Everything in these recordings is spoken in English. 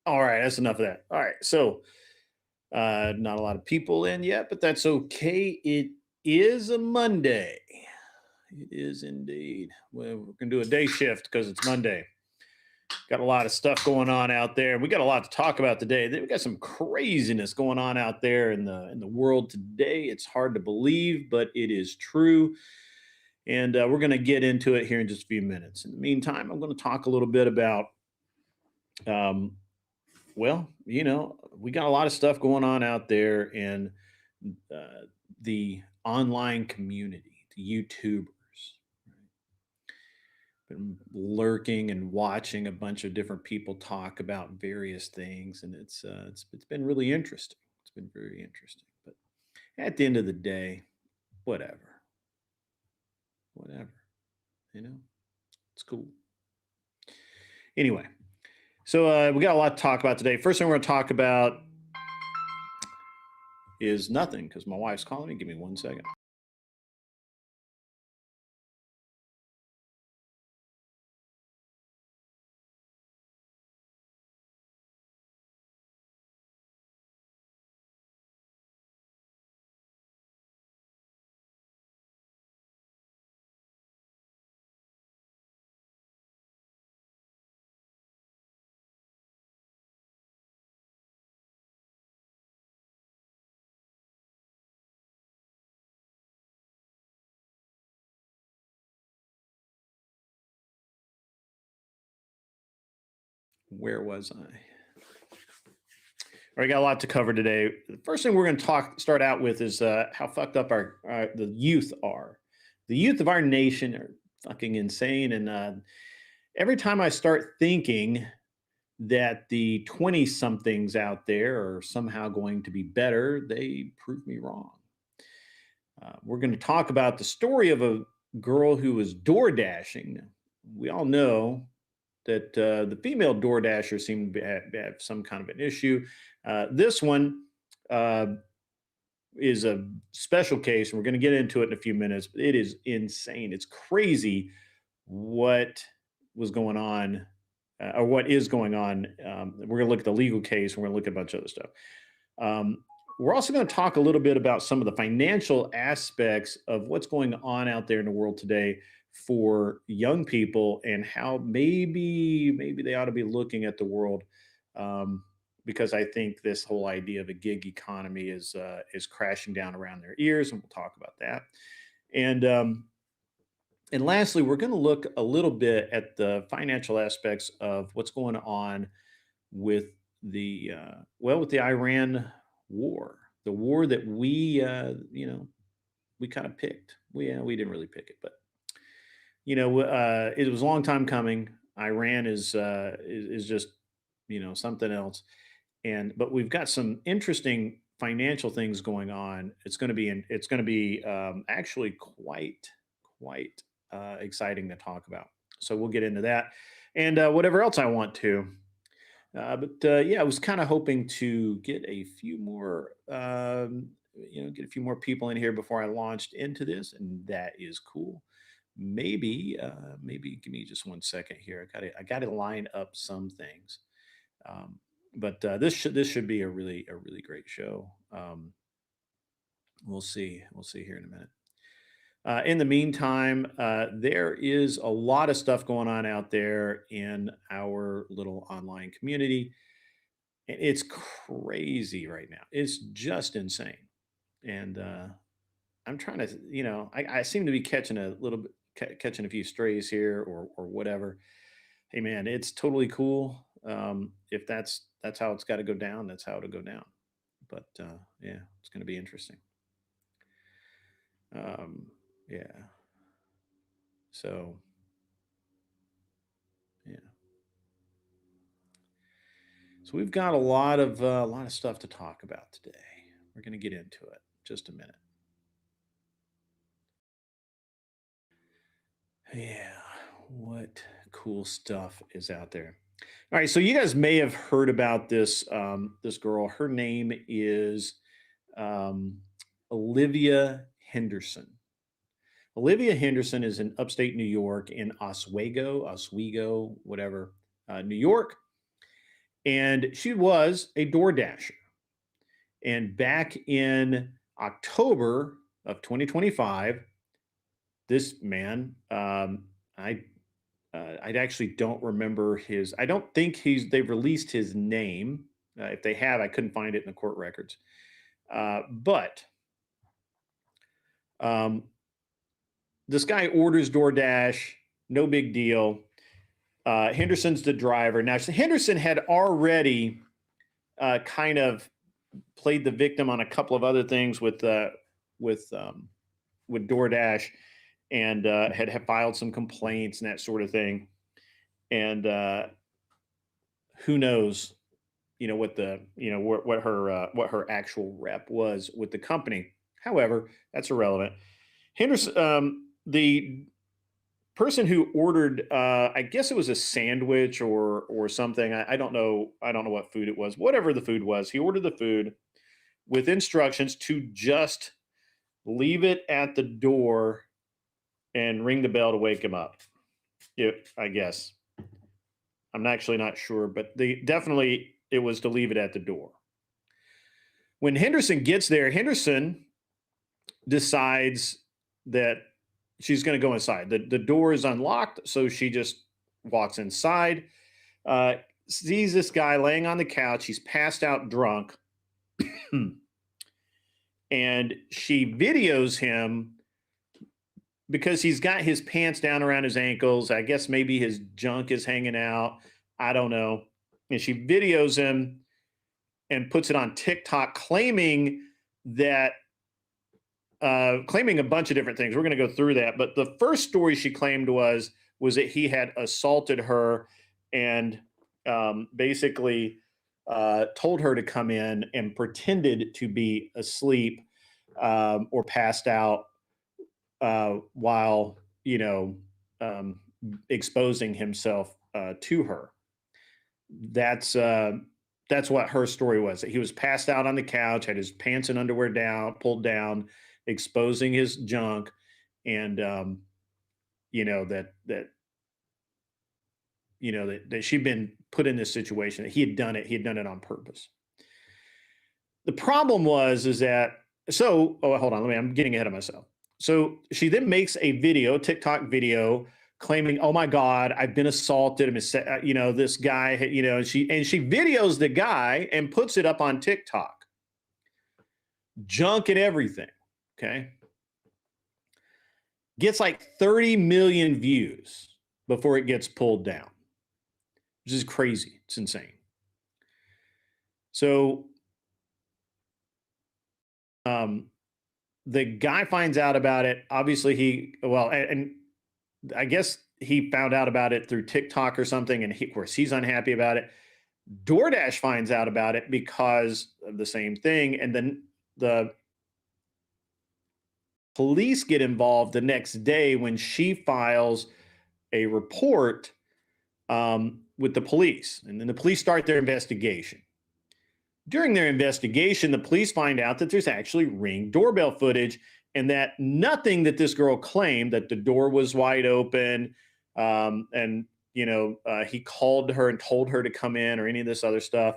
All right, that's enough of that. All right, so not a lot of people in yet, but that's okay. It is a Monday. It is indeed. Well, we're gonna do a day shift because it's Monday. Got a lot of stuff going on out there. We got a lot to talk about today. We got some craziness going on out there in the world today. It's hard to believe, but it is true. And we're going to get into it here in just a few minutes. In the meantime, I'm going to talk a little bit about um, well, we got a lot of stuff going on out there in the online community, the YouTubers. Been lurking and watching a bunch of different people talk about various things, and it's been really interesting. It's been very interesting. But at the end of the day, whatever, whatever, you know, it's cool. Anyway, so we got a lot to talk about today. First thing we're going to talk about is nothing because my wife's calling me. Give me 1 second. Where was I? We got a lot to cover today. The first thing we're going to start out with is how fucked up the youth are. The youth of our nation are fucking insane, and every time I start thinking that the 20 somethings out there are somehow going to be better, they prove me wrong. We're going to talk about the story of a girl who was door dashing. We all know that the female door dashers seem to have some kind of an issue. This one is a special case, and we're going to get into it in a few minutes. But it is insane. It's crazy what was going on, or what is going on. We're going to look at the legal case, and we're going to look at a bunch of other stuff. We're also going to talk a little bit about some of the financial aspects of what's going on out there in the world today for young people and how maybe they ought to be looking at the world, because I think this whole idea of a gig economy is crashing down around their ears, and we'll talk about that. And lastly, we're going to look a little bit at the financial aspects of what's going on with the with the Iran war, the war that we kind of picked. We didn't really pick it, but it was a long time coming. Iran is just something else, but we've got some interesting financial things going on. It's going to be actually quite exciting to talk about. So we'll get into that and whatever else I want to. I was kind of hoping to get a few more, get a few more people in here before I launched into this, and that is cool. Maybe give me just 1 second here. I got to line up some things, but this should be a really great show. We'll see here in a minute. In the meantime, there is a lot of stuff going on out there in our little online community. It's crazy right now. It's just insane. And I'm trying to, I seem to be catching a little bit, catching a few strays here or whatever. Hey, man, it's totally cool. If that's how it's got to go down, that's how it'll go down. But yeah, it's going to be interesting. Yeah. So, yeah. So we've got a lot of stuff to talk about today. We're going to get into it. Just a minute. Yeah, what cool stuff is out there? All right, so you guys may have heard about this girl. Her name is um, Olivia Henderson. Olivia Henderson is in upstate New York, in Oswego, whatever, New York, and she was a door dasher. And back in October of 2025, this man, I actually don't remember his. I don't think they've released his name. If they have, I couldn't find it in the court records. But this guy orders DoorDash, no big deal. Henderson's the driver. Now, Henderson had already kind of played the victim on a couple of other things with DoorDash, and had filed some complaints and that sort of thing. And who knows what the what her actual rep was with the company. However, that's irrelevant. Henderson, the person who ordered, I guess it was a sandwich or something. I don't know. I don't know what food it was. Whatever the food was, he ordered the food with instructions to just leave it at the door and ring the bell to wake him up. Yeah, I guess. I'm actually not sure, but they definitely it was to leave it at the door. When Henderson gets there, Henderson decides that she's going to go inside. The door is unlocked, so she just walks inside, uh, sees this guy laying on the couch. He's passed out drunk, and she videos him because he's got his pants down around his ankles. I guess maybe his junk is hanging out. I don't know. And she videos him and puts it on TikTok, claiming that claiming a bunch of different things. We're going to go through that, but the first story she claimed was that he had assaulted her and basically told her to come in and pretended to be asleep or passed out while um, exposing himself to her. That's uh, that's what her story was. That he was passed out on the couch, had his pants and underwear down, pulled down, exposing his junk, and that she'd been put in this situation. That he had done it. He had done it on purpose. The problem was is that hold on, I'm getting ahead of myself. So she then makes a video, TikTok video, claiming, "Oh my God, I've been assaulted. This guy, and she videos the guy and puts it up on TikTok, junk and everything." Okay, gets like 30 million views before it gets pulled down, which is crazy. It's insane. So, the guy finds out about it. Obviously, and I guess he found out about it through TikTok or something, and of course he's unhappy about it. DoorDash finds out about it because of the same thing, and then the police get involved the next day when she files a report with the police, and then the police start their investigation. During their investigation, the police find out that there's actually Ring doorbell footage, and that nothing that this girl claimed, that the door was wide open, and he called her and told her to come in, or any of this other stuff.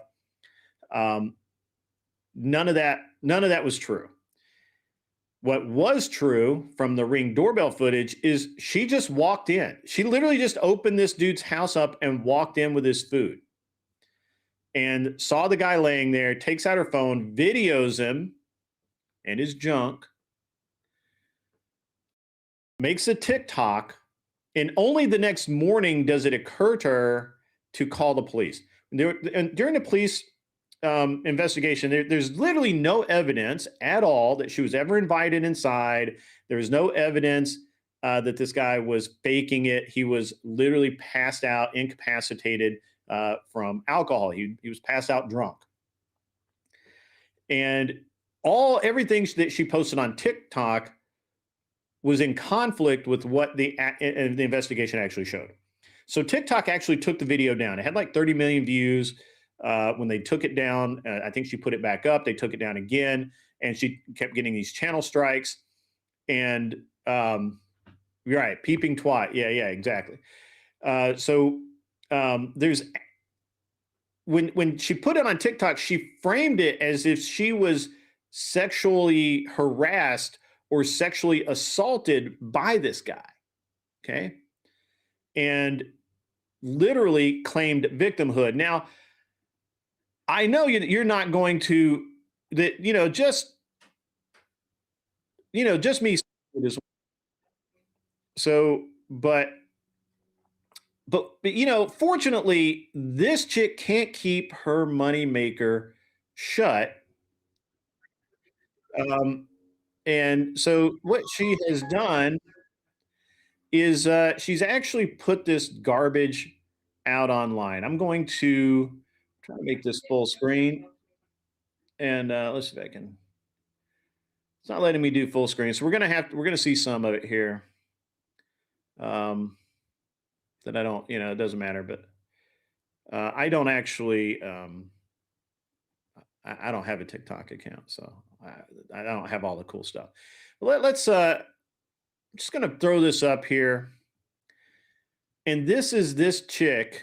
None of that was true. What was true from the Ring doorbell footage is she just walked in. She literally just opened this dude's house up and walked in with his food and saw the guy laying there, takes out her phone, videos him and his junk, makes a TikTok, and only the next morning does it occur to her to call the police. And during the police investigation, there's literally no evidence at all that she was ever invited inside. There was no evidence that this guy was faking it. He was literally passed out, incapacitated from alcohol. He was passed out drunk. And everything that she posted on TikTok was in conflict with what the investigation actually showed. So TikTok actually took the video down. It had like 30 million views. When they took it down, I think she put it back up. They took it down again, and she kept getting these channel strikes. And right, peeping twat. Yeah, exactly. There's when she put it on TikTok, she framed it as if she was sexually harassed or sexually assaulted by this guy. Okay, and literally claimed victimhood. Now, I know you're not going to that just me. So, but fortunately, this chick can't keep her moneymaker shut. Um, and so what she has done is she's actually put this garbage out online. I'm going to Trying to make this full screen. And let's see if I can. It's not letting me do full screen. So we're gonna see some of it here. Um, that I don't, it doesn't matter, but I don't actually I don't have a TikTok account, so I don't have all the cool stuff. Let's I'm just gonna throw this up here. And this is this chick,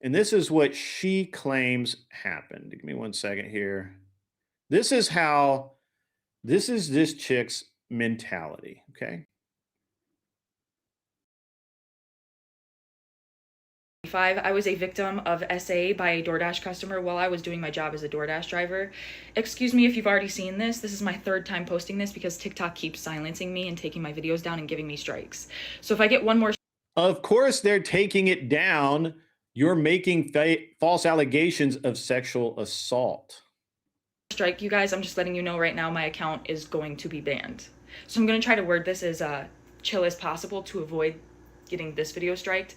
and this is what she claims happened. Give me 1 second here. This is how this is this chick's mentality. Okay. I was a victim of SA by a DoorDash customer while I was doing my job as a DoorDash driver. Excuse me if you've already seen this. This is my third time posting this because TikTok keeps silencing me and taking my videos down and giving me strikes. So if I get one more Of course, they're taking it down. You're making false allegations of sexual assault. strike, you guys, I'm just letting you know right now my account is going to be banned. So I'm going to try to word this as chill as possible to avoid getting this video striked.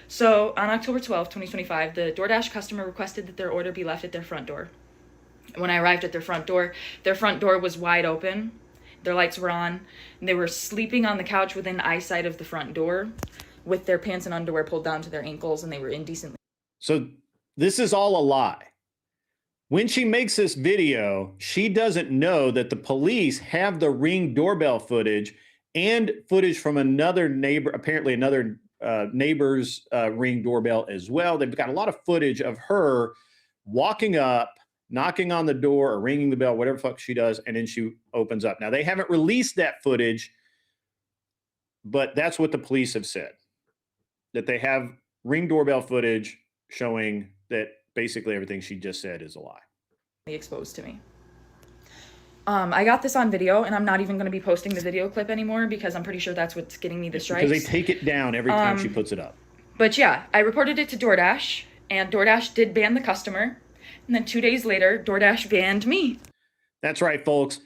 So on October 12th, 2025, the DoorDash customer requested that their order be left at their front door. When I arrived at their front door was wide open. Their lights were on, and they were sleeping on the couch within eyesight of the front door with their pants and underwear pulled down to their ankles, and they were indecently. So this is all a lie. When she makes this video, she doesn't know that the police have the Ring doorbell footage and footage from another neighbor, apparently another neighbor's Ring doorbell as well. They've got a lot of footage of her walking up, knocking on the door or ringing the bell, whatever the fuck she does, and then she opens up. Now, they haven't released that footage, but that's what the police have said, that they have Ring doorbell footage showing that basically everything she just said is a lie. Exposed to me. I got this on video, and I'm not even going to be posting the video clip anymore because I'm pretty sure that's what's getting me the strikes. Because they take it down every time she puts it up. But yeah, I reported it to DoorDash, and DoorDash did ban the customer. And then 2 days later, DoorDash banned me. That's right, folks.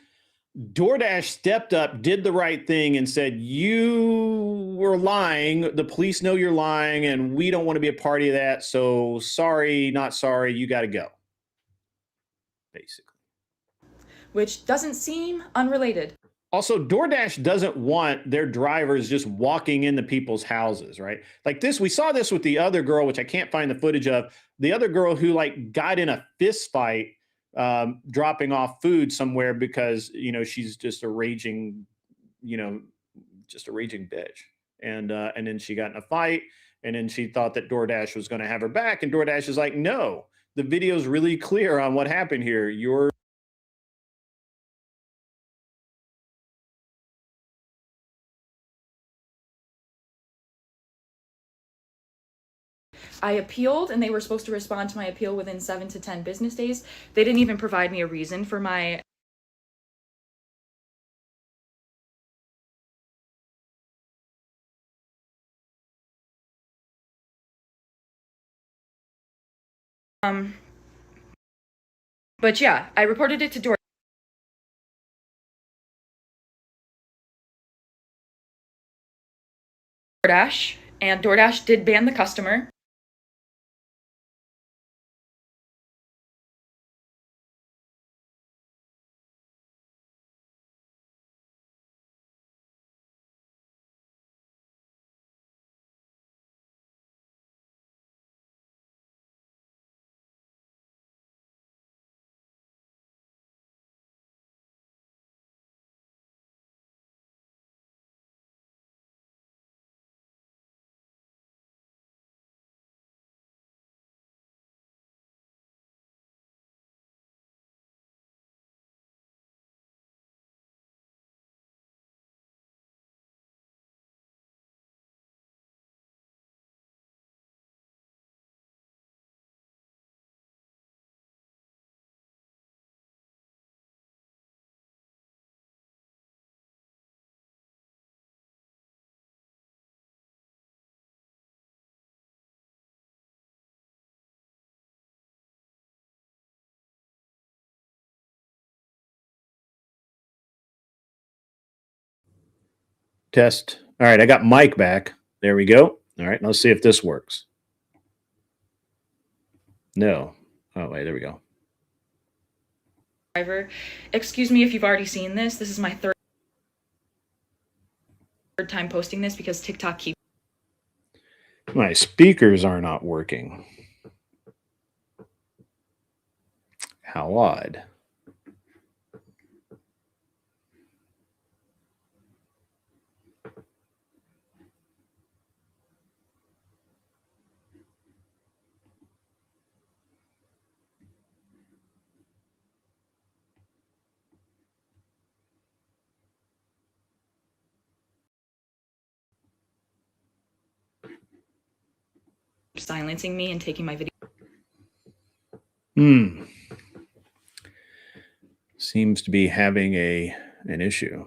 DoorDash stepped up, did the right thing, and said, you were lying. The police know you're lying, and we don't want to be a party of that. So sorry, not sorry. You got to go. Basically. Which doesn't seem unrelated. Also, DoorDash doesn't want their drivers just walking into people's houses, right? Like this, we saw this with the other girl, which I can't find the footage of. The other girl who like got in a fist fight, dropping off food somewhere because she's just a raging, just a raging bitch. And then she got in a fight, and then she thought that DoorDash was going to have her back, and DoorDash is like, no, the video's really clear on what happened here. I appealed, and they were supposed to respond to my appeal within 7 to 10 business days. They didn't even provide me a reason for my but yeah, I reported it to DoorDash, and DoorDash did ban the customer. Test. All right, I got Mike back. There we go. All right, let's see if this works. No. Oh, wait, there we go. Driver. Excuse me if you've already seen this. This is my third time posting this because TikTok keeps. My speakers are not working. How odd. Silencing me and taking my video. Seems to be having an issue.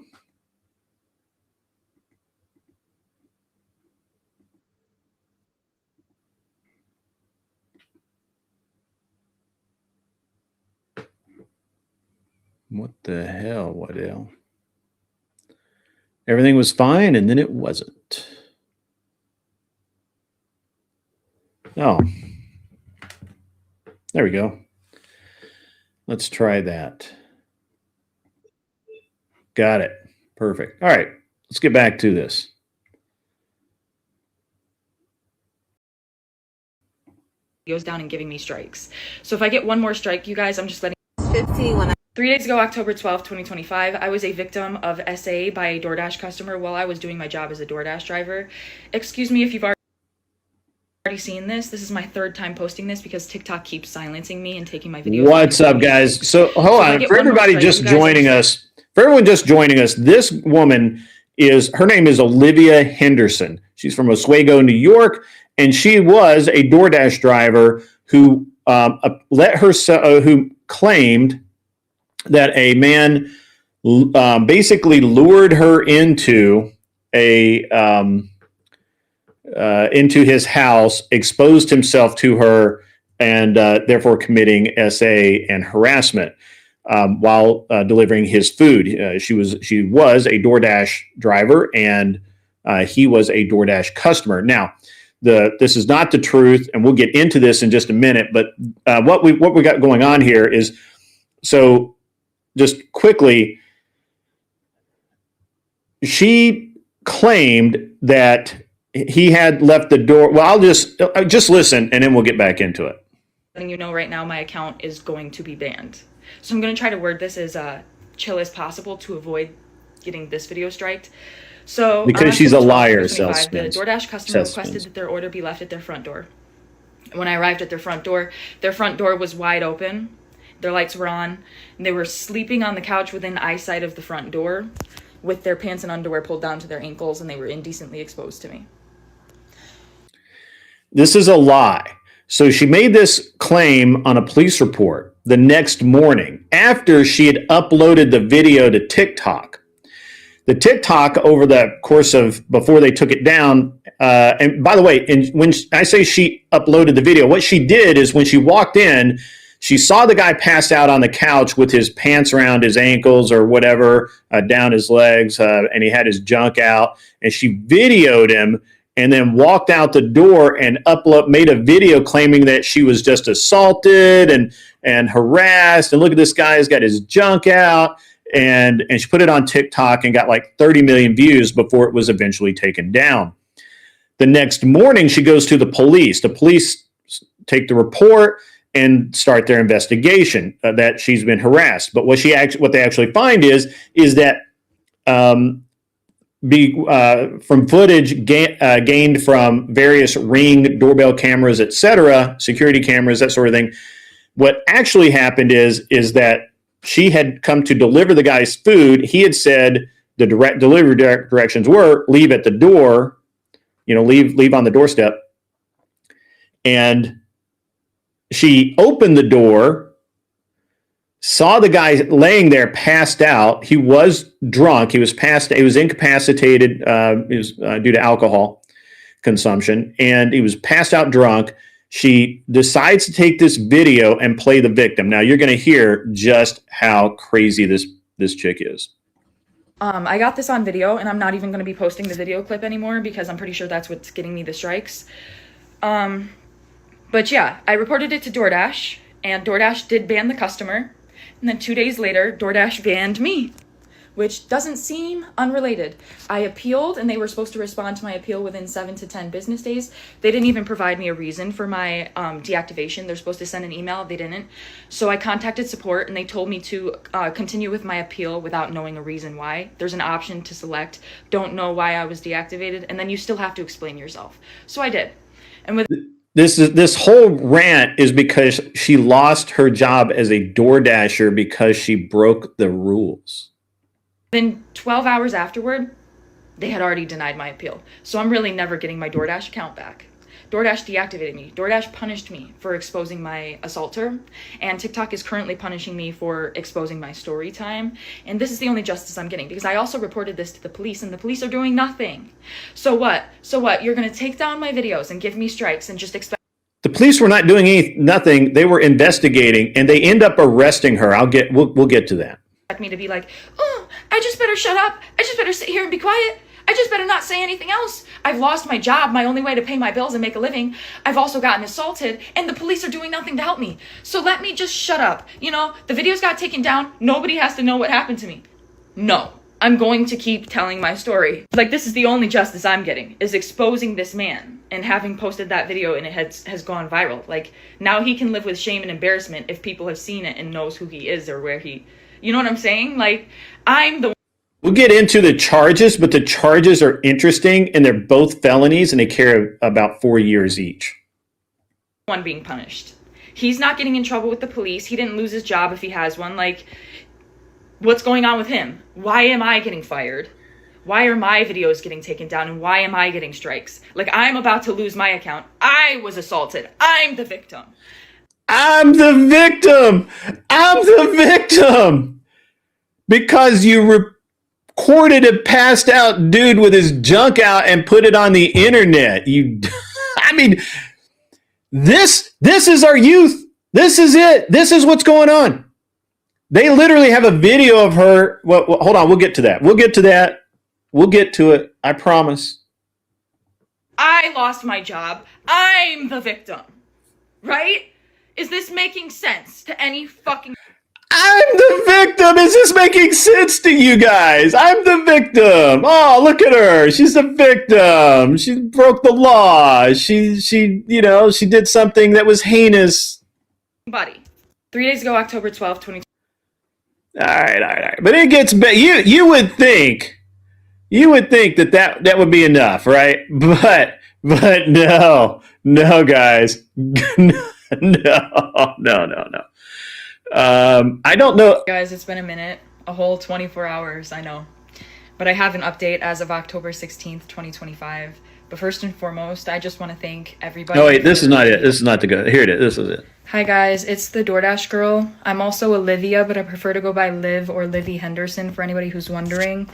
What the hell? What hell? Everything was fine, and then it wasn't. Oh, there we go. Let's try that. Got it. Perfect. All right, let's get back to this. Goes down and giving me strikes. So if I get one more strike, you guys, I'm just letting. 50 when 3 days ago, October 12th, 2025, I was a victim of SA by a DoorDash customer while I was doing my job as a DoorDash driver. Excuse me if you've already seen this. This is my third time posting this because TikTok keeps silencing me and taking my videos. What's up, guys? So hold on. For everybody just joining us, for everyone just joining us, this woman her name is Olivia Henderson. She's from Oswego, New York, and she was a DoorDash driver who who claimed that a man basically lured her into into his house, exposed himself to her, and therefore committing SA and harassment while delivering his food. She was a DoorDash driver, and he was a DoorDash customer. Now, this is not the truth, and we'll get into this in just a minute. But what we got going on here is, so just quickly, she claimed that he had left the door. Well, I'll just listen, and then we'll get back into it. Letting you know right now, my account is going to be banned. So I'm going to try to word this as chill as possible to avoid getting this video striked. So because she's a liar, the DoorDash customer requested that their order be left at their front door. When I arrived at their front door was wide open. Their lights were on, and they were sleeping on the couch within eyesight of the front door with their pants and underwear pulled down to their ankles, and they were indecently exposed to me. This is a lie. So she made this claim on a police report the next morning after she had uploaded the video to TikTok. The TikTok, over the course of before they took it down, and by the way, when I say she uploaded the video, what she did is when she walked in, she saw the guy passed out on the couch with his pants around his ankles or whatever, down his legs, and he had his junk out. And she videoed him and then walked out the door and made a video claiming that she was just assaulted and harassed. And look at this guy, he's got his junk out. And she put it on TikTok and got like 30 million views before it was eventually taken down. The next morning, she goes to the police. The police take the report and start their investigation that she's been harassed. But what they actually find is that from footage gained from various Ring doorbell cameras, etc., security cameras, that sort of thing, what actually happened is that she had come to deliver the guy's food. He had said the delivery directions were leave at the door, leave on the doorstep, and she opened the door, saw the guy laying there passed out. He was drunk. He was incapacitated due to alcohol consumption, and he was passed out drunk. She decides to take this video and play the victim. Now you're going to hear just how crazy this chick is. I got this on video, and I'm not even going to be posting the video clip anymore because I'm pretty sure that's what's getting me the strikes. But yeah, I reported it to DoorDash, and DoorDash did ban the customer. And then 2 days later, DoorDash banned me, which doesn't seem unrelated. I appealed, and they were supposed to respond to my appeal within 7 to 10 business days. They didn't even provide me a reason for my deactivation. They're supposed to send an email. They didn't. So I contacted support, and they told me to continue with my appeal without knowing a reason why. There's an option to select, don't know why I was deactivated, and then you still have to explain yourself. So I did. And with this whole rant is because she lost her job as a DoorDasher because she broke the rules. Then 12 hours afterward, they had already denied my appeal. So I'm really never getting my DoorDash account back. DoorDash deactivated me. DoorDash punished me for exposing my assaulter, and TikTok is currently punishing me for exposing my story time. And this is the only justice I'm getting, because I also reported this to the police, and the police are doing nothing. So what? You're gonna take down my videos and give me strikes and just expect The police were not doing nothing. They were investigating, and they end up arresting her. We'll get to that. me to be like, oh, I just better shut up. I just better sit here and be quiet. I just better not say anything else. I've lost my job, my only way to pay my bills and make a living. I've also gotten assaulted, and the police are doing nothing to help me. So let me just shut up. You know, the videos got taken down. Nobody has to know what happened to me. No, I'm going to keep telling my story. Like, this is the only justice I'm getting, is exposing this man and having posted that video, and it has gone viral. Like, now he can live with shame and embarrassment if people have seen it and knows who he is or where he... You know what I'm saying? Like, I'm the... We'll get into the charges, but the charges are interesting, and they're both felonies, and they carry about 4 years each. One being punished. He's not getting in trouble with the police. He didn't lose his job if he has one. Like, what's going on with him? Why am I getting fired? Why are my videos getting taken down, and why am I getting strikes? Like, I'm about to lose my account. I was assaulted. I'm the victim. I'm the victim. I'm the victim. Because you recorded a passed out dude with his junk out and put it on the internet. I mean, this is our youth. This is it. This is what's going on. They literally have a video of her. Well, hold on. We'll get to that. We'll get to it. I promise. I lost my job. I'm the victim. Right? Is this making sense to any fucking... I'm the victim. Is this making sense to you guys? I'm the victim. Oh, look at her. She's the victim. She broke the law. She did something that was heinous. Buddy. 3 days ago, October 12th, 2020. All right. But it gets better. You would think that would be enough, right? But no, guys. No. I don't know. Guys, it's been a minute. A whole 24 hours, I know. But I have an update as of October 16th, 2025. But first and foremost, I just want to thank everybody. Oh, wait, this is not it. This is not the good. Here it is. This is it. Hi, guys. It's the DoorDash girl. I'm also Olivia, but I prefer to go by Liv or Livy Henderson for anybody who's wondering.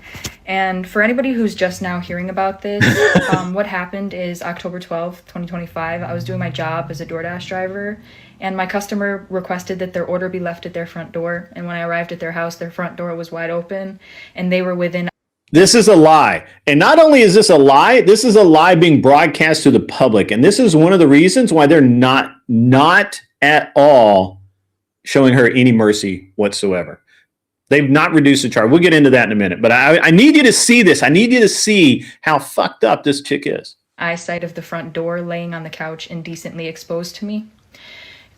And for anybody who's just now hearing about this, what happened is October 12th, 2025, I was doing my job as a DoorDash driver, and my customer requested that their order be left at their front door. And when I arrived at their house, their front door was wide open, and they were within... This is a lie. And not only is this a lie, this is a lie being broadcast to the public. And this is one of the reasons why they're not at all showing her any mercy whatsoever. They've not reduced the charge. We'll get into that in a minute. But I need you to see this. I need you to see how fucked up this chick is. Eyesight of the front door laying on the couch indecently exposed to me.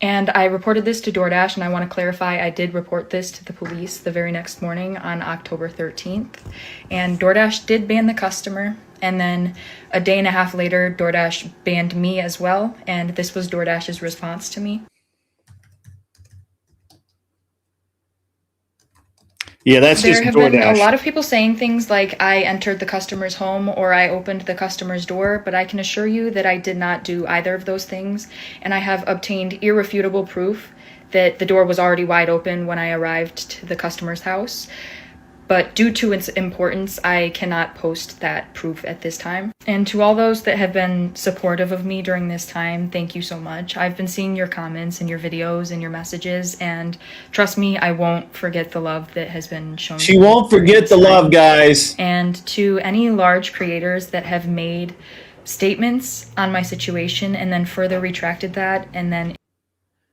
And I reported this to DoorDash, and I want to clarify, I did report this to the police the very next morning on October 13th. And DoorDash did ban the customer, and then a day and a half later, DoorDash banned me as well, and this was DoorDash's response to me. Yeah, that's just DoorDash. There have been a lot of people saying things like I entered the customer's home or I opened the customer's door, but I can assure you that I did not do either of those things, and I have obtained irrefutable proof that the door was already wide open when I arrived to the customer's house. But due to its importance, I cannot post that proof at this time. And to all those that have been supportive of me during this time, thank you so much. I've been seeing your comments and your videos and your messages, and trust me, I won't forget the love that has been shown. She won't forget the love, guys. And to any large creators that have made statements on my situation and then further retracted that. And then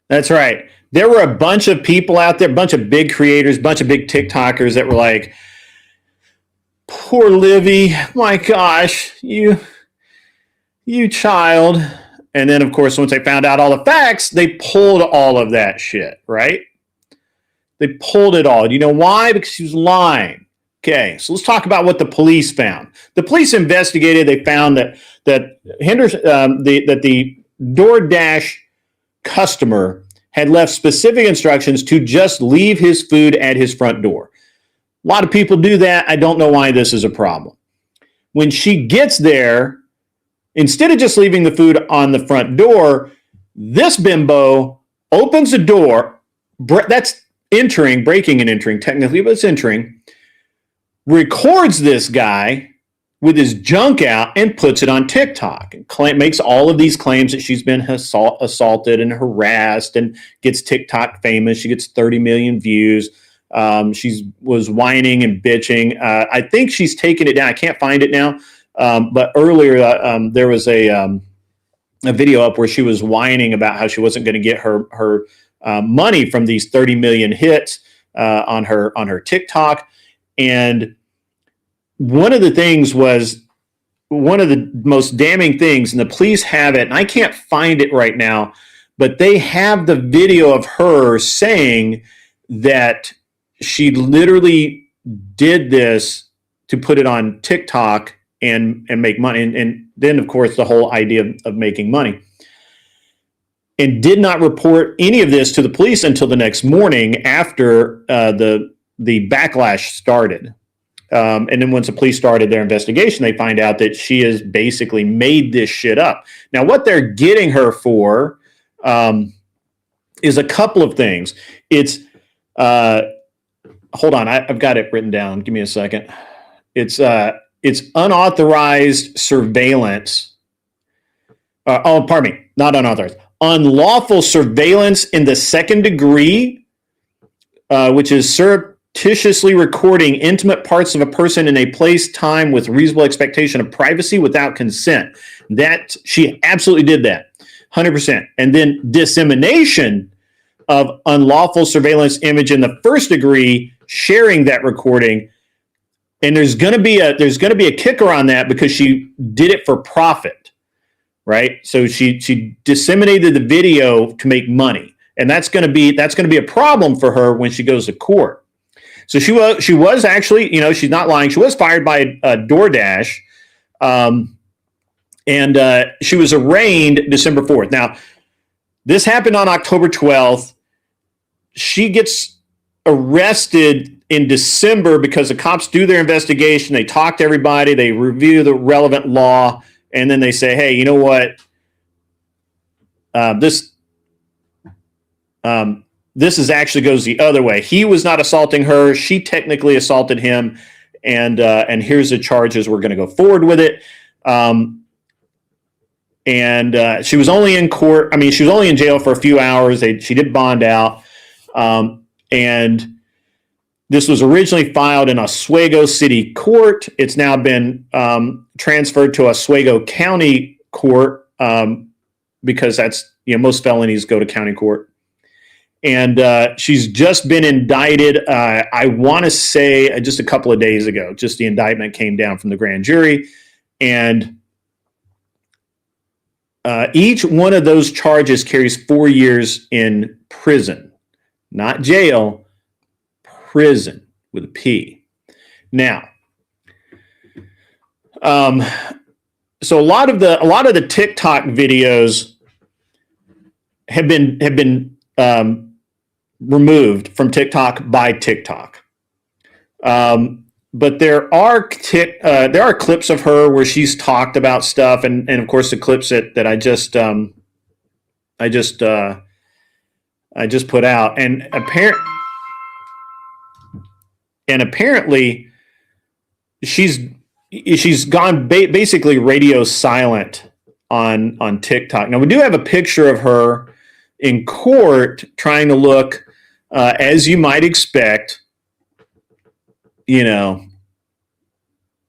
That's right. There were a bunch of people out there, a bunch of big creators, a bunch of big TikTokers that were like, poor Livy, my gosh, you child. And then, of course, once they found out all the facts, they pulled all of that shit, right? They pulled it all. Do you know why? Because she was lying. Okay, so let's talk about what the police found. The police investigated. They found that the DoorDash customer had left specific instructions to just leave his food at his front door. A lot of people do that. I don't know why this is a problem. When she gets there, instead of just leaving the food on the front door, this bimbo opens the door. That's entering, breaking and entering technically, but it's entering. Records this guy with his junk out and puts it on TikTok and makes all of these claims that she's been assaulted and harassed and gets TikTok famous. She gets 30 million views. She was whining and bitching. I think she's taken it down. I can't find it now. But earlier there was a video up where she was whining about how she wasn't going to get her money from these 30 million hits on her TikTok. And one of the things was one of the most damning things, and the police have it, and I can't find it right now, but they have the video of her saying that she literally did this to put it on TikTok and make money. And then, of course, the whole idea of making money. And did not report any of this to the police until the next morning after the backlash started. And then once the police started their investigation, they find out that she has basically made this shit up. Now, what they're getting her for is a couple of things. It's, hold on, I've got it written down. Give me a second. It's unauthorized surveillance. Pardon me, not unauthorized. Unlawful surveillance in the second degree, which is surreptitiously recording intimate parts of a person in a place, time with reasonable expectation of privacy without consent. That she absolutely did that, 100%. And then dissemination of unlawful surveillance image in the first degree, sharing that recording. And there's going to be a kicker on that because she did it for profit, right? So she disseminated the video to make money, and that's going to be a problem for her when she goes to court. So she was actually, she's not lying. She was fired by DoorDash, and she was arraigned December 4th. Now, this happened on October 12th. She gets arrested in December because the cops do their investigation. They talk to everybody. They review the relevant law. And then they say, hey, you know what? This actually goes the other way. He was not assaulting her. She technically assaulted him. And here's the charges. We're going to go forward with it. And she was only in court. I mean, she was only in jail for a few hours. She did bond out. And this was originally filed in Oswego City Court. It's now been transferred to Oswego County Court because that's, most felonies go to county court. And she's just been indicted, I want to say just a couple of days ago. Just the indictment came down from the grand jury. And each one of those charges carries 4 years in prison. Not jail, prison with a P. Now, so a lot of the TikTok videos have been removed from TikTok by TikTok. But there are clips of her where she's talked about stuff, and of course the clips that I just put out, and apparently she's gone basically radio silent on TikTok. Now we do have a picture of her in court trying to look as you might expect,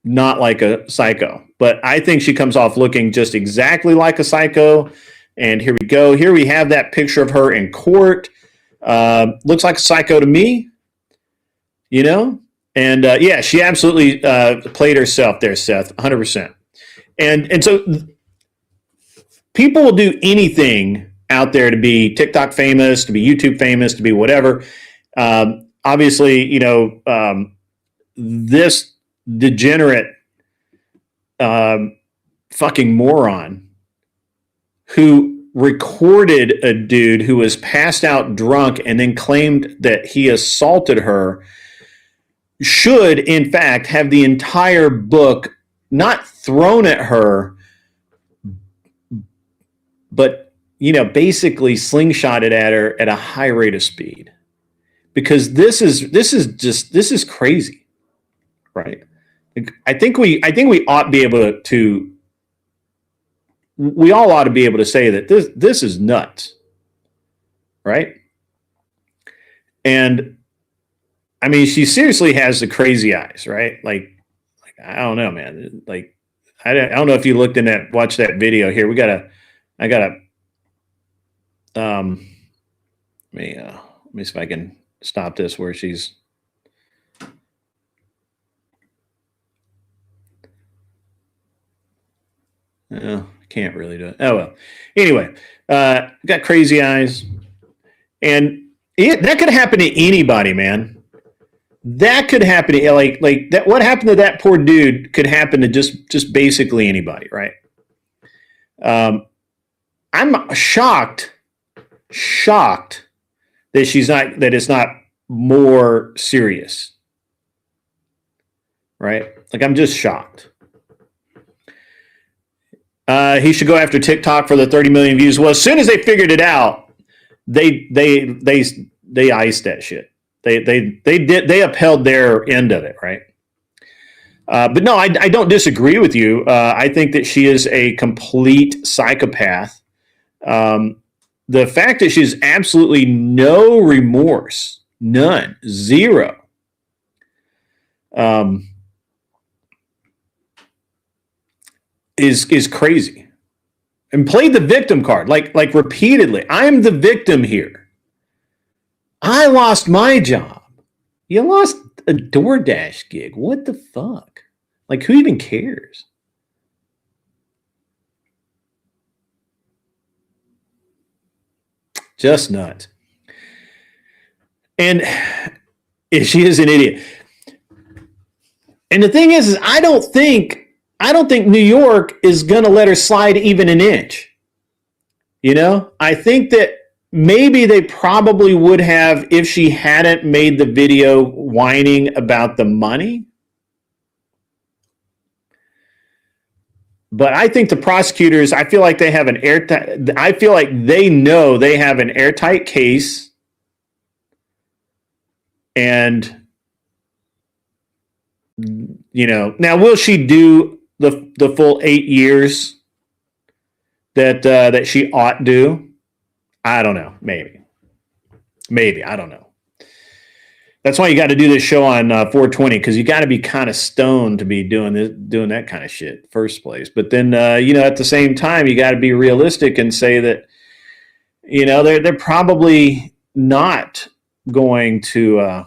not like a psycho. but I think she comes off looking just exactly like a psycho. And here we go. Here we have that picture of her in court. Looks like a psycho to me, you know? And yeah, she absolutely played herself there, Seth, 100%. And so people will do anything out there to be TikTok famous, to be YouTube famous, to be whatever. Obviously, you know, this degenerate fucking moron who recorded a dude who was passed out drunk and then claimed that he assaulted her should, in fact, have the entire book not thrown at her, but, you know, basically slingshotted at her at a high rate of speed. Because this is crazy, right? I think we ought to be able to we all ought to be able to say that this is nuts, right? And I mean, she seriously has the crazy eyes, right? Like I don't know, man. Like I don't know if you looked in that, watch that video here. I gotta, let me see if I can stop this where she's. Oh, can't really do it. Oh well. Anyway, got crazy eyes, and that could happen to anybody, man. That could happen to like that. What happened to that poor dude could happen to just basically anybody, right? I'm shocked that it's not more serious, right? Like I'm just shocked. He should go after TikTok for the 30 million views. Well, as soon as they figured it out, they iced that shit. They upheld their end of it, right? But no, I don't disagree with you. I think that she is a complete psychopath. The fact that she has absolutely no remorse, none, zero. Is crazy, and played the victim card like repeatedly. I'm the victim here. I lost my job. You lost a DoorDash gig. What the fuck? Like, who even cares? Just nuts. And she is an idiot. And the thing is I don't think New York is going to let her slide even an inch. You know, I think that maybe they probably would have if she hadn't made the video whining about the money. But I think the prosecutors, I feel like they have an airtight, I feel like they know they have an airtight case. And, you know, now will she do the full 8 years that she ought do? I don't know. Maybe. I don't know. That's why you got to do this show on 420, because you got to be kind of stoned to be doing that kind of shit first place. But then, you know, at the same time, you got to be realistic and say that, you know, they're probably not going to,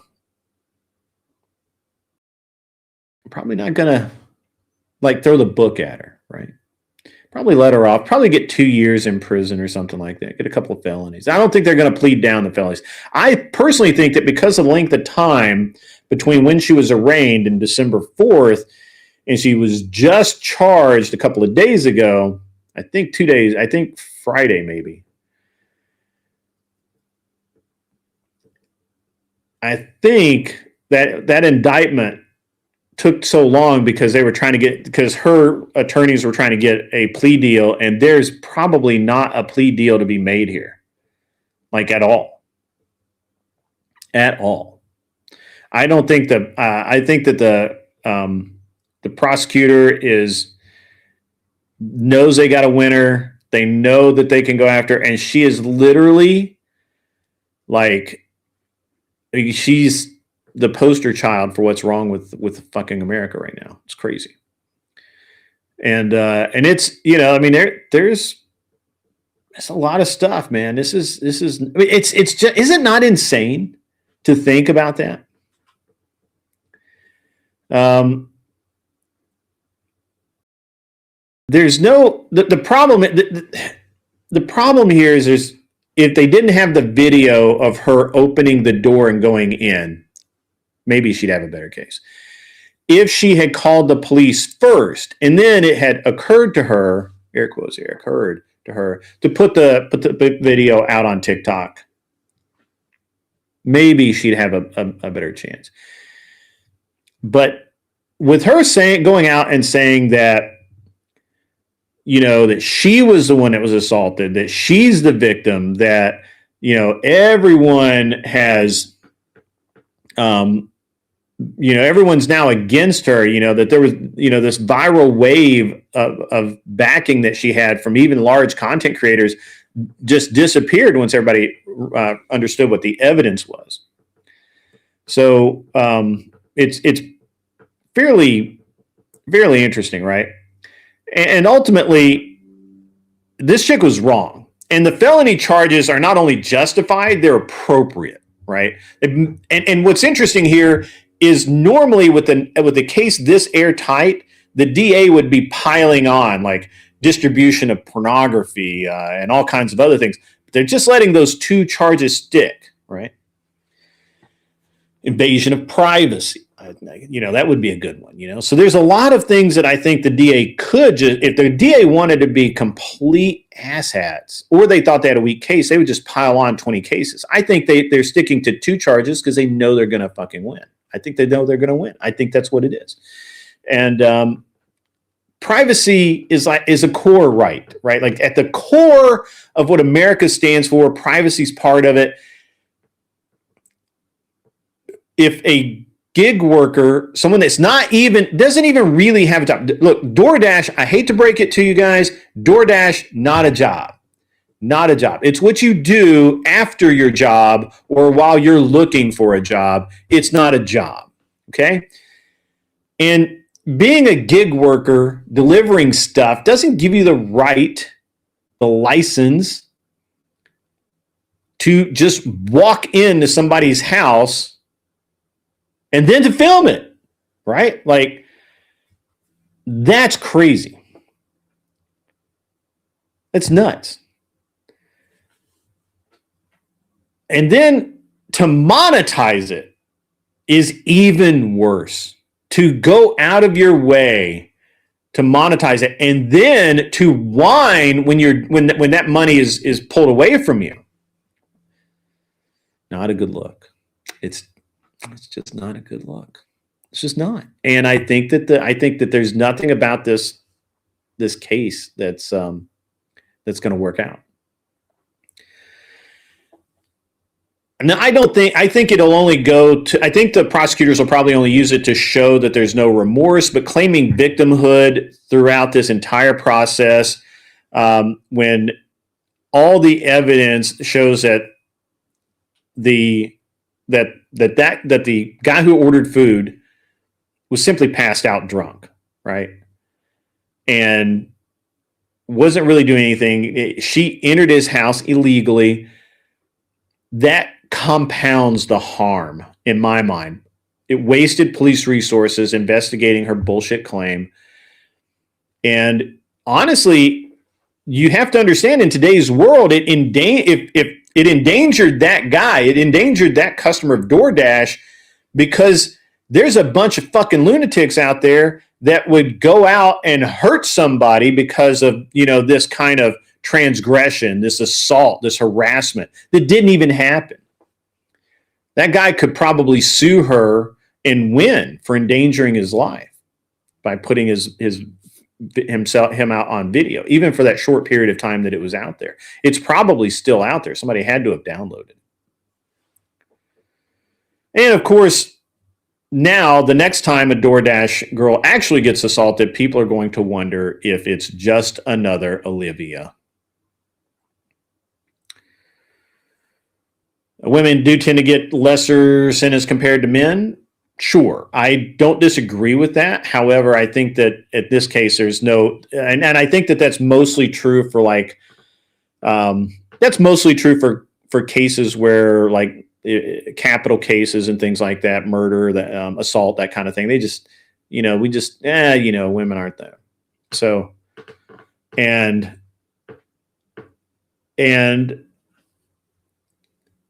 probably not going to like throw the book at her, right? Probably let her off, probably get 2 years in prison or something like that, get a couple of felonies. I don't think they're going to plead down the felonies. I personally think that because of the length of time between when she was arraigned in December 4th and she was just charged a couple of days ago, I think 2 days, I think Friday maybe. I think that indictment took so long because her attorneys were trying to get a plea deal, and there's probably not a plea deal to be made here, like at all. I don't think that. I think that the prosecutor knows they got a winner. They know that they can go after, and she is literally like she's the poster child for what's wrong with fucking America right now. It's crazy. And it's, you know, I mean, there's a lot of stuff, man. This is, I mean, it's just, is it not insane to think about that? There's no, the problem, the problem here is there's, if they didn't have the video of her opening the door and going in, maybe she'd have a better case. If she had called the police first and then it had occurred to her, air quotes here, occurred to her to put the video out on TikTok, maybe she'd have a better chance. But with her going out and saying that, you know, that she was the one that was assaulted, that she's the victim, that, you know, everyone has, you know, everyone's now against her, you know, that there was, you know, this viral wave of backing that she had from even large content creators just disappeared once everybody understood what the evidence was. So it's fairly interesting, right? And ultimately, this chick was wrong. And the felony charges are not only justified, they're appropriate, right? And what's interesting here is normally with the case this airtight, the DA would be piling on like distribution of pornography and all kinds of other things. They're just letting those two charges stick, right? Invasion of privacy. You know, that would be a good one, you know? So there's a lot of things that I think the DA could just, if the DA wanted to be complete asshats, or they thought they had a weak case, they would just pile on 20 cases. I think they're sticking to two charges because they know they're going to fucking win. I think they know they're going to win. I think that's what it is. And privacy is a core right? Like at the core of what America stands for, privacy is part of it. If a gig worker, someone that's doesn't even really have a job. Look, DoorDash, I hate to break it to you guys, DoorDash, not a job. Not a job. It's what you do after your job or while you're looking for a job. It's not a job, okay? And being a gig worker, delivering stuff, doesn't give you the license to just walk into somebody's house and then to film it, right? Like, that's crazy. That's nuts. And then to monetize it is even worse. To go out of your way to monetize it and then to whine when that money is pulled away from you. Not a good look. It's just not a good look. It's just not. And I think that there's nothing about this case that's going to work out. Now, I think it'll only go to, I think the prosecutors will probably only use it to show that there's no remorse, but claiming victimhood throughout this entire process, when all the evidence shows that the guy who ordered food was simply passed out drunk, right? And wasn't really doing anything. She entered his house illegally. That compounds the harm in my mind. It wasted police resources investigating her bullshit claim. And honestly, you have to understand in today's world, if it endangered that guy, it endangered that customer of DoorDash, because there's a bunch of fucking lunatics out there that would go out and hurt somebody because of, you know, this kind of transgression, this assault, this harassment that didn't even happen. That guy could probably sue her and win for endangering his life by putting him out on video, even for that short period of time that it was out there. It's probably still out there. Somebody had to have downloaded. And of course, now the next time a DoorDash girl actually gets assaulted, people are going to wonder if it's just another Olivia. Women do tend to get lesser sentence compared to men. Sure, I don't disagree with that. However, I think that at this case, there's no, and I think that that's mostly true for like, that's mostly true for cases where like capital cases and things like that, murder, the assault, that kind of thing. They just, we just, women aren't there. So, and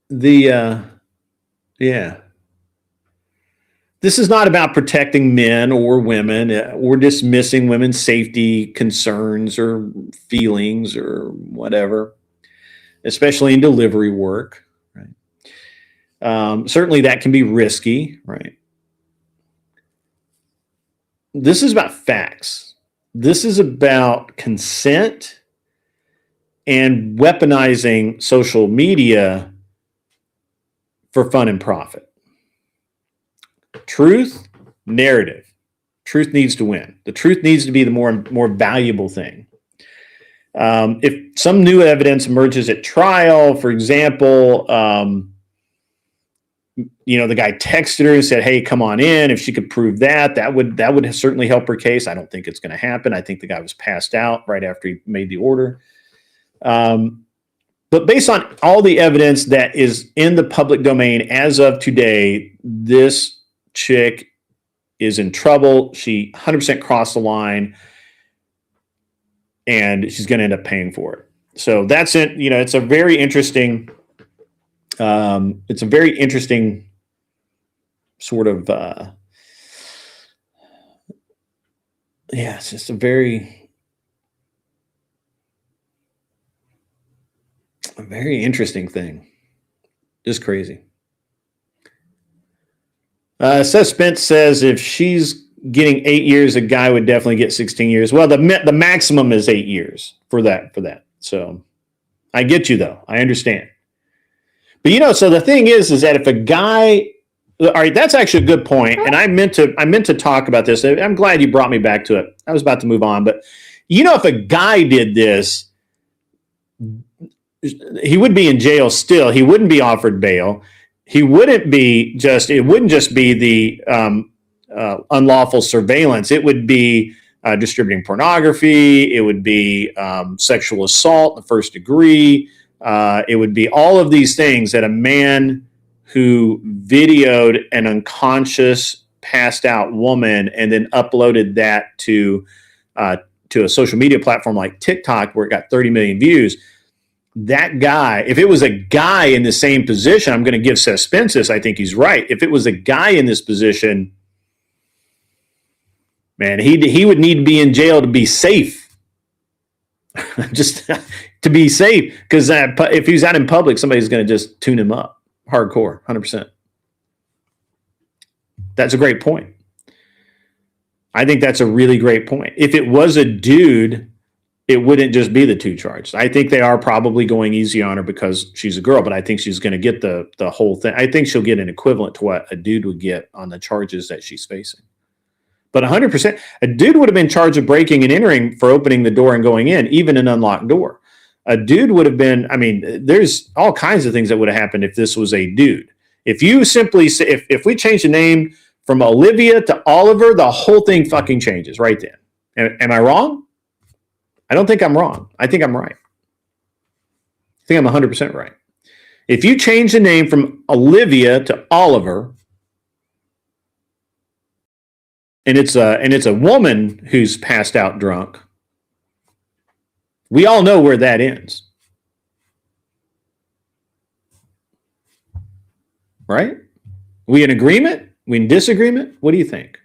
the yeah. This is not about protecting men or women or dismissing women's safety concerns or feelings or whatever, especially in delivery work. Right. Certainly that can be risky. Right. This is about facts. This is about consent and weaponizing social media for fun and profit. Truth, narrative. Truth needs to win. The truth needs to be the more valuable thing. If some new evidence emerges at trial, for example, the guy texted her and said, "Hey, come on in." If she could prove that would certainly help her case. I don't think it's going to happen. I think the guy was passed out right after he made the order. But based on all the evidence that is in the public domain as of today, this chick is in trouble. She 100% crossed the line, and she's going to end up paying for it. So that's it. It's a very interesting. It's a very interesting sort of. It's just a very interesting thing. Just crazy. Seth Spence says if she's getting 8 years, a guy would definitely get 16 years. Well, the maximum is 8 years for that. So I get you though. I understand. But so the thing is that if a guy, all right, that's actually a good point, and I meant to talk about this. I'm glad you brought me back to it. I was about to move on, but if a guy did this, he would be in jail still. He wouldn't be offered bail. It wouldn't just be the unlawful surveillance. It would be distributing pornography. It would be sexual assault in the first degree. It would be all of these things that a man who videoed an unconscious, passed out woman and then uploaded that to a social media platform like TikTok, where it got 30 million views. That guy, if it was a guy in the same position, I'm going to give Seth Spence this. I think he's right. If it was a guy in this position, man, he would need to be in jail to be safe. Just to be safe, because if he's out in public, somebody's going to just tune him up hardcore, 100%. That's a great point. I think that's a really great point. If it was a dude, it wouldn't just be the 2 charges. I think they are probably going easy on her because she's a girl, but I think she's going to get the whole thing. I think she'll get an equivalent to what a dude would get on the charges that she's facing. But 100%, a dude would have been charged of breaking and entering for opening the door and going in, even an unlocked door. A dude would have been, there's all kinds of things that would have happened if this was a dude. If you simply say, if we change the name from Olivia to Oliver, the whole thing fucking changes right then. Am I wrong? I don't think I'm wrong. I think I'm right. I think I'm 100% right. If you change the name from Olivia to Oliver, and it's a woman who's passed out drunk, we all know where that ends. Right? We in agreement? We in disagreement? What do you think?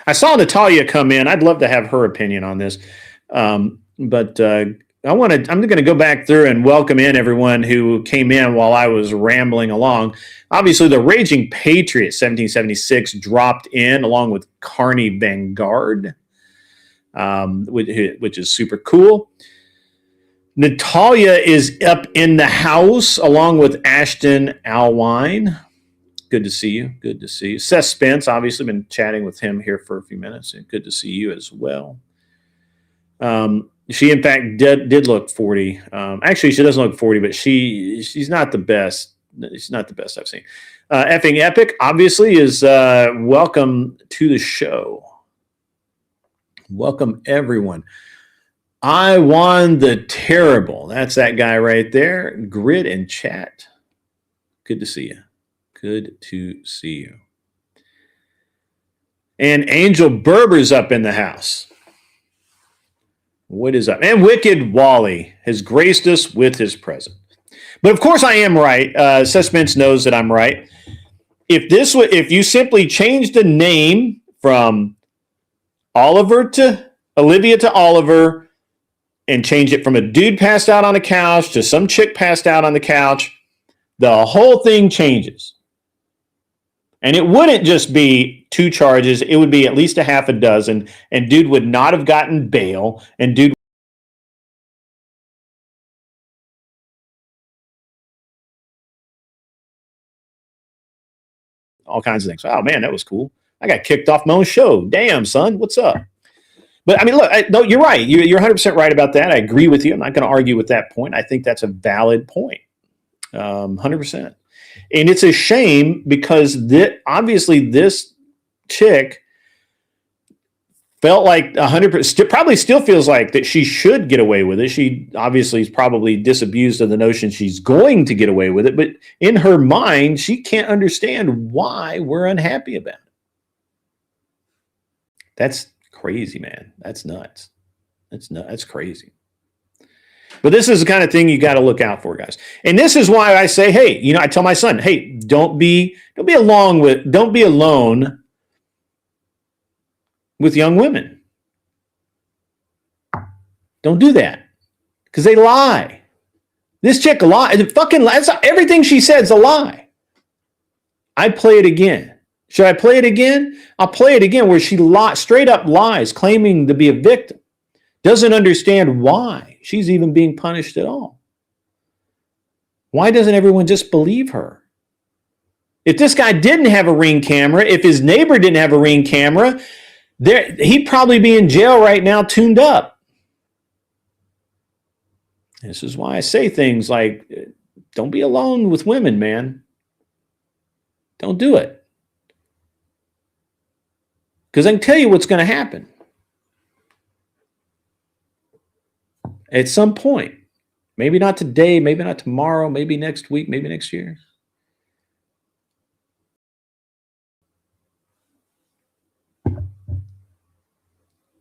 I saw Natalia come in. I'd love to have her opinion on this. But I'm going to go back through and welcome in everyone who came in while I was rambling along. Obviously, the Raging Patriot 1776 dropped in along with Carney Vanguard, which is super cool. Natalia is up in the house along with Ashton Alwine. Good to see you. Good to see you. Seth Spence, obviously been chatting with him here for a few minutes. Good to see you as well. She, in fact, did look 40. Actually, she doesn't look 40, but she's not the best. She's not the best I've seen. Effing Epic, obviously, is welcome to the show. Welcome, everyone. I won the terrible. That's that guy right there. Grid and chat. Good to see you. Good to see you. And Angel Berber's up in the house. What is up? And Wicked Wally has graced us with his presence. But of course, I am right. Suspense knows that I'm right. If you simply change the name from Olivia to Oliver, and change it from a dude passed out on the couch to some chick passed out on the couch, the whole thing changes. And it wouldn't just be 2 charges. It would be at least a half a dozen. And dude would not have gotten bail. And dude all kinds of things. Oh, man, that was cool. I got kicked off my own show. Damn, son, what's up? But I mean, look, no, you're right. You're 100% right about that. I agree with you. I'm not going to argue with that point. I think that's a valid point. 100%. And it's a shame because obviously this chick felt like 100%, probably still feels like that she should get away with it. She obviously is probably disabused of the notion she's going to get away with it. But in her mind, she can't understand why we're unhappy about it. That's crazy, man. That's nuts. That's crazy. But this is the kind of thing you got to look out for, guys. And this is why I say, hey, I tell my son, hey, don't be alone with young women. Don't do that because they lie. This chick lies. Fucking lies. Everything she said is a lie. I'd play it again. Should I play it again? I'll play it again where she straight up lies, claiming to be a victim. Doesn't understand why she's even being punished at all. Why doesn't everyone just believe her? If this guy didn't have a Ring camera, if his neighbor didn't have a Ring camera, he'd probably be in jail right now, tuned up. This is why I say things like, don't be alone with women, man. Don't do it. Because I can tell you what's going to happen. At some point, maybe not today, maybe not tomorrow, maybe next week, maybe next year.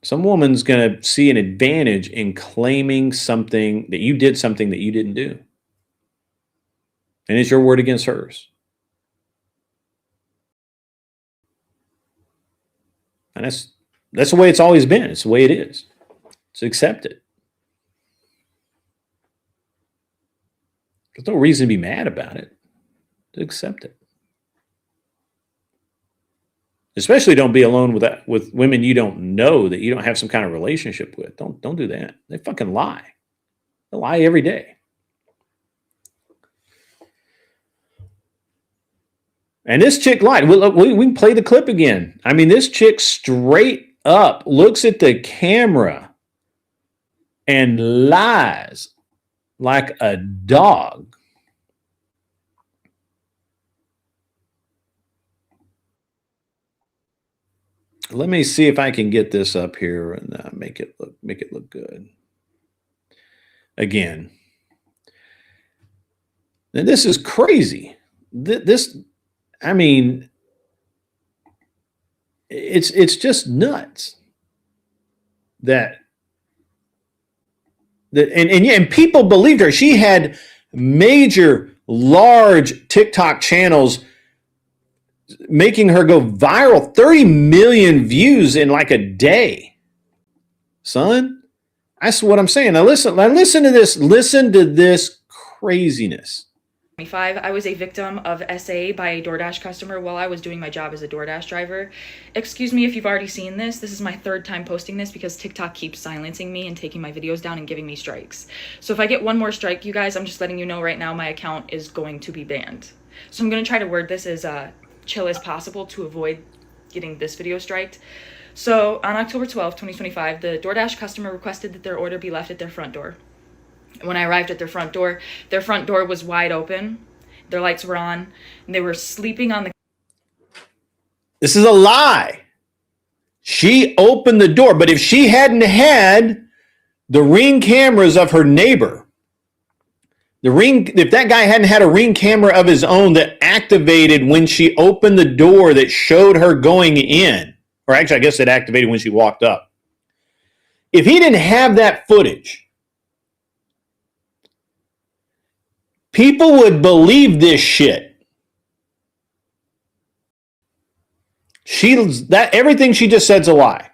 Some woman's going to see an advantage in claiming something that you didn't do. And it's your word against hers. And that's the way it's always been. It's the way it is. So accept it. There's no reason to be mad about it. Just accept it. Especially don't be alone with women you don't know, that you don't have some kind of relationship with. Don't do that. They fucking lie. They lie every day. And this chick lied. We can play the clip again. I mean, this chick straight up looks at the camera and lies like a dog. Let me see if I can get this up here and make it look good. Again. And this is crazy. I mean, it's just nuts and people believed her. She had major, large TikTok channels making her go viral, 30 million views in like a day. Son, that's what I'm saying. Now listen to this. Listen to this craziness. I was a victim of SA by a DoorDash customer while I was doing my job as a DoorDash driver. Excuse me if you've already seen this. This is my 3rd time posting this because TikTok keeps silencing me and taking my videos down and giving me strikes. So if I get one more strike, you guys, I'm just letting you know right now my account is going to be banned. So I'm going to try to word this as chill as possible to avoid getting this video striked. So on October 12th, 2025, the DoorDash customer requested that their order be left at their front door. When I arrived at their front door was wide open. Their lights were on, and they were sleeping on the. This is a lie. She opened the door, but if she hadn't had the Ring cameras of her neighbor, if that guy hadn't had a Ring camera of his own that activated when she opened the door that showed her going in, or actually, I guess it activated when she walked up. If he didn't have that footage, people would believe this shit. Everything she just said's a lie.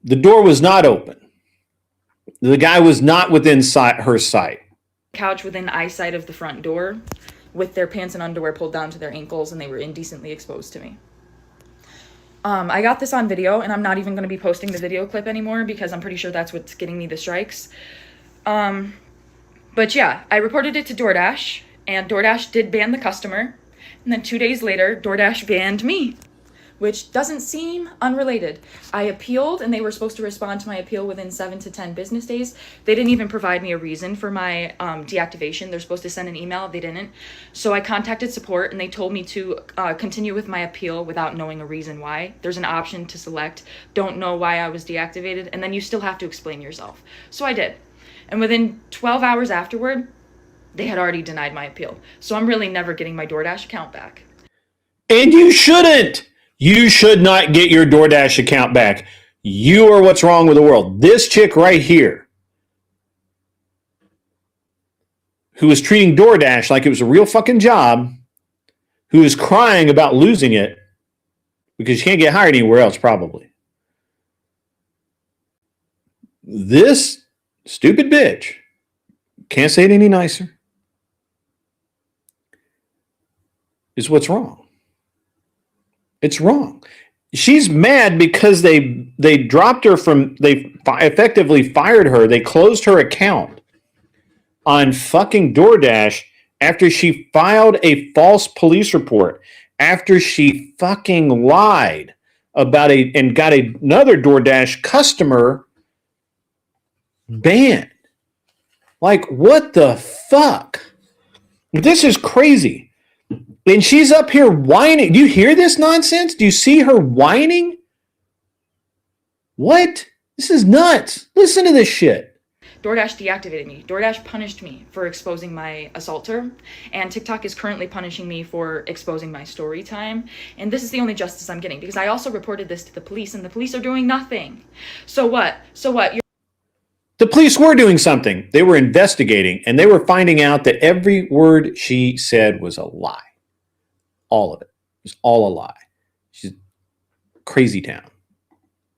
The door was not open. The guy was not within her sight. Couch within eyesight of the front door, with their pants and underwear pulled down to their ankles, and they were indecently exposed to me. I got this on video, and I'm not even going to be posting the video clip anymore because I'm pretty sure that's what's getting me the strikes. But yeah, I reported it to DoorDash, and DoorDash did ban the customer. And then 2 days later, DoorDash banned me, which doesn't seem unrelated. I appealed, and they were supposed to respond to my appeal within 7 to 10 business days. They didn't even provide me a reason for my deactivation. They're supposed to send an email. They didn't. So I contacted support, and they told me to continue with my appeal without knowing a reason why. There's an option to select, don't know why I was deactivated, and then you still have to explain yourself. So I did. And within 12 hours afterward, they had already denied my appeal. So I'm really never getting my DoorDash account back. And you shouldn't. You should not get your DoorDash account back. You are what's wrong with the world. This chick right here, who is treating DoorDash like it was a real fucking job, who is crying about losing it because she can't get hired anywhere else, probably. This stupid bitch, can't say it any nicer, is what's wrong. It's wrong. She's mad because they dropped her they effectively fired her. They closed her account on fucking DoorDash after she filed a false police report, after she fucking lied about and got another DoorDash customer banned. Like, what the fuck? This is crazy. And she's up here whining. Do you hear this nonsense? Do you see her whining? What? This is nuts. Listen to this shit. DoorDash deactivated me. DoorDash punished me for exposing my assaulter, and TikTok is currently punishing me for exposing my story time. And this is the only justice I'm getting because I also reported this to the police, and the police are doing nothing. So what? The police were doing something. They were investigating, and they were finding out that every word she said was a lie. All of it. It was all a lie. She's crazy town.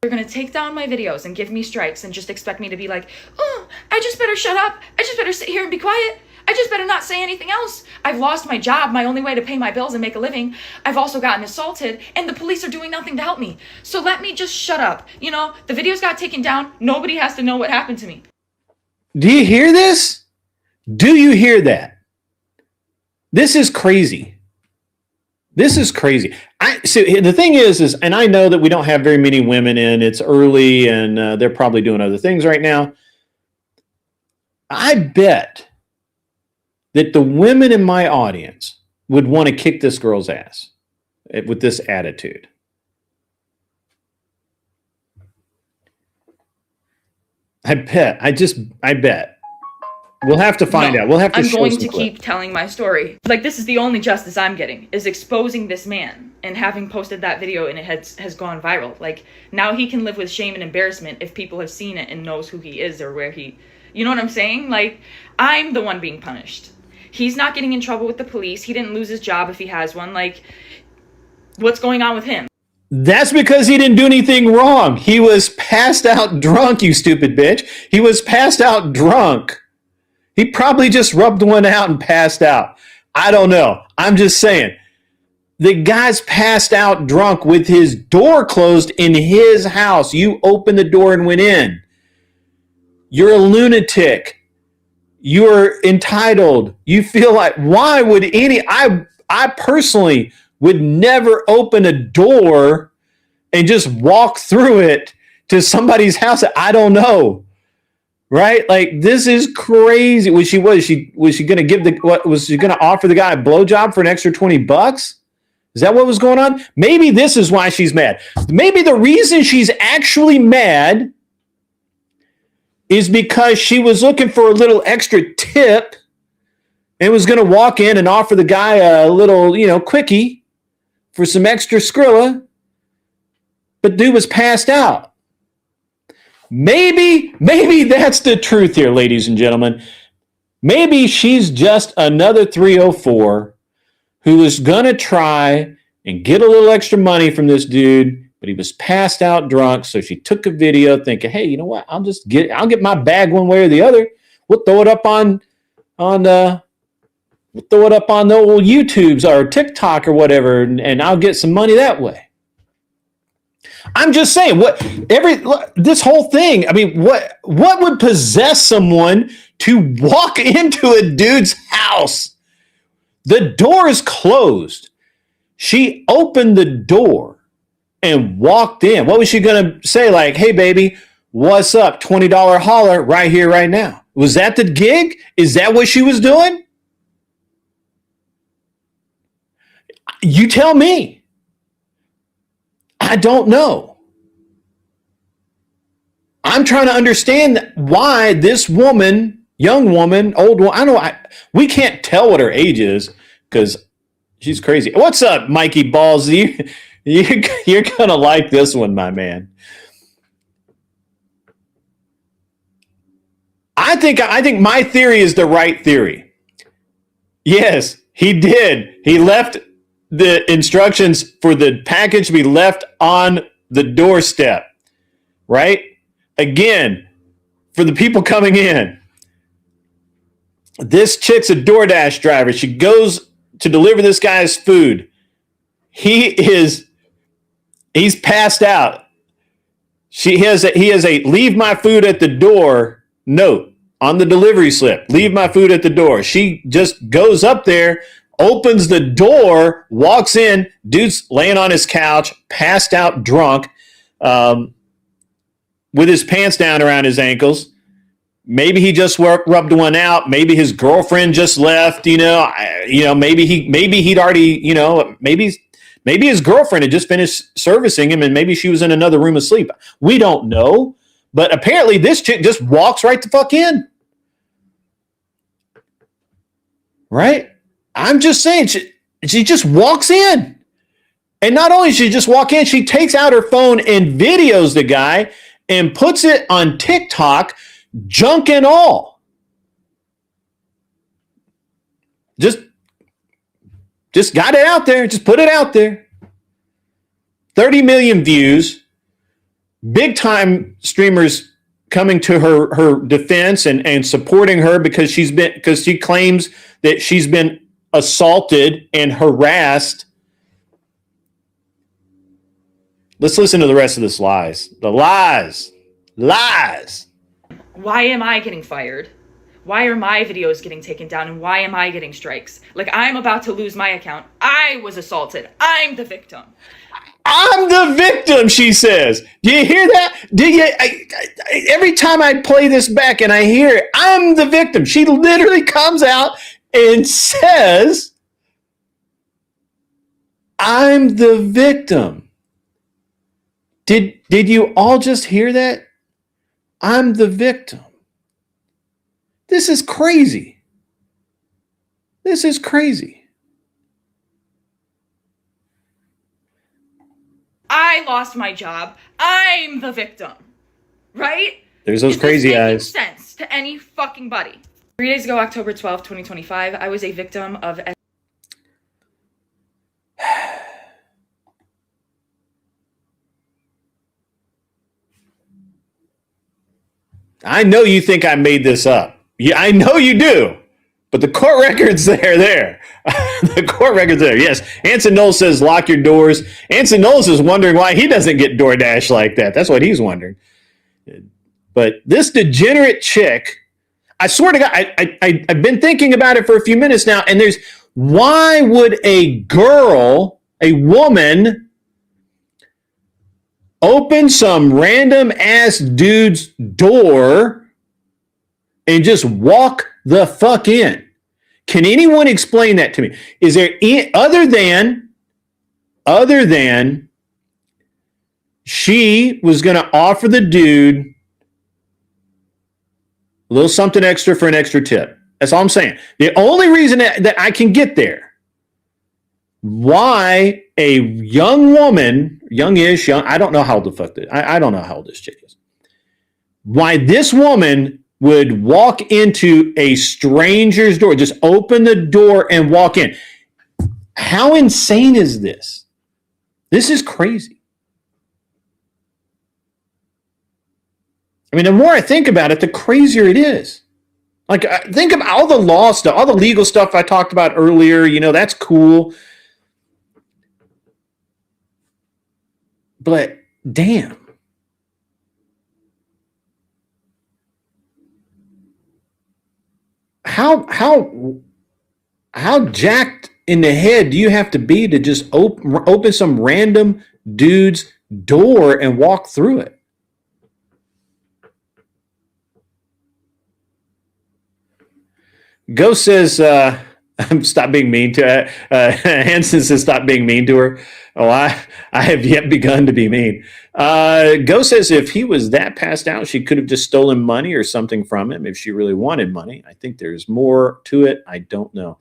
You're going to take down my videos and give me strikes and just expect me to be like, oh, I just better shut up. I just better sit here and be quiet. I just better not say anything else. I've lost my job, my only way to pay my bills and make a living. I've also gotten assaulted, and the police are doing nothing to help me. So let me just shut up. You know, the videos got taken down. Nobody has to know what happened to me. Do you hear this? Do you hear that? This is crazy. This is crazy. So the thing is, and I know that we don't have very many women in. It's early, and they're probably doing other things right now. I bet that the women in my audience would want to kick this girl's ass with this attitude. I bet. We'll have to find out. We'll have to I'm show going some to clip. keep telling my story. Like, this is the only justice I'm getting, is exposing this man and having posted that video and it has gone viral. Like, now he can live with shame and embarrassment if people have seen it and knows who he is or where he... You know what I'm saying? Like, I'm the one being punished. He's not getting in trouble with the police. He didn't lose his job if he has one. Like, what's going on with him? That's because he didn't do anything wrong. He was passed out drunk, you stupid bitch. He was passed out drunk. He probably just rubbed one out and passed out. I don't know. I'm just saying. The guy's passed out drunk with his door closed in his house. You opened the door and went in. You're a lunatic. You're entitled. You feel like, why would I personally would never open a door and just walk through it to somebody's house that I don't know. Right? Like, this is crazy. Was she going to give was she going to offer the guy a blowjob for an extra $20? Is that what was going on? Maybe this is why she's mad. Maybe the reason she's actually mad is because she was looking for a little extra tip and was going to walk in and offer the guy a little, quickie for some extra Skrilla. But dude was passed out. Maybe that's the truth here, ladies and gentlemen. Maybe she's just another 304 who is going to try and get a little extra money from this dude, but he was passed out drunk. So she took a video thinking, hey, you know what? I'll get my bag one way or the other. We'll throw it up on the old YouTubes or TikTok or whatever, and I'll get some money that way. I'm just saying, this whole thing, I mean, what would possess someone to walk into a dude's house? The door is closed. She opened the door and walked in. What was she going to say? Like, hey, baby, what's up? $20 holler right here, right now. Was that the gig? Is that what she was doing? You tell me. I don't know. I'm trying to understand why this woman, young woman, old woman, I don't know. We can't tell what her age is because she's crazy. What's up, Mikey Balls? You're going to like this one, my man. I think my theory is the right theory. Yes, he did. He left the instructions for the package to be left on the doorstep, right? Again, for the people coming in, this chick's a DoorDash driver. She goes to deliver this guy's food. He's passed out. He has a leave my food at the door note on the delivery slip. Leave my food at the door. She just goes up there, opens the door, walks in. Dude's laying on his couch, passed out drunk, with his pants down around his ankles. Maybe he just rubbed one out. Maybe his girlfriend just left. Maybe he'd already. Maybe his girlfriend had just finished servicing him, and maybe she was in another room asleep. We don't know, but apparently this chick just walks right the fuck in. Right? I'm just saying, she just walks in. And not only does she just walk in, she takes out her phone and videos the guy and puts it on TikTok, junk and all. Just got it out there. Just put it out there. 30 million views. Big time streamers coming to her defense and supporting her because she claims that she's been assaulted and harassed. Let's listen to the rest of this lies. The lies. Why am I getting fired? Why are my videos getting taken down? And why am I getting strikes? Like, I'm about to lose my account. I was assaulted. I'm the victim. I'm the victim, she says. Do you hear that? Every time I play this back and I hear it, I'm the victim. She literally comes out and says, I'm the victim. Did you all just hear that? I'm the victim. This is crazy. This is crazy. I lost my job. I'm the victim. Right? There's those crazy eyes. Makes sense to any fucking buddy. 3 days ago, October 12th, 2025, I was a victim of... I know you think I made this up. Yeah, I know you do. But the court record's there. The court record's there. Yes. Anson Knowles says, lock your doors. Anson Knowles is wondering why he doesn't get DoorDash like that. That's what he's wondering. But this degenerate chick, I swear to God, I've been thinking about it for a few minutes now. And why would a woman, open some random ass dude's door and just walk the fuck in. Can anyone explain that to me? Is there other than she was going to offer the dude a little something extra for an extra tip? That's all I'm saying. The only reason that I can get there, why a young woman, youngish, I don't know how old the fuck I don't know how old this chick is. Why this woman would walk into a stranger's door, just open the door and walk in. How insane is this? This is crazy. I mean, the more I think about it, the crazier it is. Like, think of all the law stuff, all the legal stuff I talked about earlier. You know, that's cool. But damn. How jacked in the head do you have to be to just open some random dude's door and walk through it? Ghost says, stop being mean to her. Hanson says, stop being mean to her. Oh, I have yet begun to be mean. Ghost says, if he was that passed out, she could have just stolen money or something from him if she really wanted money. I think there's more to it. I don't know.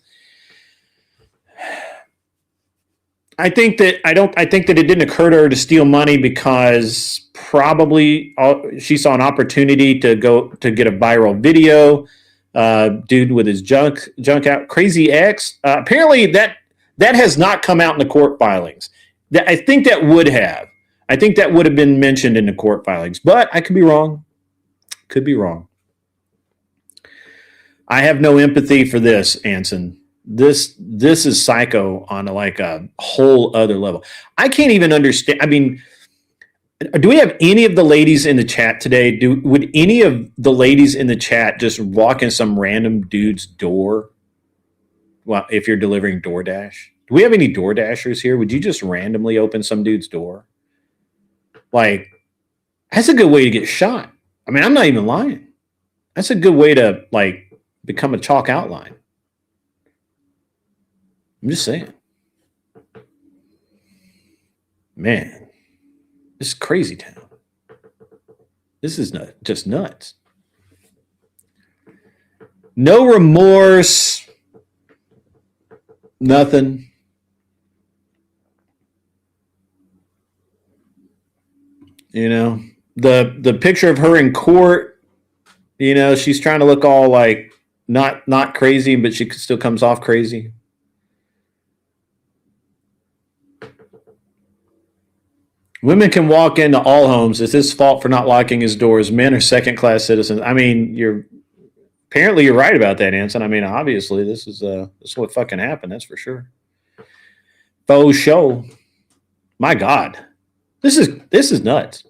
I think that it didn't occur to her to steal money because probably she saw an opportunity to get a viral video. Dude with his junk out, Crazy X. Apparently that has not come out in the court filings. I think that would have. I think that would have been mentioned in the court filings, but I could be wrong. Could be wrong. I have no empathy for this, Anson. This is psycho on like a whole other level. I can't even understand. I mean, do we have any of the ladies in the chat today? Would any of the ladies in the chat just walk in some random dude's door? Well, if you're delivering DoorDash, do we have any DoorDashers here? Would you just randomly open some dude's door? Like, that's a good way to get shot. I mean, I'm not even lying. That's a good way to like become a chalk outline. I'm just saying. Man. This is crazy town. This is just nuts. No remorse. Nothing. You know, the picture of her in court, you know, she's trying to look all like not crazy, but she still comes off crazy. Women can walk into all homes. It's his fault for not locking his doors. Men are second-class citizens. I mean, you're right about that, Anson. I mean, obviously, this is what fucking happened. That's for sure. Faux show. My God, this is nuts.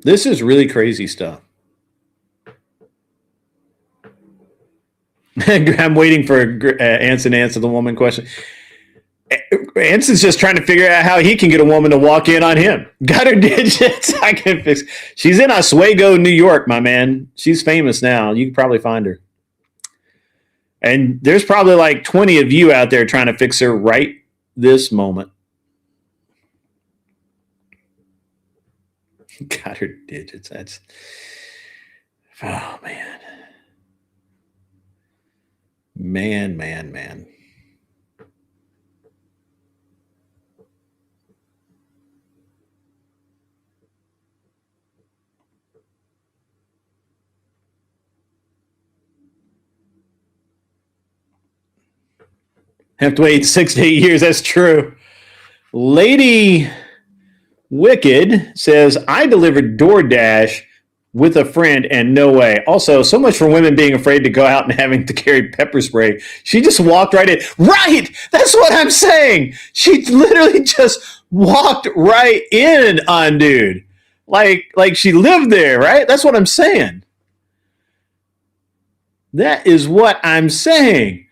This is really crazy stuff. I'm waiting for Anson to answer the woman question. Anson's just trying to figure out how he can get a woman to walk in on him. Got her digits. I can fix. She's in Oswego, New York, my man. She's famous now. You can probably find her. And there's probably like 20 of you out there trying to fix her right this moment. Got her digits. That's. Oh, man. Man. Have to wait 6 to 8 years. That's true. Lady Wicked says, I delivered DoorDash with a friend and no way. Also, so much for women being afraid to go out and having to carry pepper spray. She just walked right in. Right! That's what I'm saying. She literally just walked right in on dude. Like she lived there, right? That's what I'm saying. That is what I'm saying.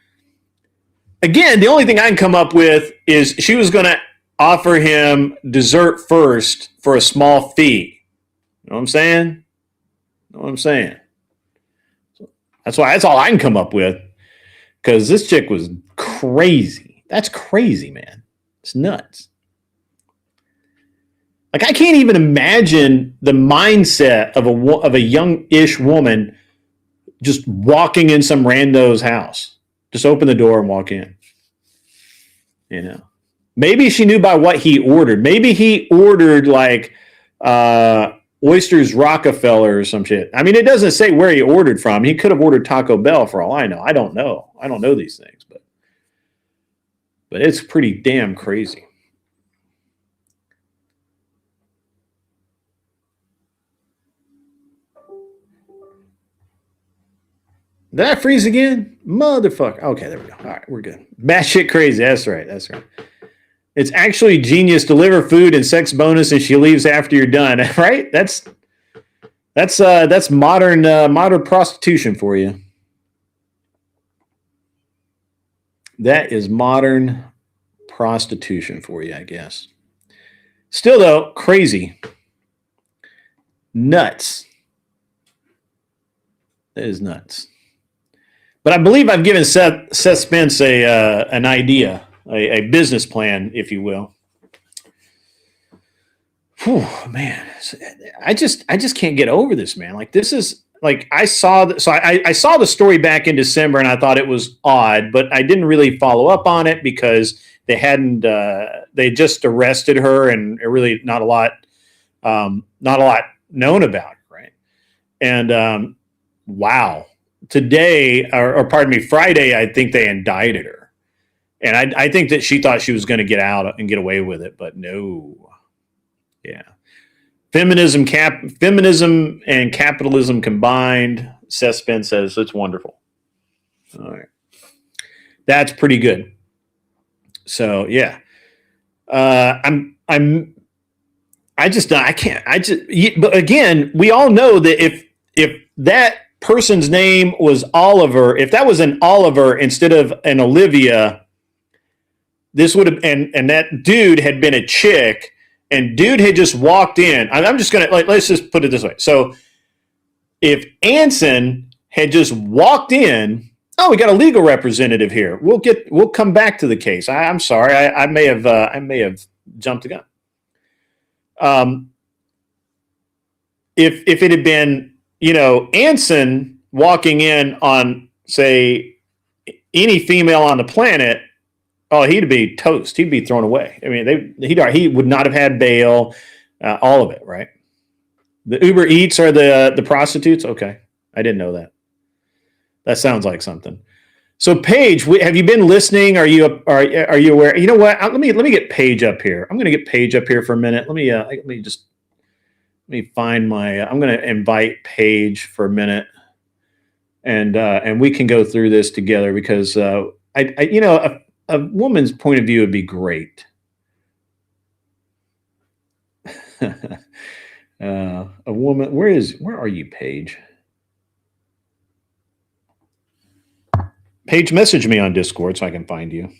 Again, the only thing I can come up with is she was going to offer him dessert first for a small fee. You know what I'm saying? You know what I'm saying? That's all I can come up with. Because this chick was crazy. That's crazy, man. It's nuts. Like I can't even imagine the mindset of a young-ish woman just walking in some rando's house. Just open the door and walk in. You know, maybe she knew by what he ordered. Maybe he ordered like Oysters Rockefeller or some shit. I mean, it doesn't say where he ordered from. He could have ordered Taco Bell for all I know. I don't know. I don't know these things, but it's pretty damn crazy. Did I freeze again? Motherfucker. Okay, there we go. All right, we're good. Batshit crazy. That's right. That's right. It's actually genius. Deliver food and sex bonus, and she leaves after you're done. Right? That's modern prostitution for you. That is modern prostitution for you, I guess. Still though, crazy, nuts. That is nuts. But I believe I've given Seth Spence an idea, a business plan, if you will. Whew, man, I just can't get over this, man. Like this is like I saw the story back in December, and I thought it was odd, but I didn't really follow up on it because they just arrested her, and really not a lot known about it, right? And wow. Today, or pardon me, Friday, I think they indicted her. And I think that she thought she was going to get out and get away with it, but no. Yeah. Feminism and capitalism combined, Seth Spence says, it's wonderful. All right. That's pretty good. So, yeah. But again, we all know that if that person's name was Oliver, if that was an Oliver instead of an Olivia, this would have, and that dude had been a chick, and dude had just walked in. I'm just gonna let's just put it this way. So if Anson had just walked in, oh, we got a legal representative here. We'll come back to the case. I'm sorry, I may have jumped the gun. If it had been, Anson walking in on, say, any female on the planet, oh, he'd be toast. He'd be thrown away. I mean, he would not have had bail, all of it, right? The Uber Eats are the prostitutes. Okay, I didn't know that. That sounds like something. So, Paige, have you been listening? Are you aware? You know what? Let me get Paige up here. I'm going to get Paige up here for a minute. Let me find my. I'm going to invite Paige for a minute, and we can go through this together because a woman's point of view would be great. A woman. Where are you, Paige? Paige, message me on Discord so I can find you.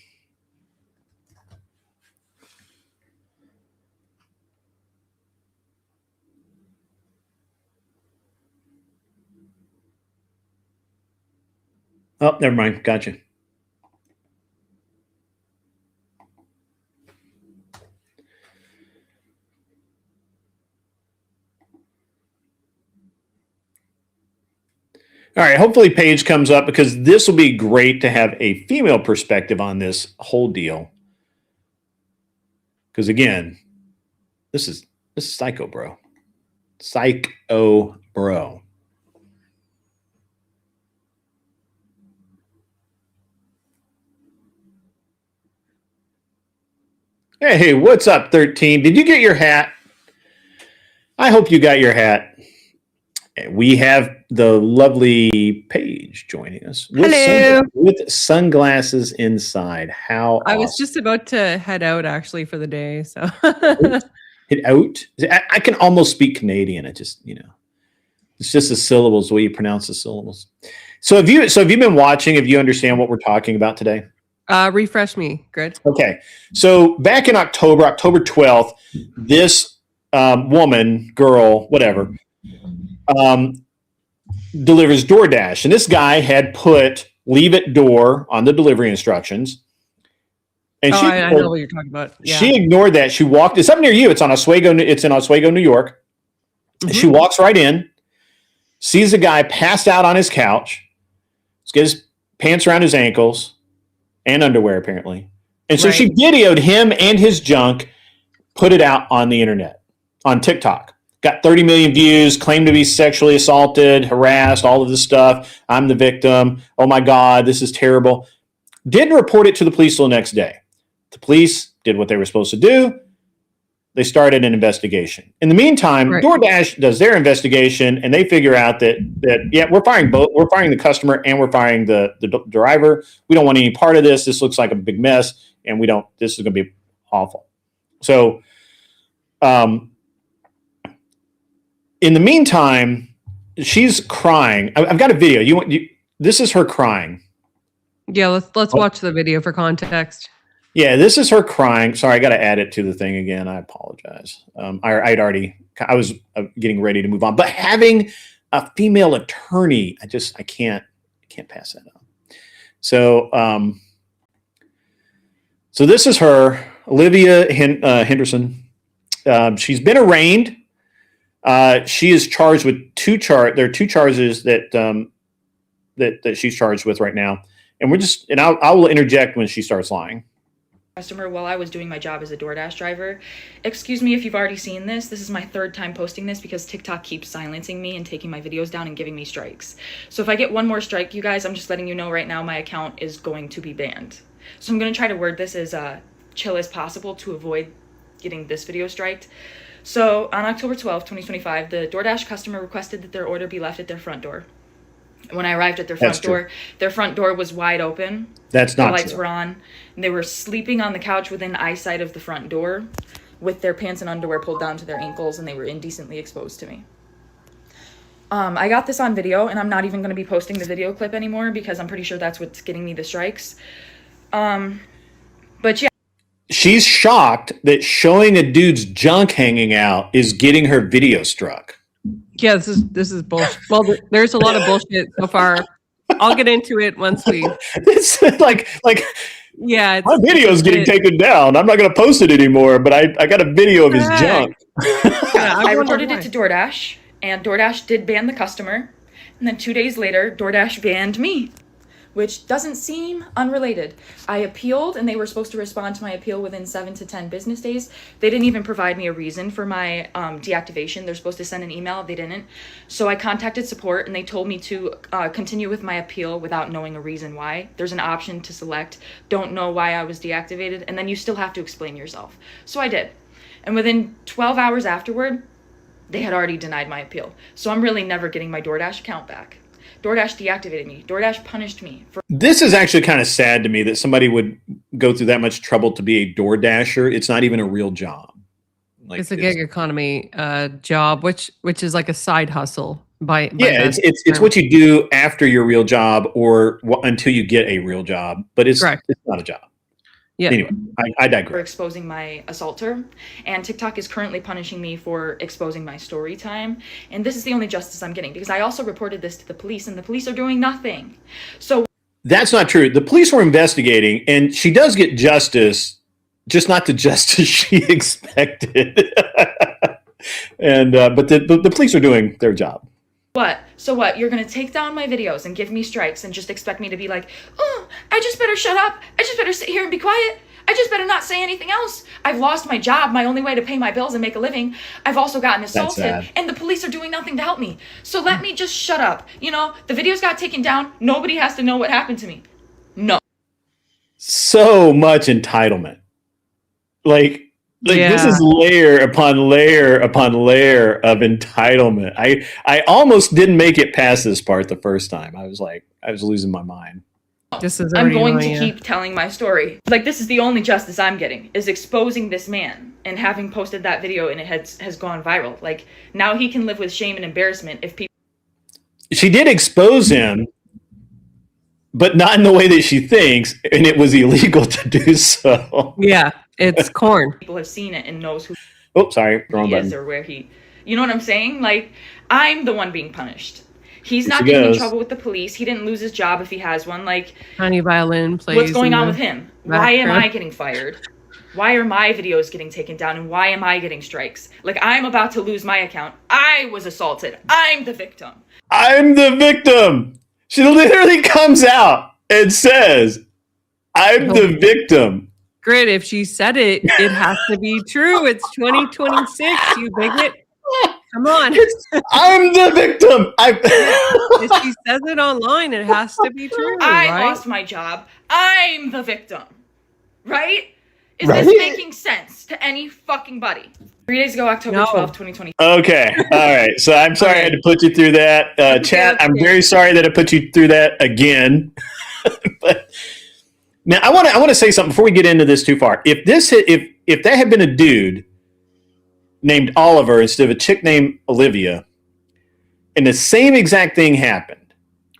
Oh, never mind. Gotcha. All right. Hopefully Paige comes up because this will be great to have a female perspective on this whole deal. Because again, this is psycho, bro. Psycho, bro. Hey, what's up, 13? Did you get your hat? I hope you got your hat. We have the lovely Paige joining us. Hello. With sunglasses inside. How I was just about to head out actually for the day. So head out? I can almost speak Canadian. It's just the syllables, the way you pronounce the syllables. So have you been watching? If you understand what we're talking about today? Refresh me, Grid. Okay. So back in October 12th, this woman, girl, whatever, um, delivers DoorDash. And this guy had put leave at door on the delivery instructions. And I know what you're talking about. Yeah. She ignored that. She walked. It's up near you. It's in Oswego, New York. Mhm. She walks right in, sees a guy passed out on his couch. He's got his pants around his ankles and underwear, apparently. And so she videoed him and his junk, put it out on the internet, on TikTok. Got 30 million views, claimed to be sexually assaulted, harassed, all of this stuff. I'm the victim. Oh my God, this is terrible. Didn't report it to the police till the next day. The police did what they were supposed to do. They started an investigation. In the meantime, DoorDash does their investigation, and they figure out that yeah, we're firing both. We're firing the customer and we're firing the driver. We don't want any part of this. This looks like a big mess, and we don't. This is going to be awful. So, in the meantime, she's crying. I've got a video. This is her crying. Yeah, let's watch the video for context. Yeah, this is her crying. Sorry, I got to add it to the thing again. I apologize. I was getting ready to move on, but having a female attorney, I can't pass that up. So, so this is her, Olivia Henderson. She's been arraigned. She is charged with there are two charges that she's charged with right now, and I will interject when she starts lying. Customer while I was doing my job as a DoorDash driver. Excuse me if you've already seen this. This is my third time posting this because TikTok keeps silencing me and taking my videos down and giving me strikes. So if I get one more strike, you guys, I'm just letting you know right now my account is going to be banned. So I'm going to try to word this as chill as possible to avoid getting this video striked. So on October 12th, 2025, the DoorDash customer requested that their order be left at their front door. When I arrived at their front door was wide open. That's not true. The lights true. were on. And they were sleeping on the couch within eyesight of the front door with their pants and underwear pulled down to their ankles, and they were indecently exposed to me. I got this on video, and I'm not even going to be posting the video clip anymore because I'm pretty sure that's what's getting me the strikes. But yeah. She's shocked that showing a dude's junk hanging out is getting her video struck. Yeah, this is bullshit. Well, there's a lot of bullshit so far. I'll get into it once we. It's like yeah, my video is getting taken down. I'm not going to post it anymore. But I got a video of his junk. Yeah, I reported it to DoorDash, and DoorDash did ban the customer. And then 2 days later, DoorDash banned me, which doesn't seem unrelated. I appealed, and they were supposed to respond to my appeal within 7 to 10 business days. They didn't even provide me a reason for my deactivation. They're supposed to send an email. They didn't. So I contacted support, and they told me to continue with my appeal without knowing a reason why. There's an option to select, don't know why I was deactivated, and then you still have to explain yourself. So I did. And within 12 hours afterward, they had already denied my appeal. So I'm really never getting my DoorDash account back. DoorDash deactivated me. DoorDash punished me. This is actually kind of sad to me that somebody would go through that much trouble to be a DoorDasher. It's not even a real job. Like, it's a gig economy job, which is like a side hustle. It's what you do after your real job or until you get a real job, but it's not a job. Yeah. Anyway, I digress. For exposing my assaulter, and TikTok is currently punishing me for exposing my story time, and this is the only justice I'm getting because I also reported this to the police, and the police are doing nothing. So that's not true. The police were investigating, and she does get justice, just not the justice she expected. And but the police are doing their job. What? So what? You're gonna take down my videos and give me strikes and just expect me to be like, oh, I just better shut up. I just better sit here and be quiet. I just better not say anything else. I've lost my job, my only way to pay my bills and make a living. I've also gotten assaulted, and the police are doing nothing to help me. So let me just shut up. You know, the videos got taken down. Nobody has to know what happened to me. No. So much entitlement. This is layer upon layer upon layer of entitlement. I almost didn't make it past this part the first time. I was losing my mind. I'm going to keep telling my story. This is the only justice I'm getting, is exposing this man and having posted that video and it has gone viral. Now he can live with shame and embarrassment if people. She did expose him, but not in the way that she thinks, and it was illegal to do so. Yeah, it's corn. People have seen it and knows who Oh, sorry, wrong he button. is or where he, you know what I'm saying? Like, I'm the one being punished. He's Here not she getting in goes. trouble with the police. He didn't lose his job if he has one. Like, Tiny violin plays. what's going in on the with him? Why am background. I getting fired? Why are my videos getting taken down, and why am I getting strikes? Like, I'm about to lose my account. I was assaulted. I'm the victim. I'm the victim. She literally comes out and says, I'm the victim. Grit, if she said it, it has to be true. It's 2026, you bigot. Come on. I'm the victim. If she says it online, it has to be true. I right? lost my job. I'm the victim. Right? Is Right? this making sense to any fucking body? 3 days ago, October No. 12th, 2020. Okay. All right. So I'm sorry I had to put you through that. Chat, I'm very sorry that I put you through that again. But now I want to say something before we get into this too far. If that had been a dude named Oliver instead of a chick named Olivia, and the same exact thing happened.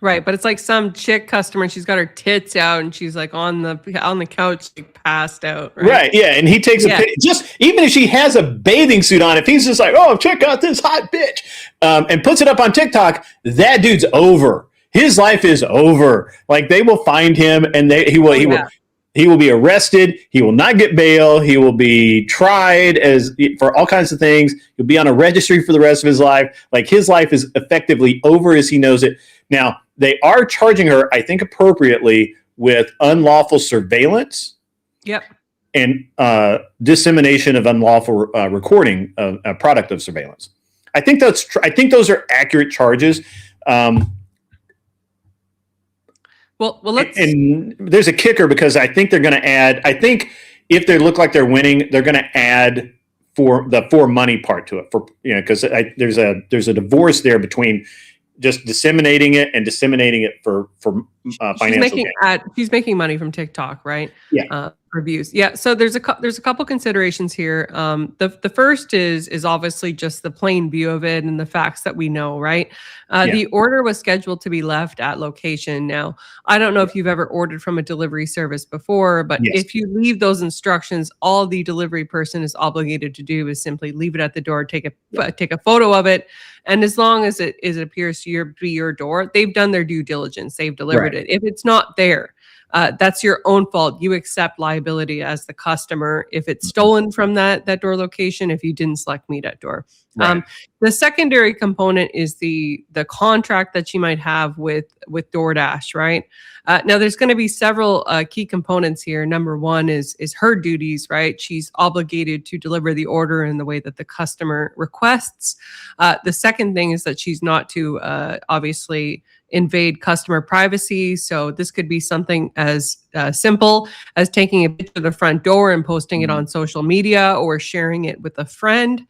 Right, but it's like some chick customer, and she's got her tits out, and she's like on the couch, like passed out. Right. Yeah, and he takes a just even if she has a bathing suit on, if he's just like, "Oh, check out this hot bitch," and puts it up on TikTok, that dude's over. His life is over. Like they will find him, and he will be arrested. He will not get bail. He will be tried for all kinds of things. He'll be on a registry for the rest of his life. Like his life is effectively over as he knows it. Now, they are charging her, I think appropriately, with unlawful surveillance. Yep. And dissemination of unlawful recording of a product of surveillance. I think those are accurate charges. Well, let's. And there's a kicker because I think they're going to add. I think if they look like they're winning, they're going to add for money part to it. Because there's a divorce there between just disseminating it and disseminating it for financial gain. She's making money from TikTok, right? Yeah. Reviews. Yeah. So there's a couple considerations here. The first is obviously just the plain view of it and the facts that we know, right? The order was scheduled to be left at location. Now, I don't know if you've ever ordered from a delivery service before, but if you leave those instructions, all the delivery person is obligated to do is simply leave it at the door, take a photo of it, and as long as it appears to be your door, they've done their due diligence. They've delivered it. If it's not there, that's your own fault. You accept liability as the customer if it's stolen from that door location, if you didn't select meet at door. Right. The secondary component is the contract that you might have with DoorDash, right? Now, there's going to be several key components here. Number one is her duties, right? She's obligated to deliver the order in the way that the customer requests. The second thing is that she's not to obviously invade customer privacy. So this could be something as simple as taking a picture of the front door and posting it on social media or sharing it with a friend,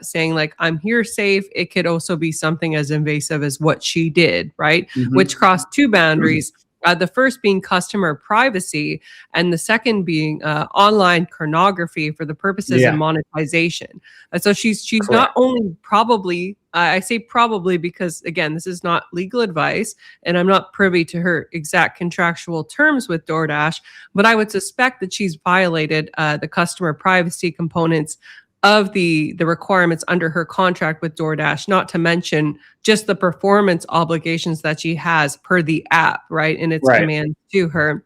saying like, I'm here safe. It could also be something as invasive as what she did, right? Which crossed two boundaries. The first being customer privacy, and the second being online pornography for the purposes of monetization. So she's not only probably, I say probably because, again, this is not legal advice, and I'm not privy to her exact contractual terms with DoorDash, but I would suspect that she's violated the customer privacy components of the requirements under her contract with DoorDash, not to mention just the performance obligations that she has per the app, right? And its commands to her.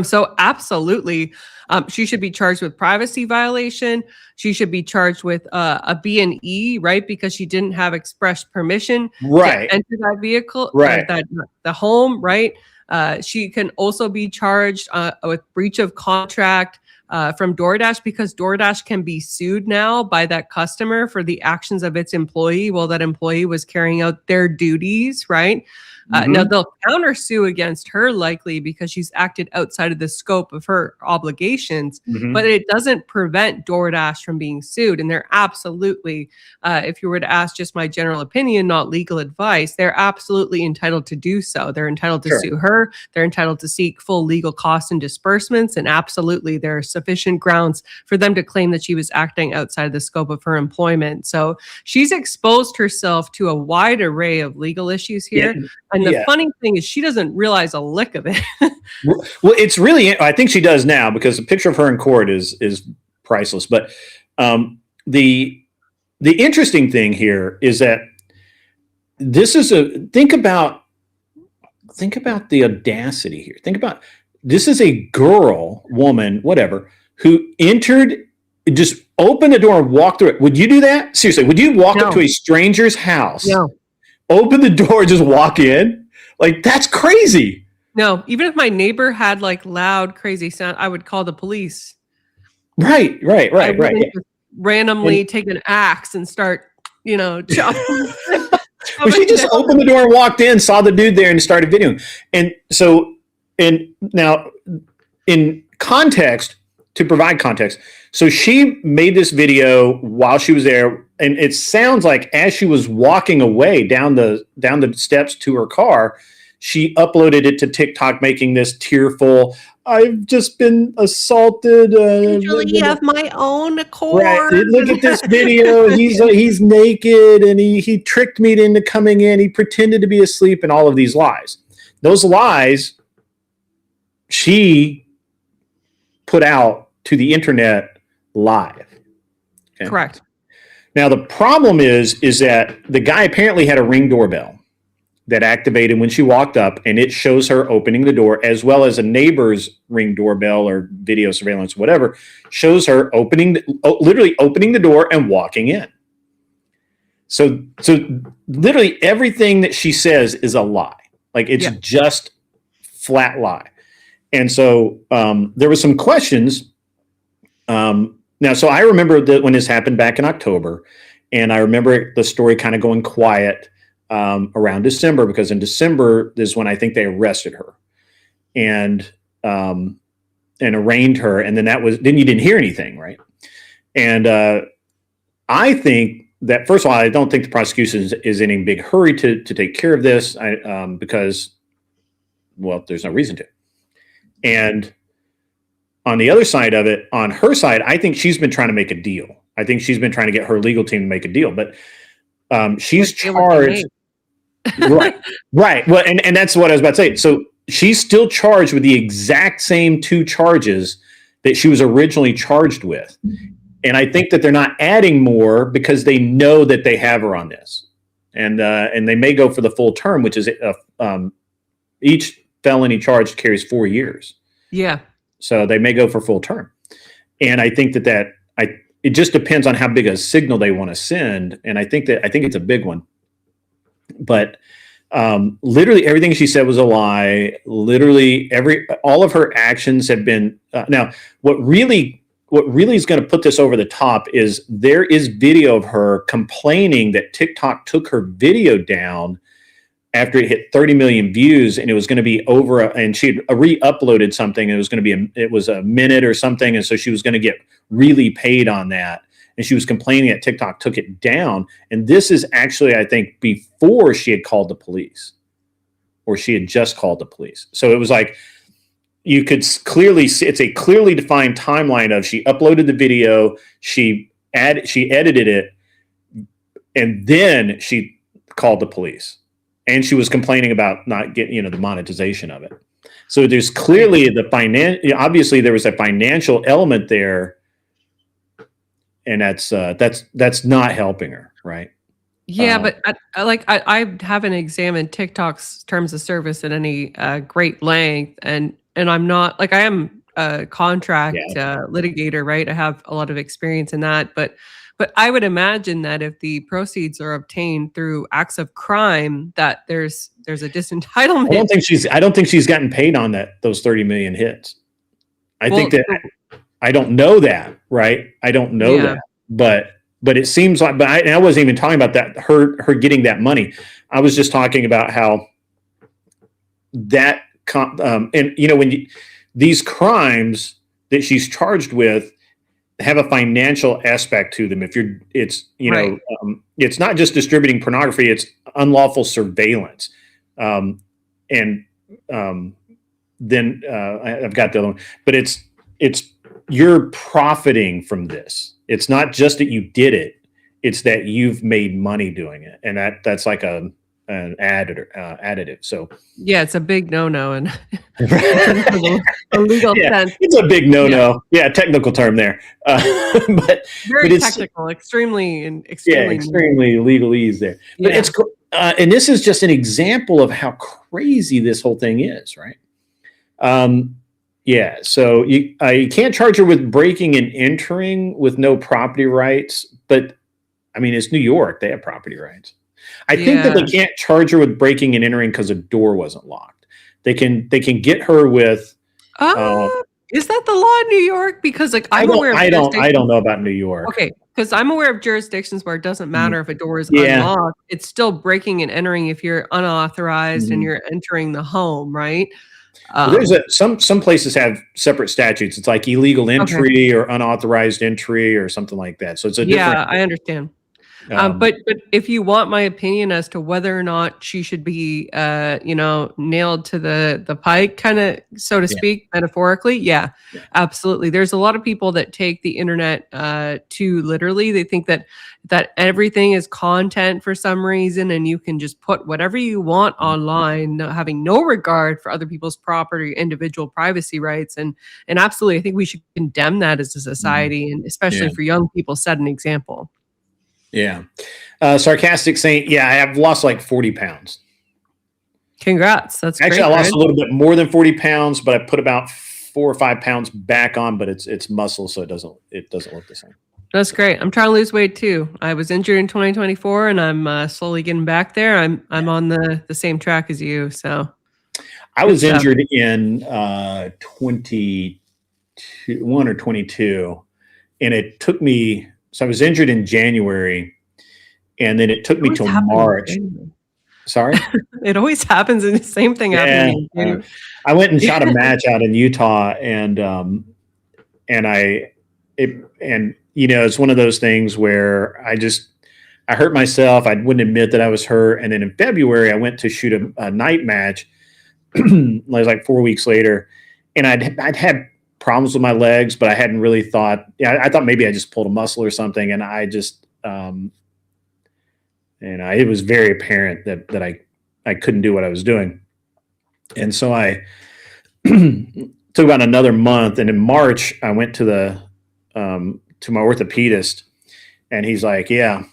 So absolutely, she should be charged with privacy violation. She should be charged with a B&E, right? Because she didn't have express permission to enter that vehicle, the home, right? She can also be charged with breach of contract from DoorDash, because DoorDash can be sued now by that customer for the actions of its employee while that employee was carrying out their duties, right? Now, they'll countersue against her likely because she's acted outside of the scope of her obligations, but it doesn't prevent DoorDash from being sued. And they're absolutely, if you were to ask just my general opinion, not legal advice, they're absolutely entitled to do so. They're entitled to sue her. They're entitled to seek full legal costs and disbursements. And absolutely, there are sufficient grounds for them to claim that she was acting outside of the scope of her employment. So she's exposed herself to a wide array of legal issues here. And the funny thing is she doesn't realize a lick of it. Well, it's really, I think she does now, because the picture of her in court is priceless. But the interesting thing here is that this is think about the audacity here. Think about, this is a girl, woman, whatever, who entered, just opened the door and walked through it. Would you do that? Seriously, would you walk up to a stranger's house, open the door, just walk in? Like, that's crazy. No, even if my neighbor had like loud, crazy sound, I would call the police. Right. Randomly take an axe and start, chopping. Well, she just opened the door and walked in, saw the dude there, and started videoing. And so, now, in context, to provide context, so she made this video while she was there, and it sounds like as she was walking away down the steps to her car, she uploaded it to TikTok, making this tearful, "I've just been assaulted. Usually of my own accord. Right. Look at this video. He's naked, and he tricked me into coming in. He pretended to be asleep," and all of these lies. Those lies she put out to the internet live. Okay? Correct. Now, the problem is that the guy apparently had a Ring doorbell that activated when she walked up, and it shows her opening the door, as well as a neighbor's Ring doorbell or video surveillance, whatever, shows her literally opening the door and walking in. So literally everything that she says is a lie. Like, it's just flat lie. And so there was some questions. Now, so I remember that when this happened back in October, and I remember the story kind of going quiet around December, because in December is when I think they arrested her and arraigned her. And then then you didn't hear anything. Right. And I think that, first of all, I don't think the prosecution is in a big hurry to take care of this because, well, there's no reason to. And on the other side of it, on her side, I think she's been trying to make a deal. I think she's been trying to get her legal team to make a deal, but she's charged. Right. Well, and that's what I was about to say. So she's still charged with the exact same 2 charges that she was originally charged with. And I think that they're not adding more because they know that they have her on this. And they may go for the full term, which is each felony charge carries 4 years. Yeah. So they may go for full term. And I think that it just depends on how big a signal they want to send. And I think it's a big one. But literally everything she said was a lie. Literally all of her actions have been now. What really is going to put this over the top is there is video of her complaining that TikTok took her video down after it hit 30 million views, and it was going to be over, and she had re-uploaded something, and it was going to be it was a minute or something, and so she was going to get really paid on that. And she was complaining that TikTok took it down. And this is actually, I think, before she had called the police, or she had just called the police. So it was like, you could clearly see, it's a clearly defined timeline of, she uploaded the video, she edited it, and then she called the police. And she was complaining about not getting, the monetization of it. So there's clearly obviously there was a financial element there. And that's not helping her, right? Yeah, but I haven't examined TikTok's terms of service in any great length, and I'm not, like, I am a contract litigator, right? I have a lot of experience in that, but I would imagine that if the proceeds are obtained through acts of crime, that there's a disentitlement. I don't think she's gotten paid on those 30 million hits. I don't know that, right? I don't know that, but it seems like, I wasn't even talking about that, her getting that money. I was just talking about how that, when these crimes that she's charged with have a financial aspect to them. It's not just distributing pornography, it's unlawful surveillance. Then I've got the other one, but it's you're profiting from this. It's not just that you did it, it's that you've made money doing it. And that's like an additive. So Yeah, it's a big no-no in in terms of the legal yeah, sense. it's a big no-no. Yeah, technical term there. But Very it's technical, extremely yeah, extremely new. extremely legalese there. But Yeah. and this is just an example of how crazy this whole thing is, right? Yeah, so you can't charge her with breaking and entering with no property rights, but I mean, it's New York; they have property rights. I think that they Yeah. can't charge her with breaking and entering because the door wasn't locked. They can get her with. Uh, Is that the law in New York? Because like I'm aware of I jurisdictions. don't know about New York. Okay, because I'm aware of jurisdictions where it doesn't Mhm. matter if a door is Yeah. unlocked. It's still breaking and entering if you're unauthorized and Mhm. you're entering the home, right? Well, there's Um, some places have separate statutes. It's like illegal okay. entry or unauthorized entry or something like that. So it's a different. Yeah, I understand. Um, But if you want my opinion as to whether or not she should be, nailed to the pike, kind of so to yeah, speak, metaphorically, yeah, yeah, absolutely. There's a lot of people that take the internet too literally. They think that everything is content for some reason, and you can just put whatever you want online, having no regard for other people's property, individual privacy rights, and absolutely, I think we should condemn that as a mhm, society, and especially yeah, for young people, set an example. yeah. Sarcastic Saint. Yeah, I have lost like 40 pounds. Congrats. That's Actually, I great, lost Greg. a little bit more than 40 pounds, but I put about 4 or 5 pounds back on. But it's muscle, so it doesn't look the same. That's great. I'm trying to lose weight too. I was injured in 2024 and I'm slowly getting back there. I'm on the same track as you. So I good was stuff. injured in 21 or 22, and it took me. So I was injured in January, and then it took It me always till happens in March. January. Sorry. It always happens and the same thing happened to Yeah, me in January. I went and shot a match out in Utah, and it's one of those things where I hurt myself. I wouldn't admit that I was hurt, and then in February I went to shoot a night match. It was like 4 weeks later, and I'd had problems with my legs, but I hadn't really thought. Yeah, I thought maybe I just pulled a muscle or something, and I just it was very apparent that I couldn't do what I was doing, and so I took about another month, and in March I went to my orthopedist, and he's like, "Yeah,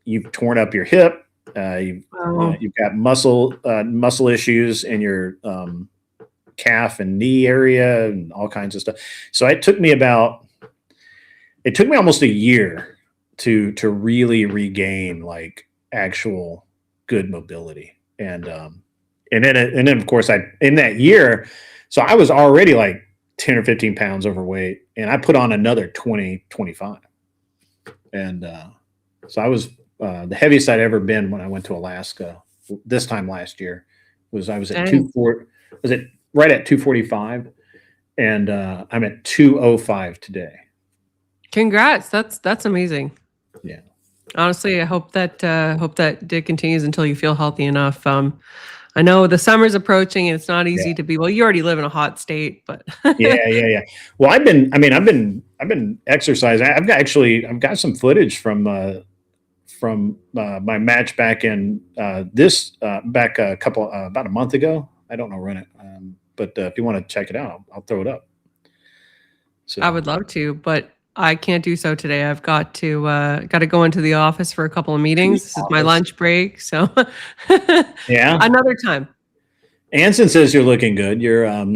you've torn up your hip. Oh, You've got muscle issues in your calf and knee area, and all kinds of stuff." So it took me almost a year to really regain like actual good mobility, and then of course I in that year, so I was already like 10 or 15 pounds overweight, and I put on another 20, 25. And so I was the heaviest I'd ever been when I went to Alaska this time last year. I was at dang. 24, was it right at 245, and I'm at 205 today. Congrats. That's amazing. Yeah. Honestly, I hope that it continues until you feel healthy enough. I know the summer's approaching and it's not Yeah. easy to be well, you already live in a hot state, but Yeah. Well, I've been exercising. I've got some footage from my match back in back a couple about a month ago. I don't know when it, but if you want to check it out, I'll throw it up. I So would love to, but I can't do so today. I've got to go into the office for a couple of to the meetings. This is my office. lunch break, so Yeah. another time. Anson says you're looking good. You're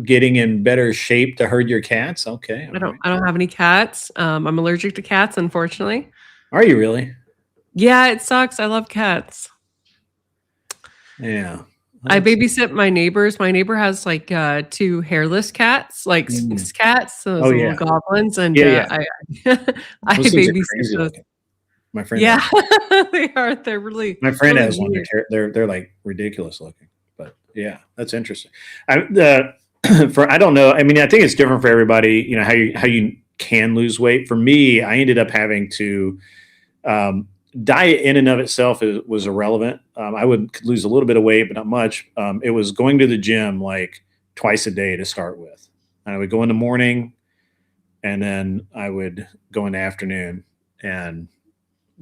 getting in better shape to herd your cats. Okay, all right. I don't have any cats. I'm allergic to cats, unfortunately. Are you really? Yeah, it sucks. I love cats. Yeah. I That's, babysit my neighbors. My neighbor has like two hairless cats, like mm. Sphinx cats, those Oh little yeah. goblins, and Yeah. I I Those things are babysit crazy those. looking. My friend has Yeah, they are. They're really My friend really has one. weird. They're like ridiculous looking. But yeah, that's interesting. I don't know. I mean, I think it's different for everybody. You know how you can lose weight. For me, I ended up having to diet in and of itself was irrelevant. I would lose a little bit of weight, but not much. It was going to the gym like twice a day to start with. I would go in the morning, and then I would go in the afternoon, and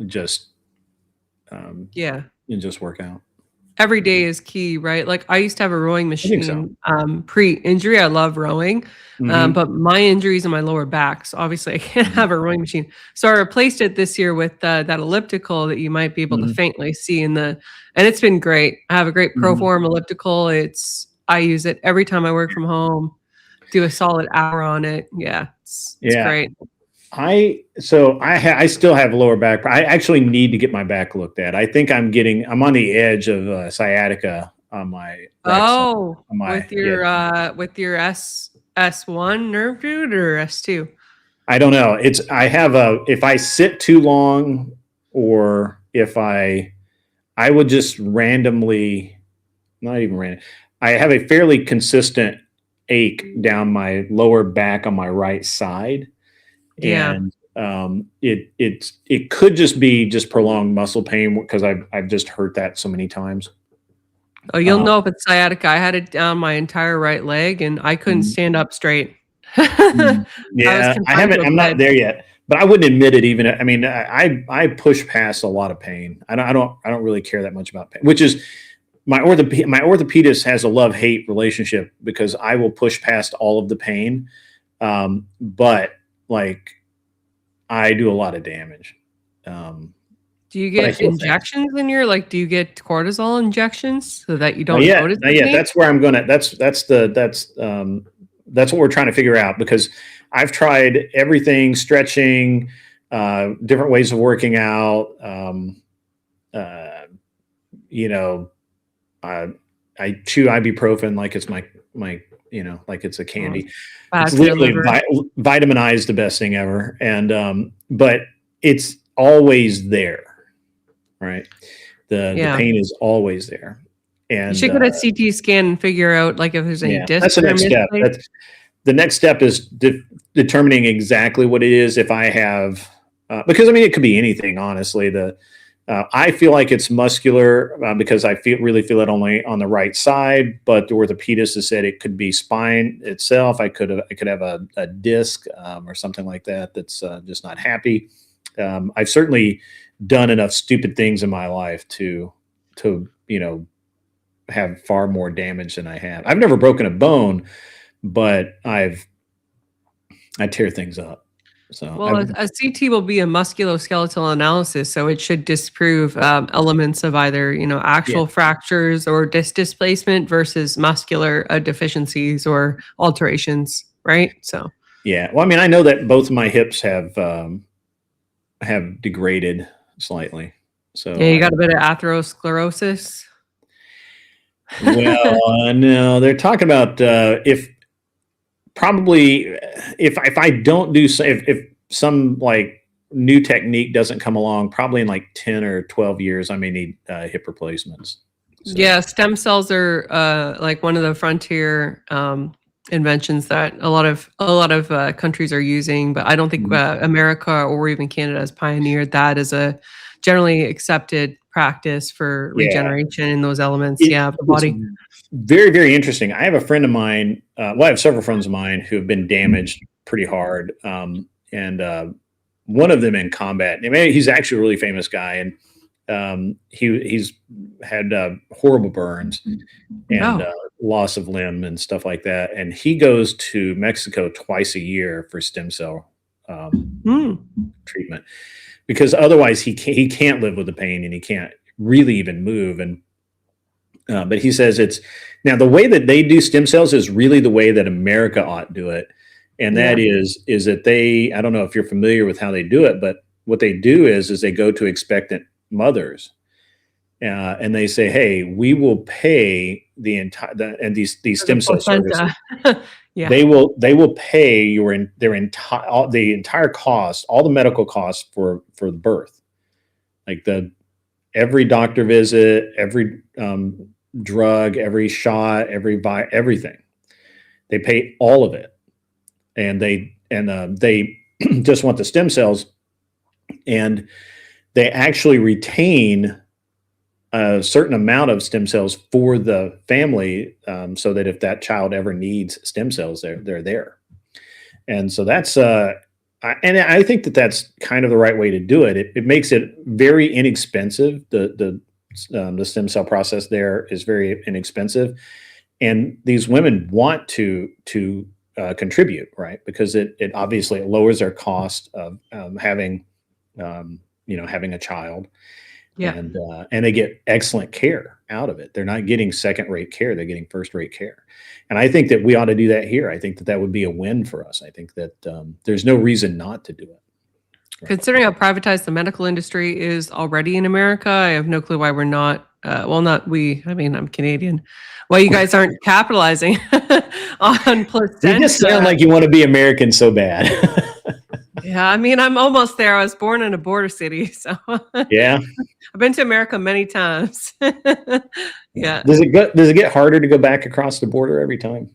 just Yeah. and just work out. Every day is key, right? Like I used to have a rowing I think so. machine pre-injury. I love rowing, but my injuries in my lower back, so obviously I can't have a rowing machine. So I replaced it this year with that elliptical that you might be able to faintly see and it's been great. I have a great Proform elliptical. I use it every time I work from home. Do a solid hour on it. Yeah, it's great. I still have lower back. I actually need to get my back looked at. I think I'm on the edge of sciatica on my right side, with your S1 nerve root or S2? I don't know. If I sit too long or if I would just randomly, not even random. I have a fairly consistent ache down my lower back on my right side. Yeah. And it could just be just prolonged muscle pain because I've just hurt that so many times. Oh, you'll know if it's sciatica. I had it down my entire right leg and I couldn't stand up straight. Yeah, I'm not there yet, but I wouldn't admit it even. I mean, I push past a lot of pain. I don't really care that much about pain, which is my orthopedist has a love-hate relationship because I will push past all of the pain. But like I do a lot of damage. Do you get injections in your, do you get cortisol injections so that you don't notice the pain? That's where I'm gonna, that's what we're trying to figure out because I've tried everything, stretching, different ways of working out. I chew ibuprofen like it's my like it's a candy. It's literally vitaminized, the best thing ever. And but it's always there, right? The pain is always there. And you should get a CT scan and figure out if there's any disc. That's the next step. The next step is determining exactly what it is. If I have, because I mean it could be anything. Honestly, I feel like it's muscular because I really feel it only on the right side. But the orthopedist has said it could be spine itself. I could have a disc or something like that that's just not happy. I've certainly done enough stupid things in my life to have far more damage than I have. I've never broken a bone, but I tear things up. So a CT will be a musculoskeletal analysis, so it should disprove elements of either actual fractures or disc displacement versus muscular deficiencies or alterations, right? So yeah, well, I mean, I know that both of my hips have degraded slightly. So yeah, you got a bit of atherosclerosis. Well, no, they're talking about if I don't do if some new technique doesn't come along, probably in 10 or 12 years, I may need hip replacements. So. Yeah, stem cells are one of the frontier inventions that a lot of countries are using, but I don't think America or even Canada has pioneered that as a generally accepted practice for regeneration in those elements. The body. Very, very interesting. I have a friend of mine. I have several friends of mine who have been damaged pretty hard. And one of them in combat. I mean, he's actually a really famous guy, and he's had horrible burns and loss of limb and stuff like that. And he goes to Mexico twice a year for stem cell treatment. Because otherwise he can't live with the pain and he can't really even move. And but he says now the way that they do stem cells is really the way that America ought to do it, and that is that I don't know if you're familiar with how they do it, but what they do is they go to expectant mothers, and they say, hey, we will pay the entire and these stem cell services. They will pay the entire cost, all the medical costs for the birth, every doctor visit, every drug, every shot, everything. They pay all of it, and they just want the stem cells, and they actually retain a certain amount of stem cells for the family, so that if that child ever needs stem cells, they're there. And so that's and I think that's kind of the right way to do it. It makes it very inexpensive. The the stem cell process there is very inexpensive, and these women want to contribute, right? Because it obviously it lowers their cost of having having a child, Yeah. and they get excellent care out of it. They're not getting second rate care; they're getting first rate care. And I think that we ought to do that here. I think that would be a win for us. I think that there's no reason not to do it. Considering how privatized the medical industry is already in America, I have no clue why we're not. Well, not we. I mean, I'm Canadian. Why you guys aren't capitalizing on placenta? You just sound like you want to be American so bad. Yeah, I mean, I'm almost there. I was born in a border city, so Yeah. I've been to America many times. Yeah. Does it get harder to go back across the border every time?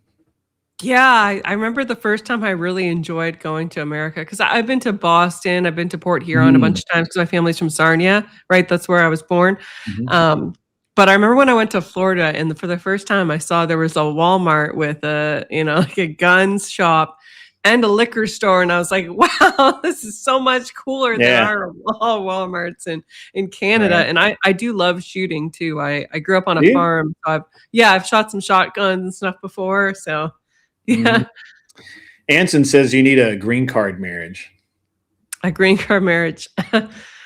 Yeah, I remember the first time I really enjoyed going to America because I've been to Boston, I've been to Port Huron a bunch of times because my family's from Sarnia, right? That's where I was born. Mhm. But I remember when I went to Florida, and for the first time, I saw there was a Walmart with like a guns shop and a liquor store, and I was like, "Wow, this is so much cooler than our Walmarts in Canada." Right. And I do love shooting too. I grew up on Do a you? farm, so I've shot some shotguns and stuff before. So yeah. Mhm. Anson says you need a green card marriage. A green card marriage.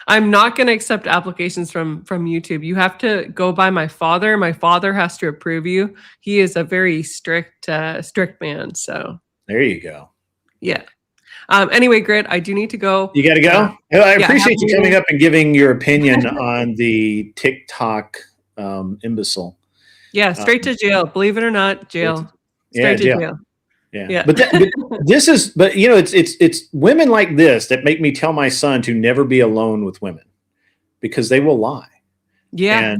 I'm not going to accept applications from YouTube. You have to go by my father. My father has to approve you. He is a very strict man. So There you go. yeah. Anyway, Grit, I do need to go. You got to go. I I have appreciate a you coming meeting. up and giving your opinion on the TikTok imbecile. Yeah, straight to jail. Believe it or not, jail. Yeah, Straight to jail. jail. Yeah. Yeah. But it's women like this that make me tell my son to never be alone with women because they will lie. Yeah.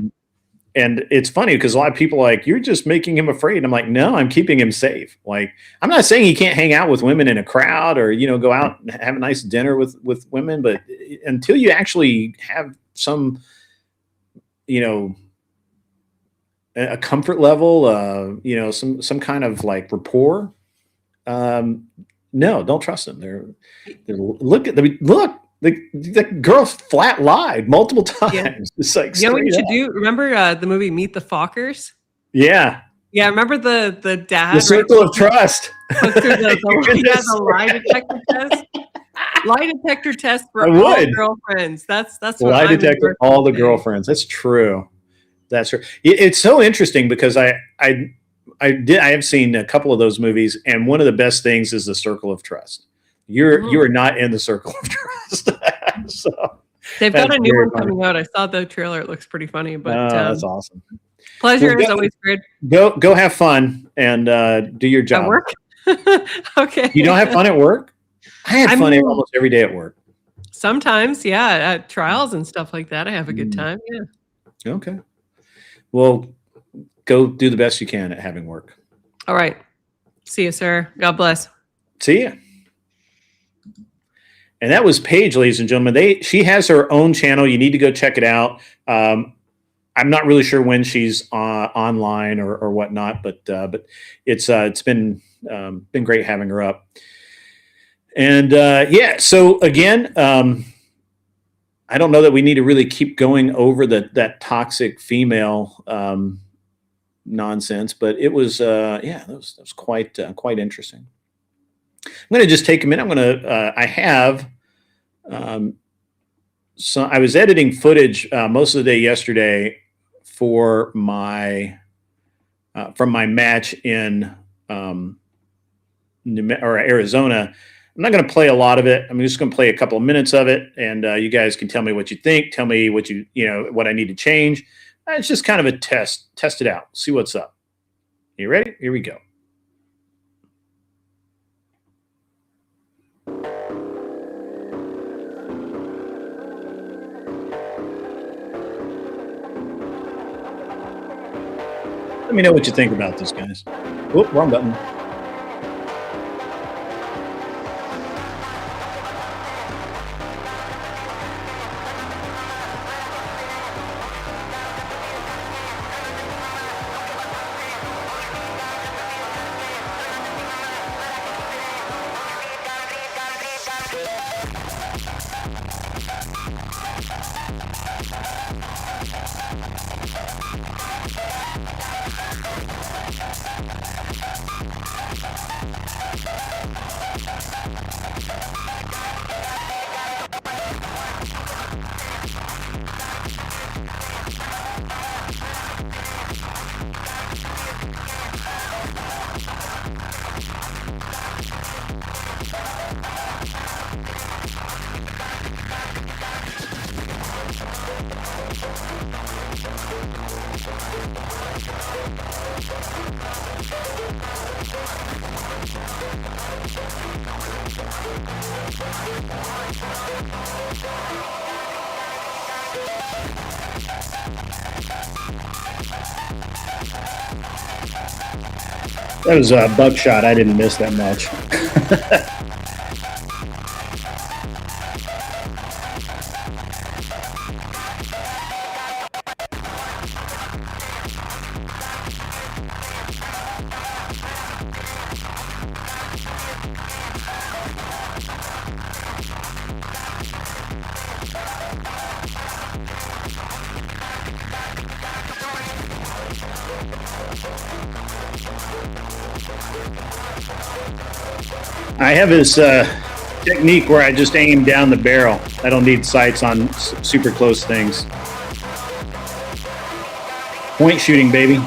And it's funny because a lot of people are like, you're just making him afraid. And I'm like, no, I'm keeping him safe. Like, I'm not saying he can't hang out with women in a crowd or, go out and have a nice dinner with women. But until you actually have some, a comfort level, some kind of like rapport, no, don't trust them. The girl flat lied multiple times. Yeah. It's like, You know what you straight should up. do? Remember the movie Meet the Fockers? Yeah. Yeah, remember the dad, The circle of trust. Put through the lie detector test. Lie detector test for I all would. girlfriends. That's what Lie I'm detector endorsing all the today. girlfriends. That's true. That's true. It's so interesting because I have seen a couple of those movies, and one of the best things is the circle of trust. You are not in the circle of trust. So they've got that's a new very one funny. coming out. I saw the trailer. It looks pretty funny. But That's awesome. pleasure Well, as always, Grid. Go have fun and do your job. At work? Okay. You don't have fun at work? I had fun almost every day at work. Sometimes, yeah, at trials and stuff like that, I have a good time. Yeah. Okay. Well, go do the best you can at having work. All right. See you, sir. God bless. See ya. And that was Paige, ladies and gentlemen. She has her own channel. You need to go check it out. I'm not really sure when she's online or whatnot, but it's been great having her up. And so again, I don't know that we need to really keep going over that toxic female nonsense, but it was that was quite interesting. I'm going to just take a minute. I have so I was editing footage most of the day yesterday for my from my match in Arizona. I'm not going to play a lot of it. I'm just going to play a couple of minutes of it, and you guys can tell me what you think. Tell me what what I need to change. It's just kind of a test. Test it out. See what's up. You ready? Here we go. Let me know what you think about this, guys. Whoop, wrong button. That was a buckshot. I didn't miss that much. I have this technique where I just aim down the barrel. I don't need sights on super close things. Point shooting, baby.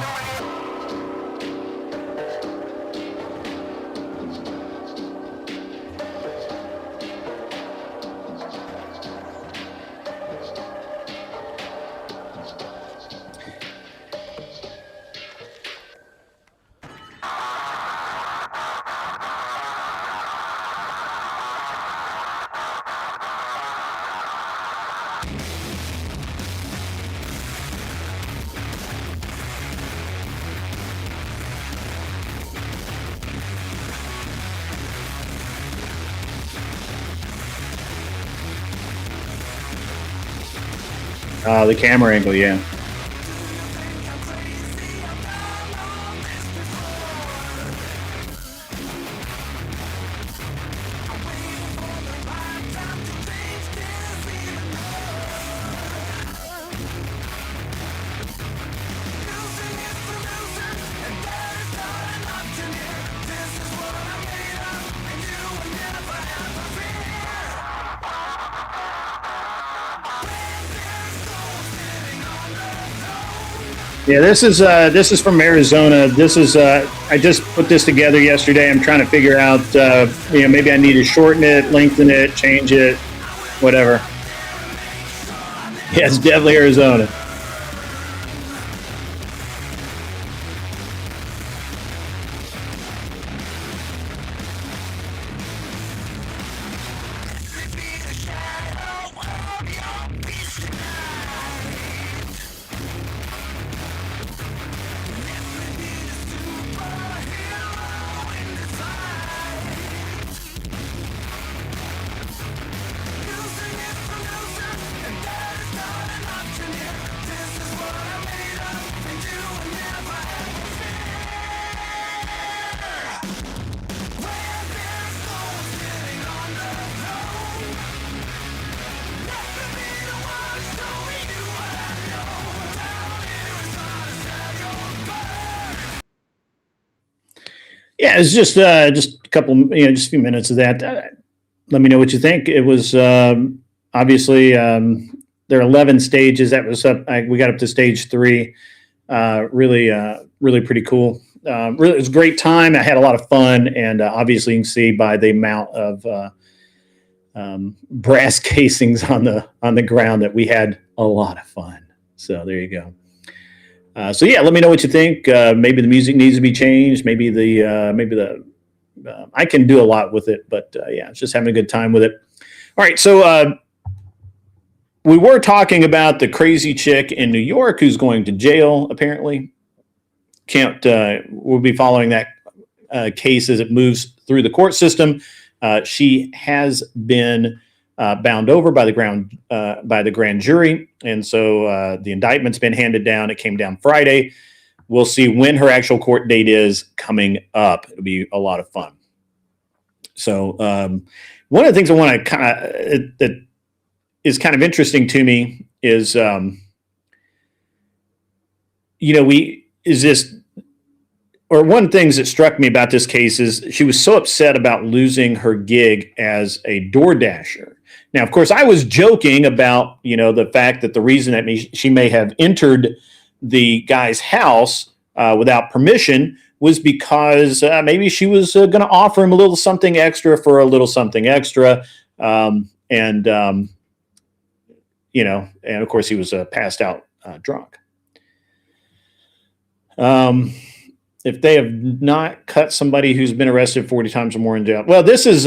The camera angle, yeah. Yeah, this is from Arizona. This is I just put this together yesterday. I'm trying to figure out maybe I need to shorten it, lengthen it, change it, whatever. Yeah, it's definitely Arizona. Yeah, it's just a couple, just a few minutes of that. Let me know what you think. It was obviously there are 11 stages. That was up. We got up to stage 3. Really pretty cool. Really, it was a great time. I had a lot of fun, and obviously you can see by the amount of brass casings on the ground that we had a lot of fun. So there you go. So yeah, let me know what you think. Maybe the music needs to be changed. Maybe the I can do a lot with it, but yeah, it's just having a good time with it. All right, so we were talking about the crazy chick in New York who's going to jail. Apparently, we'll be following that case as it moves through the court system. She has been bound over by the grand jury, and so the indictment's been handed down. It came down Friday. We'll see when her actual court date is coming up. It'll be a lot of fun. So one of the things I want to that is kind of interesting to me is one of the things that struck me about this case is she was so upset about losing her gig as a door dasher. Now, of course, I was joking about, the fact that the reason that she may have entered the guy's house without permission was because maybe she was going to offer him a little something extra for a little something extra. And of course he was passed out drunk. if they have not cut somebody who's been arrested 40 times or more in jail. Well, this is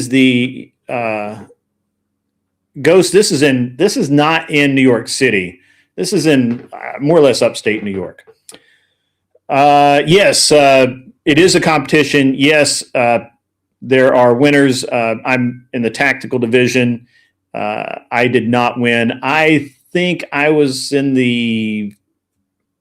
the Ghost. This is not in New York City. This is in more or less upstate New York. Yes, it is a competition. Yes, there are winners. I'm in the tactical division. I did not win. I think I was in the,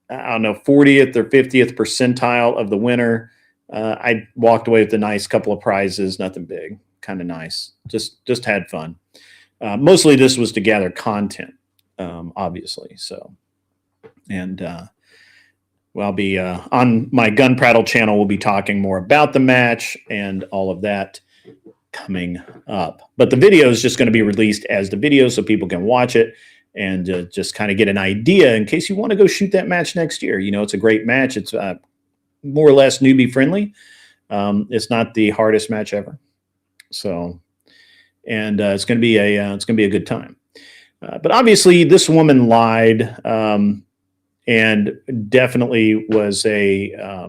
I don't know, 40th or 50th percentile of the winner. I walked away with a nice couple of prizes, nothing big, kind of nice. Just had fun. Mostly this was to gather content, obviously. So, and well, I'll be on my Gun Prattle channel. We'll be talking more about the match and all of that coming up. But the video is just going to be released as the video so people can watch it and just kind of get an idea in case you want to go shoot that match next year. You know, it's a great match. It's more or less newbie friendly. It's not the hardest match ever. So, and it's going to be a good time. But obviously, this woman lied, and definitely was a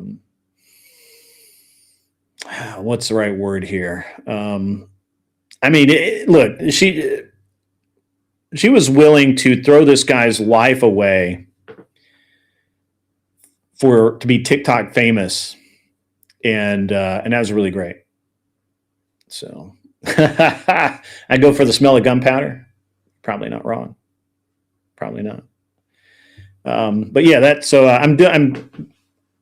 what's the right word here? I mean, look, she was willing to throw this guy's life away to be TikTok famous, and that was really great. So I go for the smell of gunpowder. Probably not wrong. Probably not. But yeah,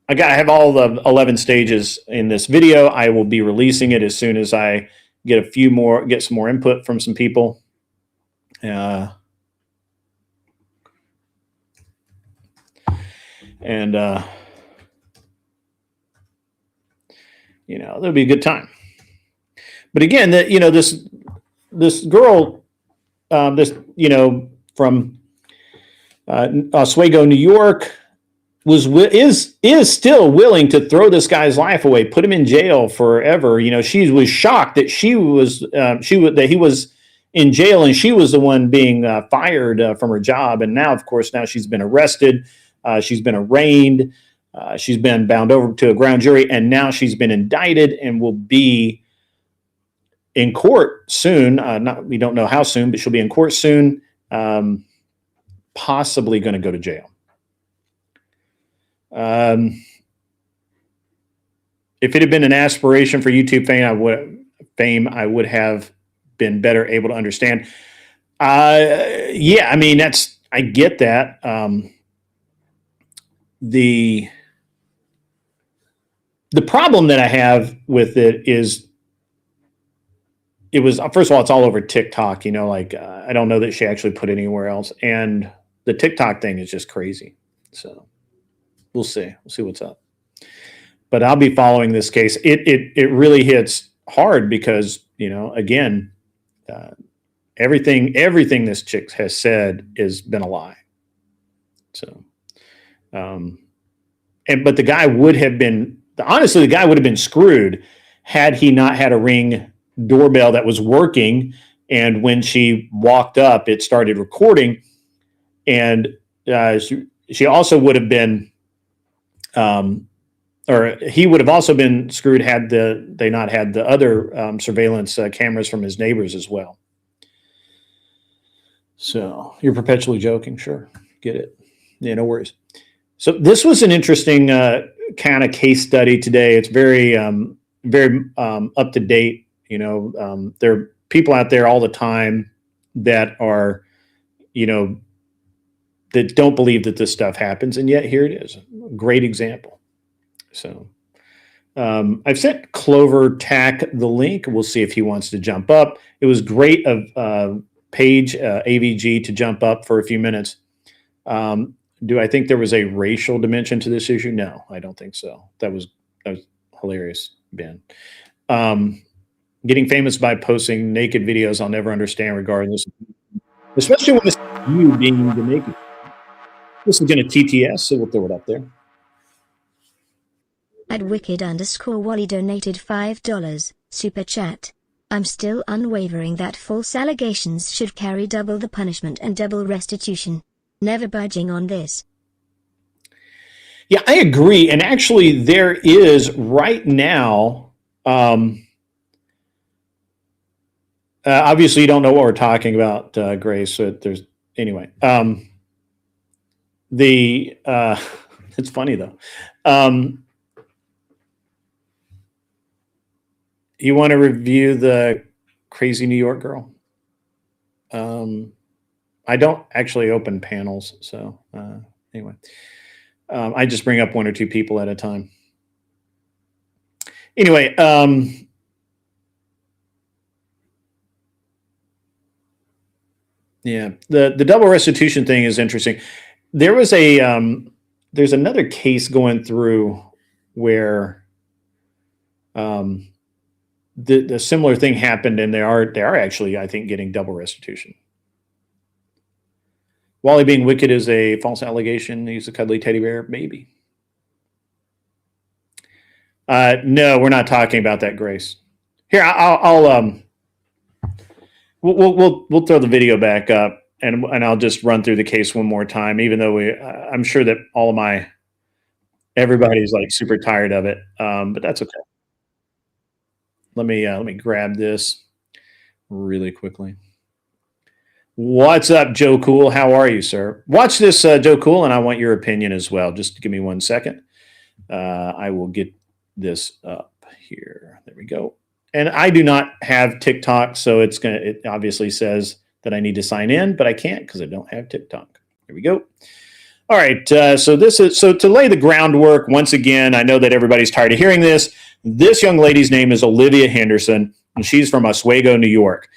I have all the 11 stages in this video. I will be releasing it as soon as I get some more input from some people. And you know, there'll be a good time. But again, this girl, from Oswego, New York, is still willing to throw this guy's life away, put him in jail forever. You know, she was shocked that that he was in jail and she was the one being fired from her job. And now, of course, she's been arrested, she's been arraigned, she's been bound over to a grand jury, and now she's been indicted and will be in court soon. We don't know how soon, but she'll be in court soon. Possibly going to go to jail. If it had been an aspiration for YouTube fame, I would have been better able to understand. Yeah, I mean, I get that. The problem that I have with it is, first of all, it's all over TikTok, I don't know that she actually put it anywhere else. And the TikTok thing is just crazy. So we'll see what's up. But I'll be following this case. It really hits hard because, again, everything this chick has said has been a lie. So, but the guy would have been screwed had he not had a Ring doorbell that was working, and when she walked up, it started recording, and she also would have been, or he would have also been screwed had they not had the other surveillance cameras from his neighbors as well. So you're perpetually joking, sure, get it, yeah, no worries. So this was an interesting kind of case study today. It's very up to date. There are people out there all the time that are, that don't believe that this stuff happens. And yet here it is. A great example. So I've sent Clover Tack the link. We'll see if he wants to jump up. It was great of Paige AVG to jump up for a few minutes. Do I think there was a racial dimension to this issue? No, I don't think so. That was hilarious, Ben. Getting famous by posting naked videos I'll never understand regardless, especially when it's you being the naked. This is going to TTS, so we'll throw it up there. At Wicked_Wally donated $5 super chat. I'm still unwavering that false allegations should carry double the punishment and double restitution. Never budging on this. Yeah, I agree. And actually, there is right now. Obviously, you don't know what we're talking about, Grace. So there's anyway. It's funny though. You want to review the crazy New York girl? I don't actually open panels, so anyway, I just bring up one or two people at a time. Anyway, yeah, the double restitution thing is interesting. There was there's another case going through where the similar thing happened, and they are actually, I think, getting double restitution. Wally being wicked is a false allegation. He's a cuddly teddy bear, maybe. No, we're not talking about that, Grace. Here, we'll throw the video back up, and I'll just run through the case one more time, even though I'm sure that everybody's like super tired of it, but that's okay. Let me grab this really quickly. What's up, Joe Cool? How are you, sir? Watch this, Joe Cool, and I want your opinion as well. Just give me 1 second. I will get this up here. There we go. And I do not have TikTok, so it obviously says that I need to sign in, but I can't because I don't have TikTok. Here we go. All right. So to lay the groundwork once again. I know that everybody's tired of hearing this. This young lady's name is Olivia Henderson, and she's from Oswego, New York.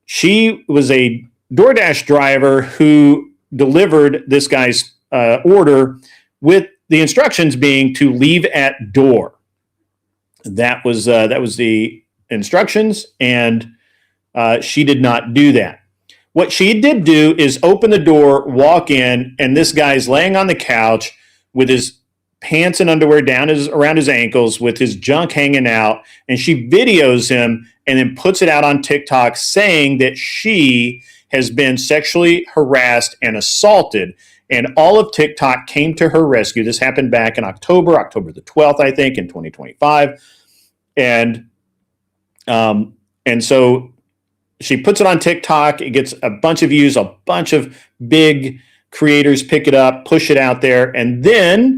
She was a DoorDash driver who delivered this guy's order with the instructions being to leave at door. That was the instructions, and she did not do that. What she did do is open the door, walk in, and this guy's laying on the couch with his pants and underwear around his ankles with his junk hanging out, and she videos him and then puts it out on TikTok saying that she has been sexually harassed and assaulted. And all of TikTok came to her rescue. This happened back in October the 12th, I think, in 2025. And so she puts it on TikTok. It gets a bunch of views. A bunch of big creators pick it up, push it out there. And then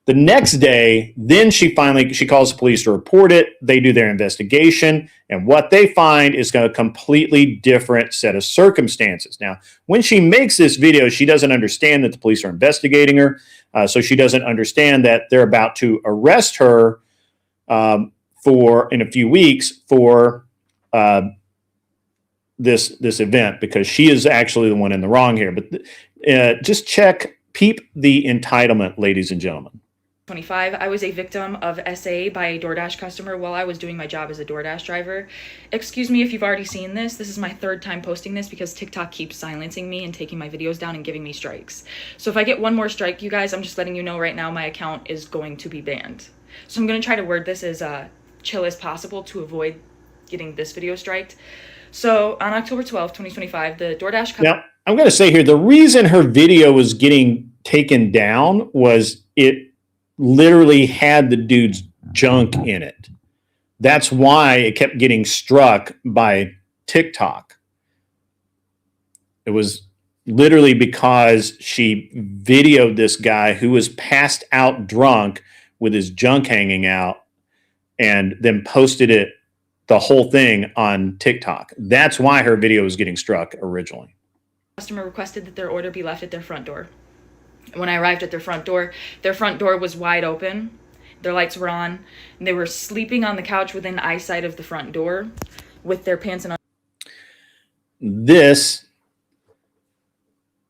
the next day, she calls the police to report it. They do their investigation. And what they find is a completely different set of circumstances. Now, when she makes this video, she doesn't understand that the police are investigating her. So she doesn't understand that they're about to arrest her in a few weeks for this event, because she is actually the one in the wrong here. But just peep the entitlement, ladies and gentlemen. 25, I was a victim of SA by a DoorDash customer while I was doing my job as a DoorDash driver. Excuse me if you've already seen this. This is my third time posting this because TikTok keeps silencing me and taking my videos down and giving me strikes. So if I get one more strike, you guys, I'm just letting you know right now my account is going to be banned. So I'm going to try to word this as chill as possible to avoid getting this video striked. So on October 12th, 2025, the DoorDash... Now, I'm going to say here, the reason her video was getting taken down was it literally had the dude's junk in it. That's why it kept getting struck by TikTok. It was literally because she videoed this guy who was passed out drunk with his junk hanging out and then posted the whole thing on TikTok. That's why her video was getting struck originally. Customer requested that their order be left at their front door. When I arrived at their front door was wide open. Their lights were on. And they were sleeping on the couch within eyesight of the front door with their pants and... This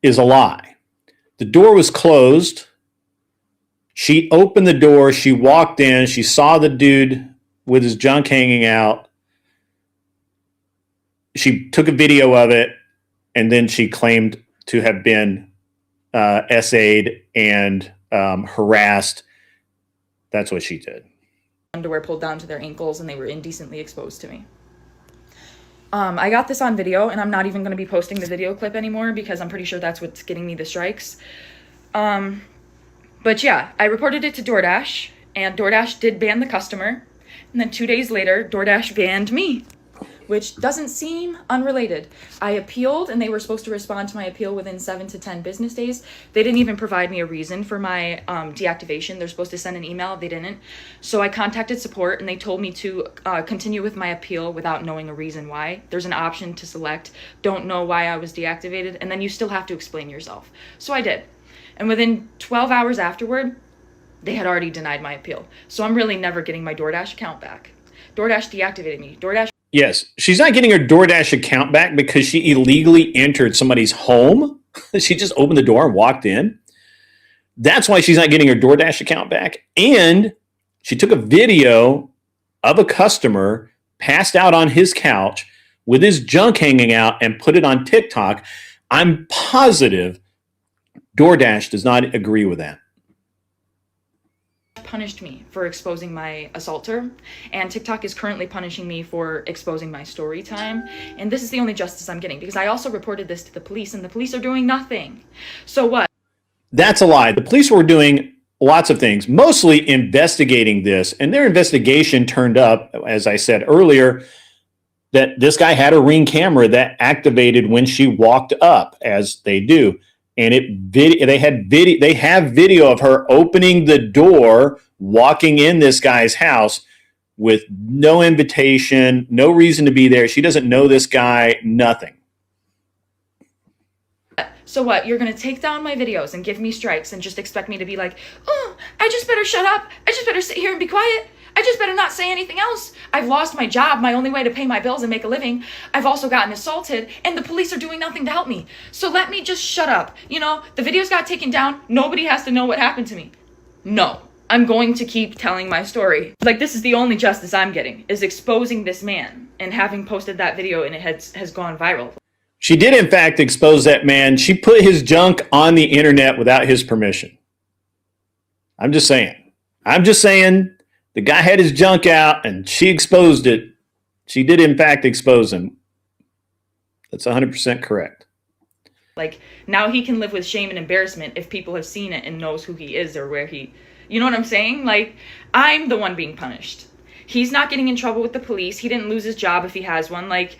is a lie. The door was closed. She opened the door. She walked in. She saw the dude with his junk hanging out. She took a video of it, and then she claimed to have been SA'd and harassed. That's what she did. Underwear pulled down to their ankles, and they were indecently exposed to me. I got this on video, and I'm not even going to be posting the video clip anymore because I'm pretty sure that's what's getting me the strikes. But yeah, I reported it to DoorDash, and DoorDash did ban the customer. And then 2 days later, DoorDash banned me, which doesn't seem unrelated. I appealed, and they were supposed to respond to my appeal within 7 to 10 business days. They didn't even provide me a reason for my deactivation. They're supposed to send an email. They didn't. So I contacted support, and they told me to continue with my appeal without knowing a reason why. There's an option to select, don't know why I was deactivated, and then you still have to explain yourself. So I did. And within 12 hours afterward, they had already denied my appeal. So I'm really never getting my DoorDash account back. DoorDash deactivated me. DoorDash. Yes, she's not getting her DoorDash account back because she illegally entered somebody's home. She just opened the door and walked in. That's why she's not getting her DoorDash account back. And she took a video of a customer passed out on his couch with his junk hanging out and put it on TikTok. I'm positive DoorDash does not agree with that. Punished me for exposing my assaulter, and TikTok is currently punishing me for exposing my story time, and this is the only justice I'm getting because I also reported this to the police, and the police are doing nothing. So what? That's a lie. The police were doing lots of things, mostly investigating this, and their investigation turned up, as I said earlier, that this guy had a Ring camera that activated when she walked up, as they do. And they have video of her opening the door, walking in this guy's house with no invitation, no reason to be there. She doesn't know this guy, nothing. So what? You're going to take down my videos and give me strikes and just expect me to be like, oh, I just better shut up. I just better sit here and be quiet. I just better not say anything else. I've lost my job, my only way to pay my bills and make a living. I've also gotten assaulted, and the police are doing nothing to help me. So let me just shut up. You know, the videos got taken down. Nobody has to know what happened to me. No, I'm going to keep telling my story. Like, this is the only justice I'm getting, is exposing this man and having posted that video, and it has gone viral. She did, in fact, expose that man. She put his junk on the internet without his permission. I'm just saying. The guy had his junk out, and she exposed it. She did, in fact, expose him. That's 100% correct. Like, now he can live with shame and embarrassment if people have seen it and knows who he is or where he... You know what I'm saying? Like, I'm the one being punished. He's not getting in trouble with the police. He didn't lose his job if he has one. Like,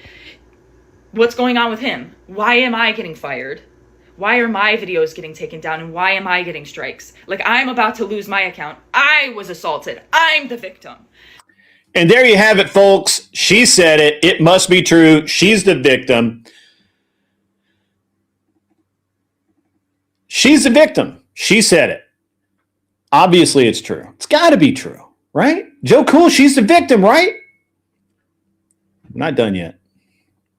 what's going on with him? Why am I getting fired? Why are my videos getting taken down, and why am I getting strikes? Like, I'm about to lose my account. I was assaulted. I'm the victim. And there you have it, folks. She said it. It must be true. She's the victim. She's the victim. She said it. Obviously, it's true. It's got to be true, right? Joe Cool, she's the victim, right? I'm not done yet.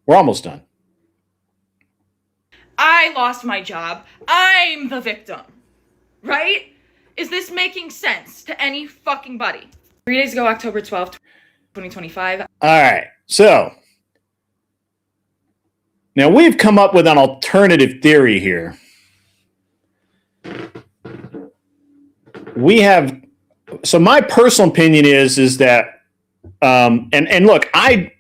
We're almost done. I lost my job. I'm the victim. Right? Is this making sense to any fucking buddy? 3 days ago, October 12th, 2025. All right. So now we've come up with an alternative theory here. So my personal opinion is that, and look, I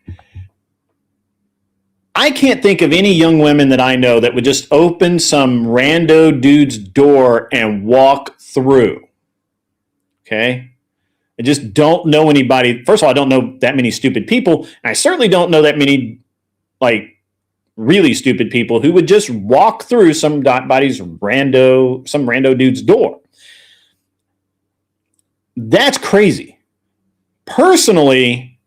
can't think of any young women that I know that would just open some rando dude's door and walk through. Okay? I just don't know anybody. First of all, I don't know that many stupid people. And I certainly don't know that many, like, really stupid people who would just walk through some rando dude's door. That's crazy. Personally,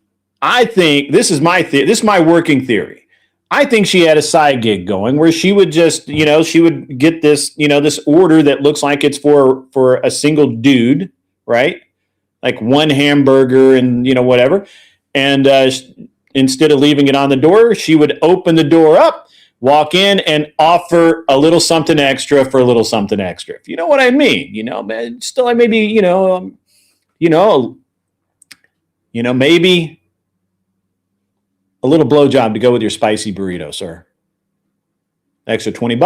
I think this is my working theory. I think she had a side gig going where she would just, she would get this, this order that looks like it's for a single dude, right? Like one hamburger and, whatever. And instead of leaving it on the door, she would open the door up, walk in, and offer a little something extra for a little something extra. If you know what I mean, still maybe, maybe a little blowjob to go with your spicy burrito, sir. Extra $20,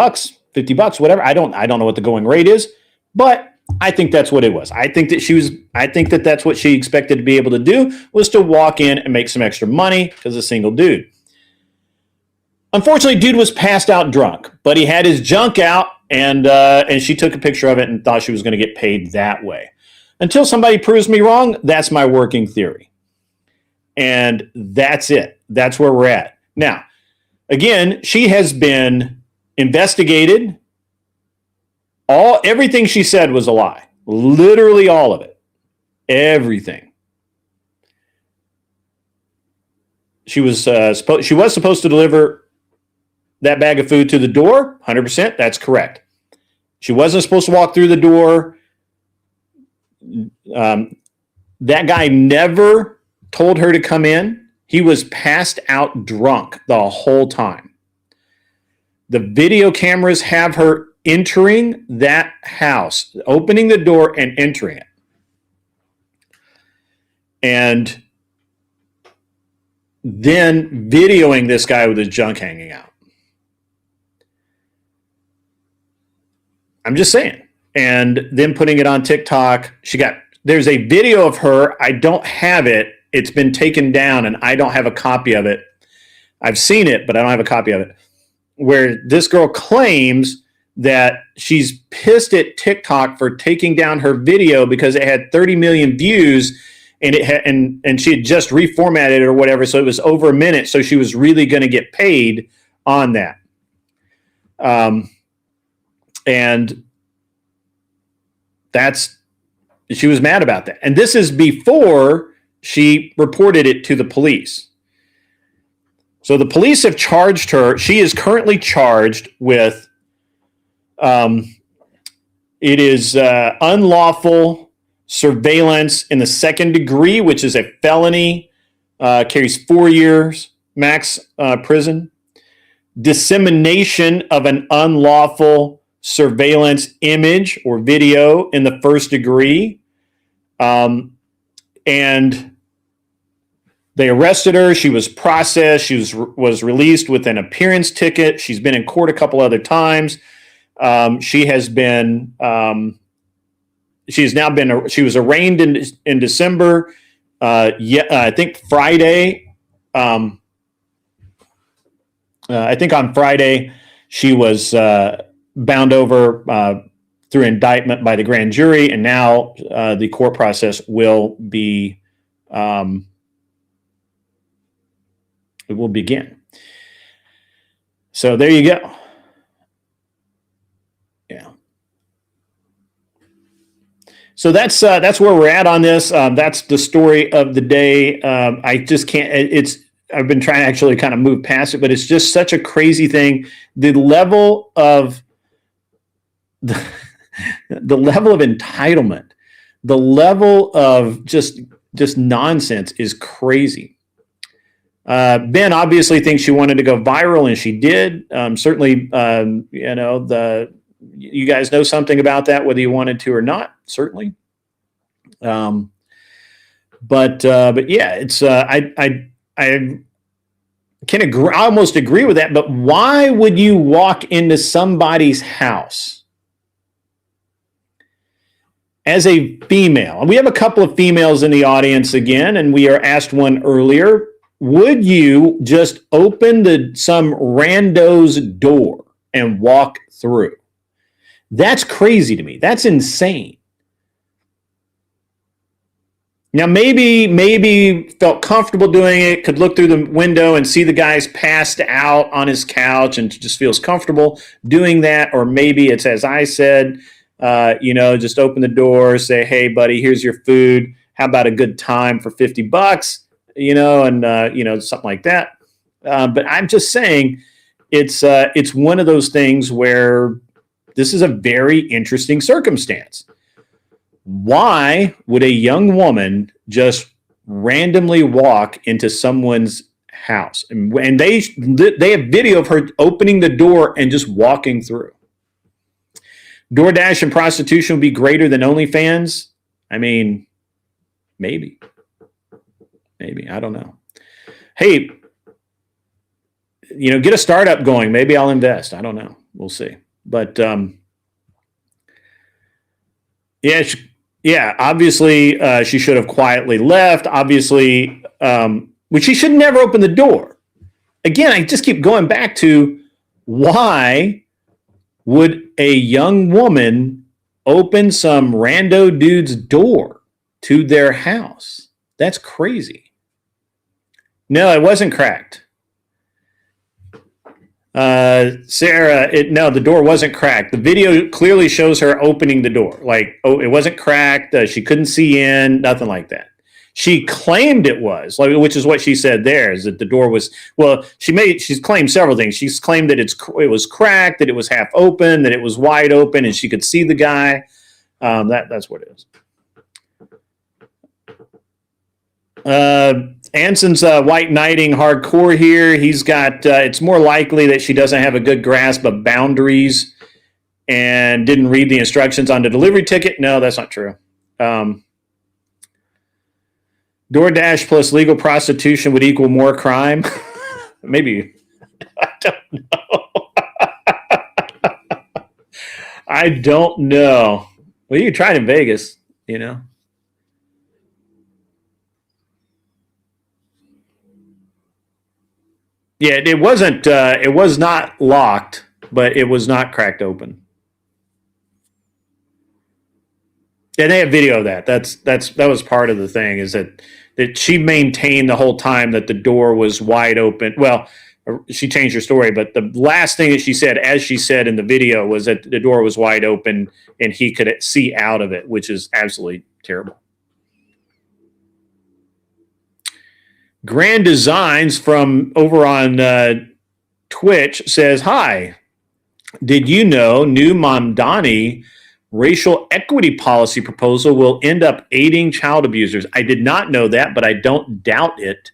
$50, whatever. I don't know what the going rate is, but I think that's what it was. I think that that's what she expected to be able to do, was to walk in and make some extra money because a single dude. Unfortunately, dude was passed out drunk, but he had his junk out and she took a picture of it and thought she was going to get paid that way. Until somebody proves me wrong, that's my working theory. And that's it. That's where we're at. Now, again, she has been investigated. Everything she said was a lie. Literally all of it. Everything. She was supposed to deliver that bag of food to the door. 100%. That's correct. She wasn't supposed to walk through the door. That guy never told her to come in. He was passed out drunk the whole time. The video cameras have her entering that house, opening the door and entering it. And then videoing this guy with his junk hanging out. I'm just saying. And then putting it on TikTok. There's a video of her. I don't have it. It's been taken down and I don't have a copy of it. I've seen it, but I don't have a copy of it. Where this girl claims that she's pissed at TikTok for taking down her video because it had 30 million views and and she had just reformatted it or whatever, so it was over a minute, so she was really going to get paid on that. And she was mad about that. And this is before she reported it to the police. So the police have charged her. She is currently charged with it is unlawful surveillance in the second degree, which is a felony, carries 4 years max prison. Dissemination of an unlawful surveillance image or video in the first degree. And they arrested her. She was processed. She was released with an appearance ticket. She's been in court a couple other times. She was arraigned in December. I think Friday. I think on Friday she was bound over through indictment by the grand jury, and now the court process will be it will begin. So there you go. Yeah. So that's where we're at on this. That's the story of the day. I just can't. I've been trying to actually kind of move past it, but it's just such a crazy thing. The level of the level of entitlement, the level of just nonsense is crazy. Ben obviously thinks she wanted to go viral, and she did. Certainly, you guys know something about that, whether you wanted to or not. Certainly, but yeah, it's I can agree. I almost agree with that. But why would you walk into somebody's house as a female? And we have a couple of females in the audience again, and we are asked one earlier. Would you just open some rando's door and walk through? That's crazy to me. That's insane. Now, maybe felt comfortable doing it, could look through the window and see the guy's passed out on his couch and just feels comfortable doing that. Or maybe it's, as I said, just open the door, say, hey, buddy, here's your food. How about a good time for $50? Something like that. But I'm just saying it's one of those things where this is a very interesting circumstance. Why would a young woman just randomly walk into someone's house? And they have video of her opening the door and just walking through. DoorDash and prostitution would be greater than OnlyFans? I mean, maybe. I don't know. Hey, get a startup going. Maybe I'll invest. I don't know. We'll see. But obviously she should have quietly left. Obviously, which she should never open the door. Again, I just keep going back to why Would a young woman open some rando dude's door to their house? That's crazy. No, it wasn't cracked. Sarah, no, the door wasn't cracked. The video clearly shows her opening the door. Like, oh, it wasn't cracked. She couldn't see in, nothing like that. She claimed it was, like, which is what she said there, is that the door was, well, she's claimed several things. She's claimed that it was cracked, that it was half open, that it was wide open, and she could see the guy. That's what it is. Anson's white knighting hardcore here. He's got, it's more likely that she doesn't have a good grasp of boundaries and didn't read the instructions on the delivery ticket. No, that's not true. DoorDash plus legal prostitution would equal more crime. Maybe. I don't know. I don't know. Well, you can try it in Vegas, you know. Yeah, it wasn't. It was not locked, but it was not cracked open. And they have video of that. That was part of the thing, is that she maintained the whole time that the door was wide open. Well, she changed her story, but the last thing that she said, as she said in the video, was that the door was wide open and he could see out of it, which is absolutely terrible. Grand Designs from over on Twitch says, hi, did you know new Mamdani racial equity policy proposal will end up aiding child abusers? I did not know that, but I don't doubt it,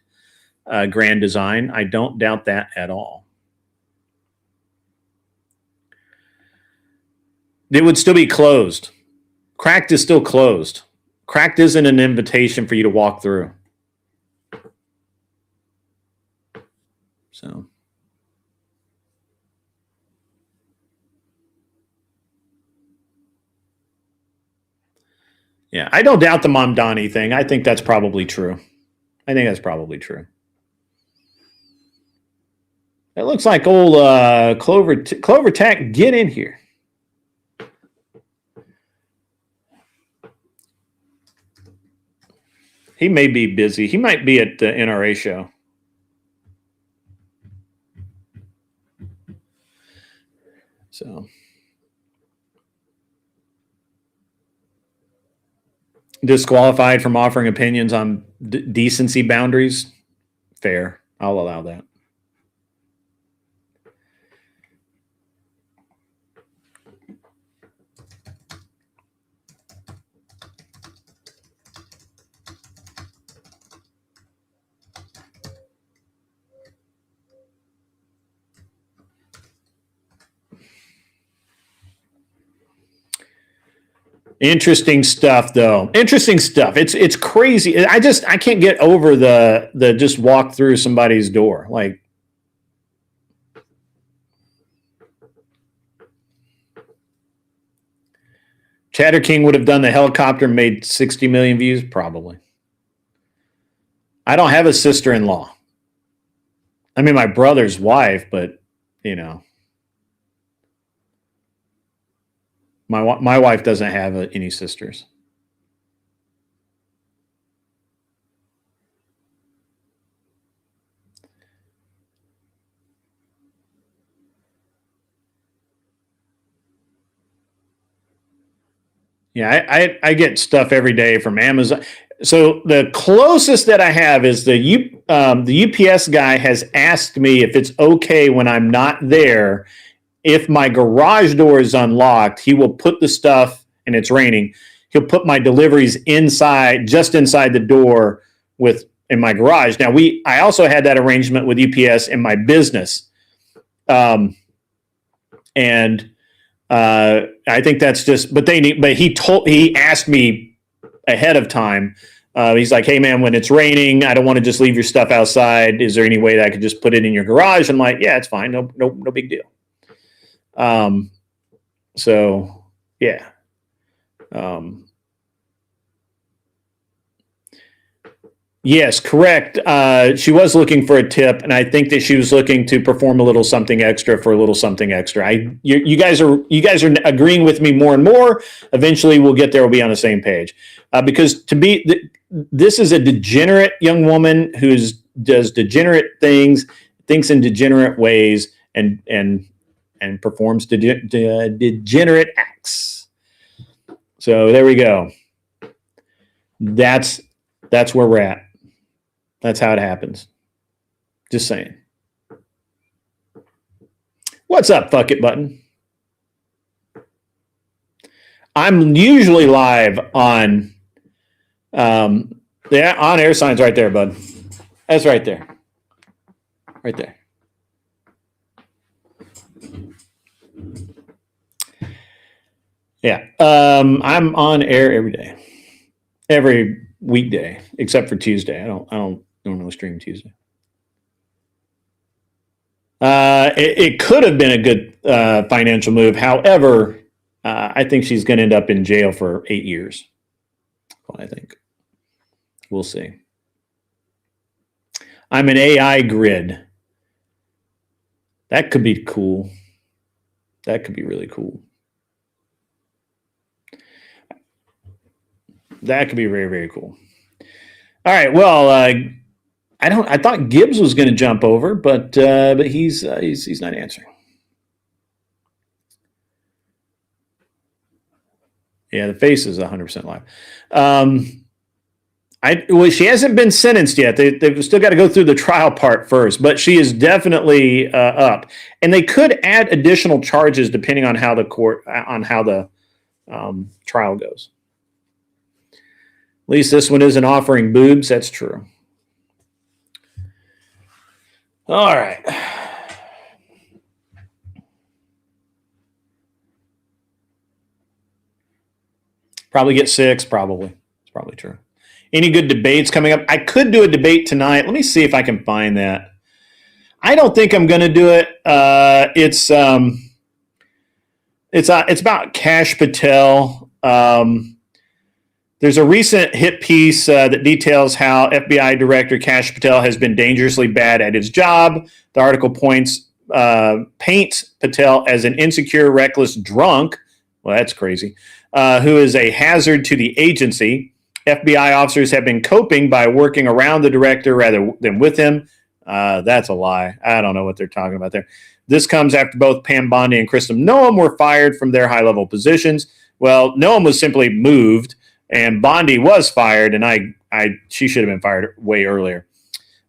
Grand Design. I don't doubt that at all. It would still be closed. Cracked is still closed. Cracked isn't an invitation for you to walk through. So, yeah, I don't doubt the Mamdani thing. I think that's probably true. It looks like old Clover Tech, get in here. He may be busy. He might be at the NRA show. So, disqualified from offering opinions on decency boundaries. Fair. I'll allow that. Interesting stuff, though. Interesting stuff. It's crazy. I can't get over the just walk through somebody's door. Like, Chatter King would have done the helicopter and made 60 million views, probably. I don't have a sister-in-law. I mean, my brother's wife, but you know. My wife doesn't have any sisters. Yeah, I get stuff every day from Amazon. So the closest that I have is the UPS guy has asked me if it's okay when I'm not there. If my garage door is unlocked, he will put the stuff, and it's raining, he'll put my deliveries inside, just inside the door in my garage. Now, I also had that arrangement with UPS in my business. And I think that's just, but he asked me ahead of time. He's like, hey man, when it's raining, I don't want to just leave your stuff outside. Is there any way that I could just put it in your garage? I'm like, yeah, it's fine. No big deal. So yeah. Yes, correct. She was looking for a tip, and I think that she was looking to perform a little something extra for a little something extra. You guys are agreeing with me more and more. Eventually, we'll get there. We'll be on the same page. Because this is a degenerate young woman who does degenerate things, thinks in degenerate ways, and performs degenerate acts. So there we go. That's where we're at. That's how it happens. Just saying. What's up, fuck it button? I'm usually live on on air signs right there, bud. That's right there. Right there. Yeah. I'm on air every day. Every weekday, except for Tuesday. I don't normally stream Tuesday. It could have been a good financial move. However, I think she's going to end up in jail for 8 years. I think. We'll see. I'm an AI grid. That could be cool. That could be really cool. That could be very, very cool. All right. Well, I thought Gibbs was going to jump over, but he's not answering. Yeah, the face is 100% live. She hasn't been sentenced yet. They've still got to go through the trial part first, but she is definitely up. And they could add additional charges depending on how the trial goes. At least this one isn't offering boobs. That's true. All right. Probably get 6, probably. It's probably true. Any good debates coming up? I could do a debate tonight. Let me see if I can find that. I don't think I'm going to do it. It's about Kash Patel. There's a recent hit piece that details how FBI Director Kash Patel has been dangerously bad at his job. The article paints Patel as an insecure, reckless drunk. Well, that's crazy. Who is a hazard to the agency. FBI officers have been coping by working around the director rather than with him. That's a lie. I don't know what they're talking about there. This comes after both Pam Bondi and Kristen Noem were fired from their high-level positions. Well, Noem was simply moved, and Bondi was fired, and she should have been fired way earlier.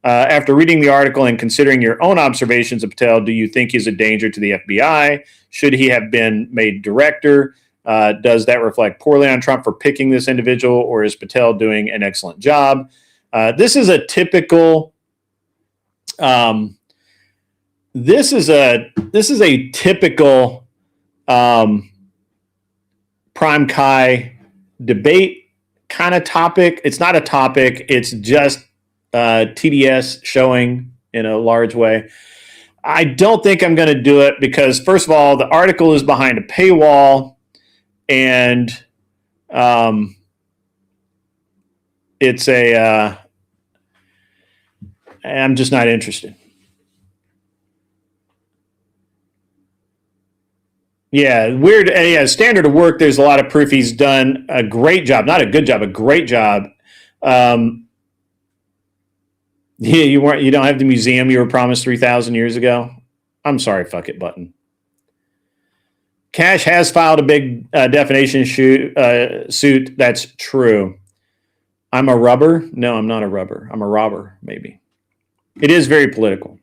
After reading the article and considering your own observations of Patel, do you think he's a danger to the FBI? Should he have been made director? Does that reflect poorly on Trump for picking this individual, or is Patel doing an excellent job? This is a typical. This is a typical Prime Kai debate kind of topic. It's not a topic. It's just TDS showing in a large way. I don't think I'm going to do it because, first of all, the article is behind a paywall. And it's I'm just not interested. Yeah, weird. Yeah, standard of work. There's a lot of proof he's done a great job, not a good job, a great job. Yeah, you don't have the museum you were promised 3,000 years ago. I'm sorry, fuck it button. Kash has filed a big defamation suit. That's true. I'm a rubber? No, I'm not a rubber. I'm a robber, maybe. It is very political.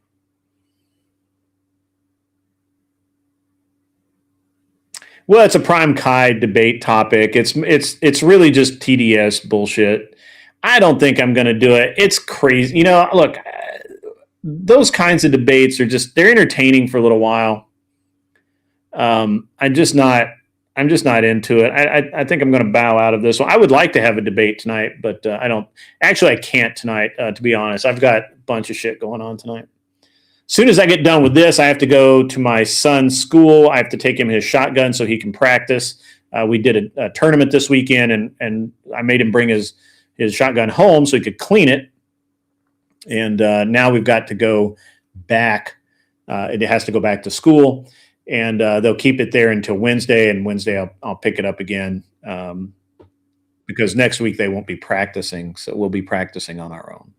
Well, it's a Prime Kai debate topic. It's really just TDS bullshit. I don't think I'm going to do it. It's crazy. You know, look, those kinds of debates are they're entertaining for a little while. I'm just not into it. I think I'm going to bow out of this one. I would like to have a debate tonight, but I can't tonight, to be honest. I've got a bunch of shit going on tonight. As soon as I get done with this, I have to go to my son's school. I have to take him his shotgun so he can practice. We did a tournament this weekend, and I made him bring his shotgun home so he could clean it. And now we've got to go back. It has to go back to school, and they'll keep it there until Wednesday. And Wednesday I'll pick it up again because next week they won't be practicing, so we'll be practicing on our own.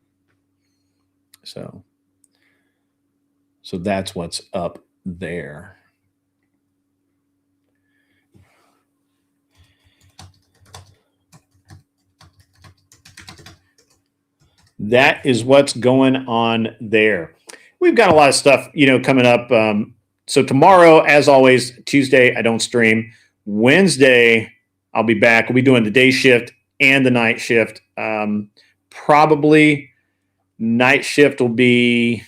So that's what's up there. That is what's going on there. We've got a lot of stuff, coming up. So tomorrow, as always, Tuesday, I don't stream. Wednesday, I'll be back. We'll be doing the day shift and the night shift. Probably night shift will be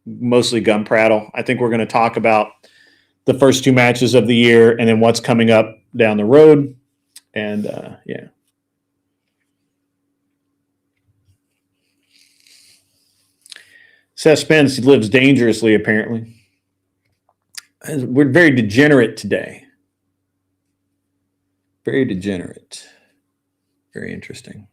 mostly gun prattle. I think we're going to talk about the first 2 matches of the year and then what's coming up down the road. And yeah. Seth Spence lives dangerously, apparently. We're very degenerate today. Very degenerate. Very interesting.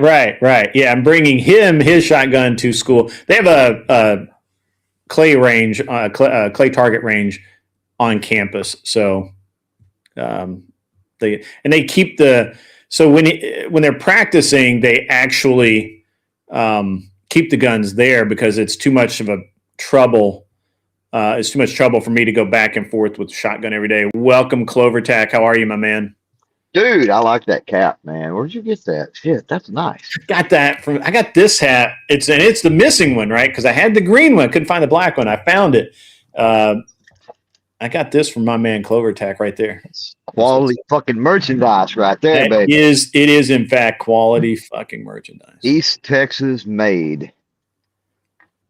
Right. Yeah, I'm bringing his shotgun to school. They have a clay range, clay target range on campus. So they keep so when they're practicing, they actually keep the guns there because it's too much of a trouble. It's too much trouble for me to go back and forth with the shotgun every day. Welcome, Clovertac. How are you, my man? Dude, I like that cap, man. Where'd you get that? Shit, that's nice. I got this hat. It's the missing one, right? Because I had the green one, couldn't find the black one. I found it. I got this from my man Clovertac right there. It's quality fucking merchandise right there, baby. It is in fact quality fucking merchandise. East Texas made.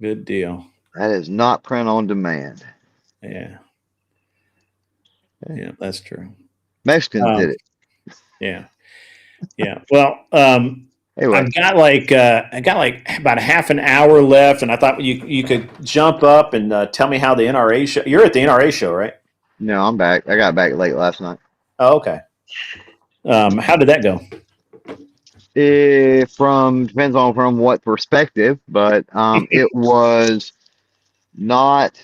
Good deal. That is not print on demand. Yeah, that's true. Mexicans did it. Yeah. Well, anyway. I got like about a half an hour left, and I thought you could jump up and tell me how the NRA show. You're at the NRA show, right? No, I'm back. I got back late last night. Oh, okay. How did that go? Depends on from what perspective, but it was not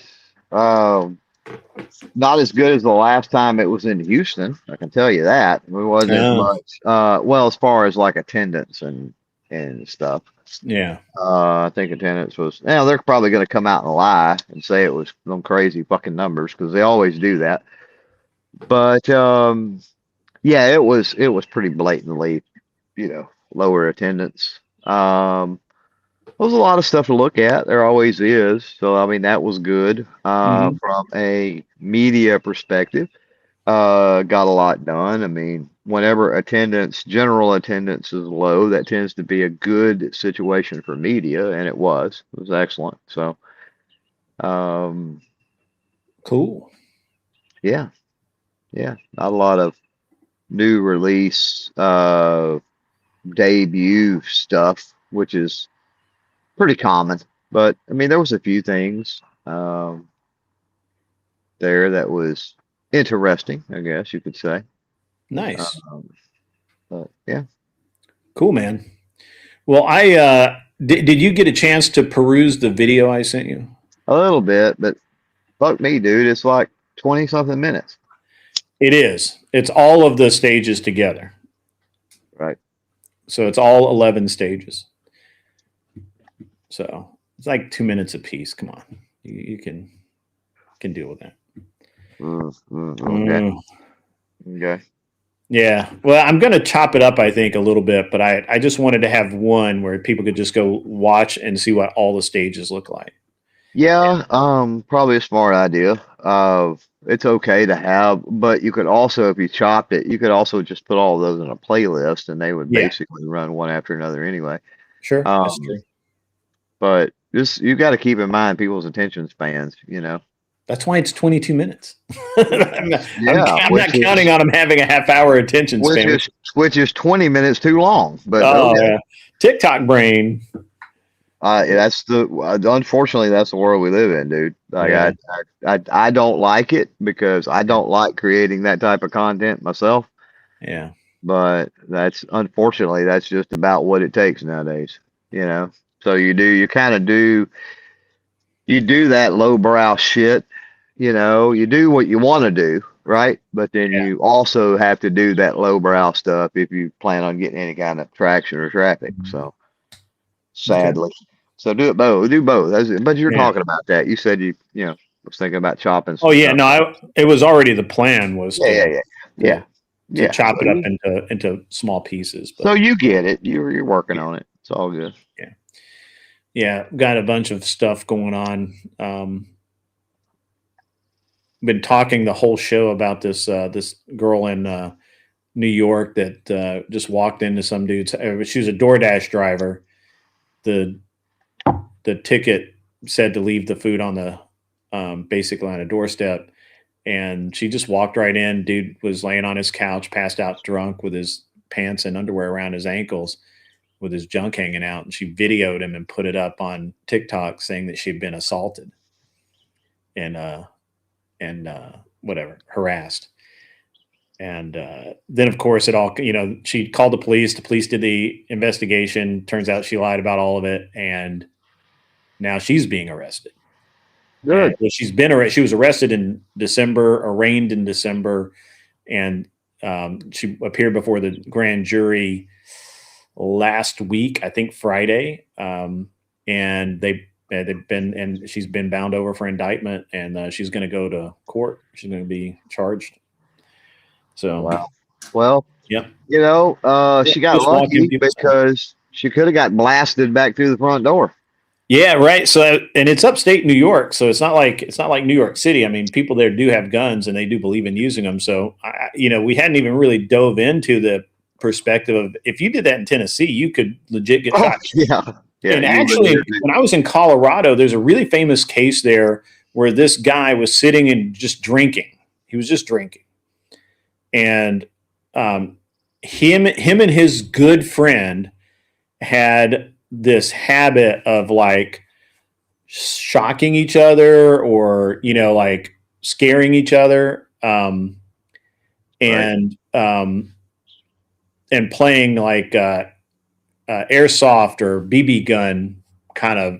as good as the last time it was in Houston. I can tell you that. It wasn't as much. Well, as far as like attendance and stuff. Yeah. I think attendance was. Now they're probably going to come out and lie and say it was some crazy fucking numbers because they always do that. But yeah, it was pretty blatantly, lower attendance. There was a lot of stuff to look at. There always is. So, I mean, that was good from a media perspective. Got a lot done. I mean, whenever general attendance is low, that tends to be a good situation for media, and it was. It was excellent. So, cool. Yeah. Not a lot of new release, debut stuff, which is pretty common, but I mean, there was a few things there that was interesting, I guess you could say. Nice. But yeah, cool, man. Well, I did you get a chance to peruse the video I sent you? A little bit, but fuck me, dude, it's like 20 something minutes. It is. It's all of the stages together. Right. So it's all 11 stages. So it's like 2 minutes a piece. Come on, you can deal with that. Okay. Okay. Yeah. Well, I'm going to chop it up, I think, a little bit, but I just wanted to have one where people could just go watch and see what all the stages look like. Yeah. Probably a smart idea. It's okay to have, but you could also, if you chopped it, you could also just put all of those in a playlist, and they would basically run one after another anyway. Sure. That's true. But just you got to keep in mind people's attention spans. You know. That's why it's 22 minutes. I'm not, Yeah, I'm not counting on them having a half-hour attention span. Which is 20 minutes too long. But Oh, okay. yeah. TikTok brain. That's unfortunately that's the world we live in, dude. Like Yeah. I don't like it because I don't like creating that type of content myself. Yeah. But unfortunately that's just about what it takes nowadays, you know. So you do that lowbrow shit, you know, you do what you want to do, right? But then Yeah. you also have to do that lowbrow stuff if you plan on getting any kind of traction or traffic. So sadly. So do it both. Do both. But you're talking about that. You said you was thinking about chopping some Oh yeah, stuff. no, it was already the plan was Yeah. to chop So it up into small pieces. But so you get it. You're working on it. It's all good. yeah, got a bunch of stuff going on. Been talking the whole show about this girl in New York that just walked into some dude's. She was a DoorDash driver. The ticket said to leave the food on the basically on a doorstep, and she just walked right in. Dude was laying on his couch, passed out drunk with his pants and underwear around his ankles, with his junk hanging out, and she videoed him and put it up on TikTok saying that she'd been assaulted and whatever, harassed. And then, of course, it all, she called the police. The police did the investigation. Turns out she lied about all of it. And now she's being arrested. Good. And she's been arrested. She was arrested in December, arraigned in December. And she appeared before the grand jury last week, I think Friday. And she's been bound over for indictment, and she's going to go to court. She's going to be charged. So, wow. Well, yep. You know, she got lucky because she could have got blasted back through the front door. Yeah, right. So, and it's upstate New York, so it's not like New York City. I mean, people there do have guns and they do believe in using them. So, we hadn't even really dove into the perspective of if you did that in Tennessee, you could legit get shot. Yeah. And actually, when I was in Colorado, there's a really famous case there where this guy was sitting and just drinking. He was just drinking, and him and his good friend had this habit of like shocking each other or like scaring each other, and playing like airsoft or BB gun kind of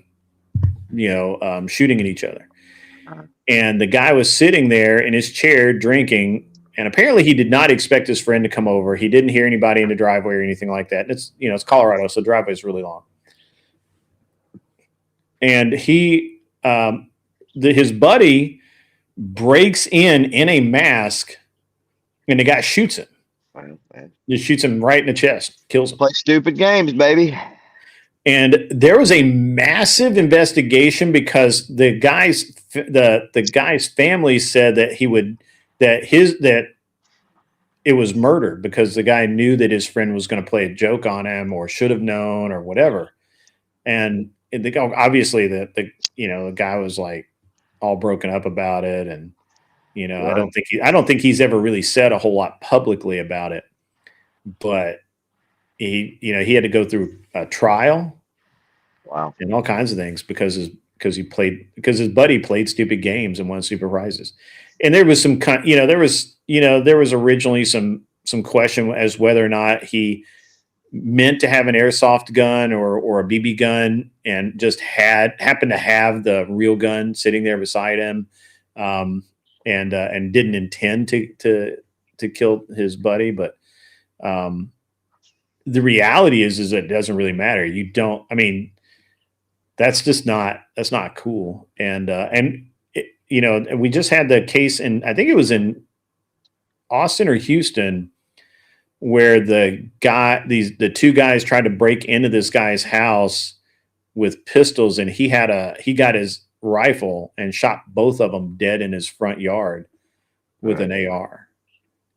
shooting at each other. And the guy was sitting there in his chair drinking, and apparently he did not expect his friend to come over. He didn't hear anybody in the driveway or anything like that. And it's Colorado, so the driveway is really long. And he his buddy breaks in a mask, and the guy shoots him. Just shoots him right in the chest, kills him. Play stupid games, baby. And there was a massive investigation because the guy's family said that that it was murder because the guy knew that his friend was going to play a joke on him or should have known or whatever. And obviously the guy was like all broken up about it, and I don't think he's ever really said a whole lot publicly about it, but he had to go through a trial. Wow. And all kinds of things because his buddy played stupid games and won super prizes. And there was there was originally some question as whether or not he meant to have an airsoft gun or a BB gun and just happened to have the real gun sitting there beside him, and didn't intend to kill his buddy. But the reality is that it doesn't really matter. That's not cool. And we just had the case in, I think it was in Austin or Houston, where the two guys tried to break into this guy's house with pistols, and he got his rifle and shot both of them dead in his front yard with an AR.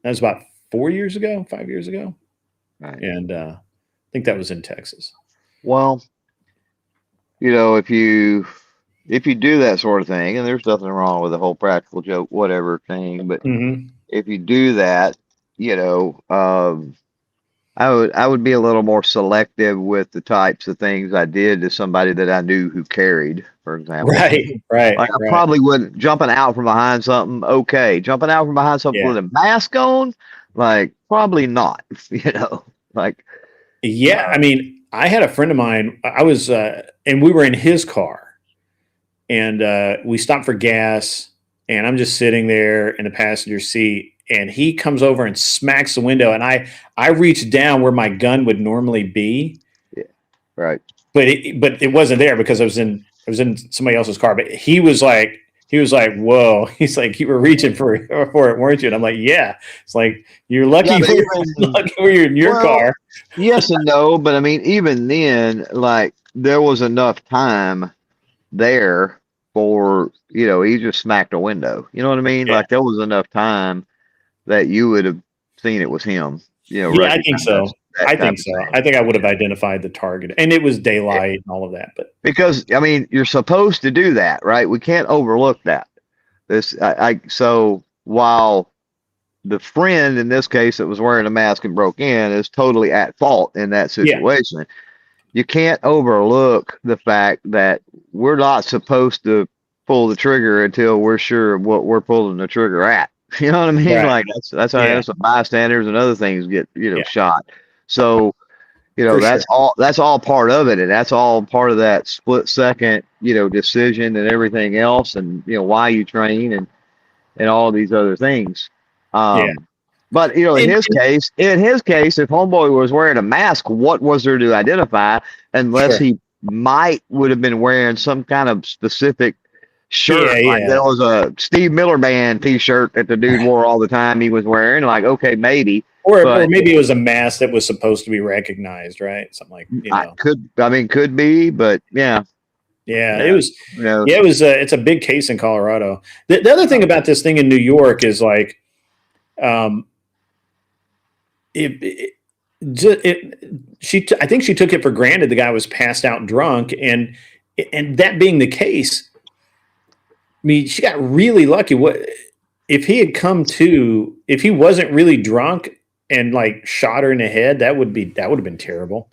That was about 5 years ago. Right. And I think that was in Texas. Well, you know, if you do that sort of thing, and there's nothing wrong with the whole practical joke, whatever thing, but Hmm. if you do that, you know, I would be a little more selective with the types of things I did to somebody that I knew who carried, for example. Right, right, Like I right. probably wouldn't jumping out from behind something, okay. Jumping out from behind something Yeah. with a mask on, like probably not, you know. Like Yeah. I mean, I had a friend of mine, I was, and we were in his car and we stopped for gas and I'm just sitting there in the passenger seat and he comes over and smacks the window and I reached down where my gun would normally be, yeah, right. but it wasn't there because I was in somebody else's car. But he was like, whoa. He's like, you were reaching for it, weren't you? And I'm like, yeah. It's like you're Yeah, lucky but even lucky when you're in your well, car. yes and no, but I mean even then, like there was enough time there for, you know, he just smacked a window. You know what I mean? Yeah. Like there was enough time that you would have seen it was him, you know, Yeah, I think recognized so. that I type think of so. thing. I think I would have identified the target, and it was Yeah. daylight and all of that. But Because I mean, you're supposed to do that, right? We can't overlook that. So while the friend in this case that was wearing a mask and broke in is totally at fault in that yeah, situation, you can't overlook the fact that we're not supposed to pull the trigger until we're sure of what we're pulling the trigger at. You know what I mean? right. Like that's how Yeah, innocent bystanders and other things get, you know, yeah, shot. So, you know, for sure. that's all part of it, and that's all part of that split second, you know, decision and everything else, and you know why you train and all these other things. Yeah, But you know, and in his case, if homeboy was wearing a mask, what was there to identify unless sure. he might would have been wearing some kind of specific Yeah, shirt, like yeah. there was a Steve Miller Band T-shirt that the dude wore all the time he was wearing. Like, okay, maybe, Or but maybe it was a mask that was supposed to be recognized, right? Something like I mean, could be, but yeah, Yeah, it yeah, was. who knows? Yeah, it was. It's a big case in Colorado. The other thing about this thing in New York is like, um, it, I think she took it for granted the guy was passed out drunk, and that being the case, I mean, she got really lucky. What if he had come to? If he wasn't really drunk and like shot her in the head, that would have been terrible.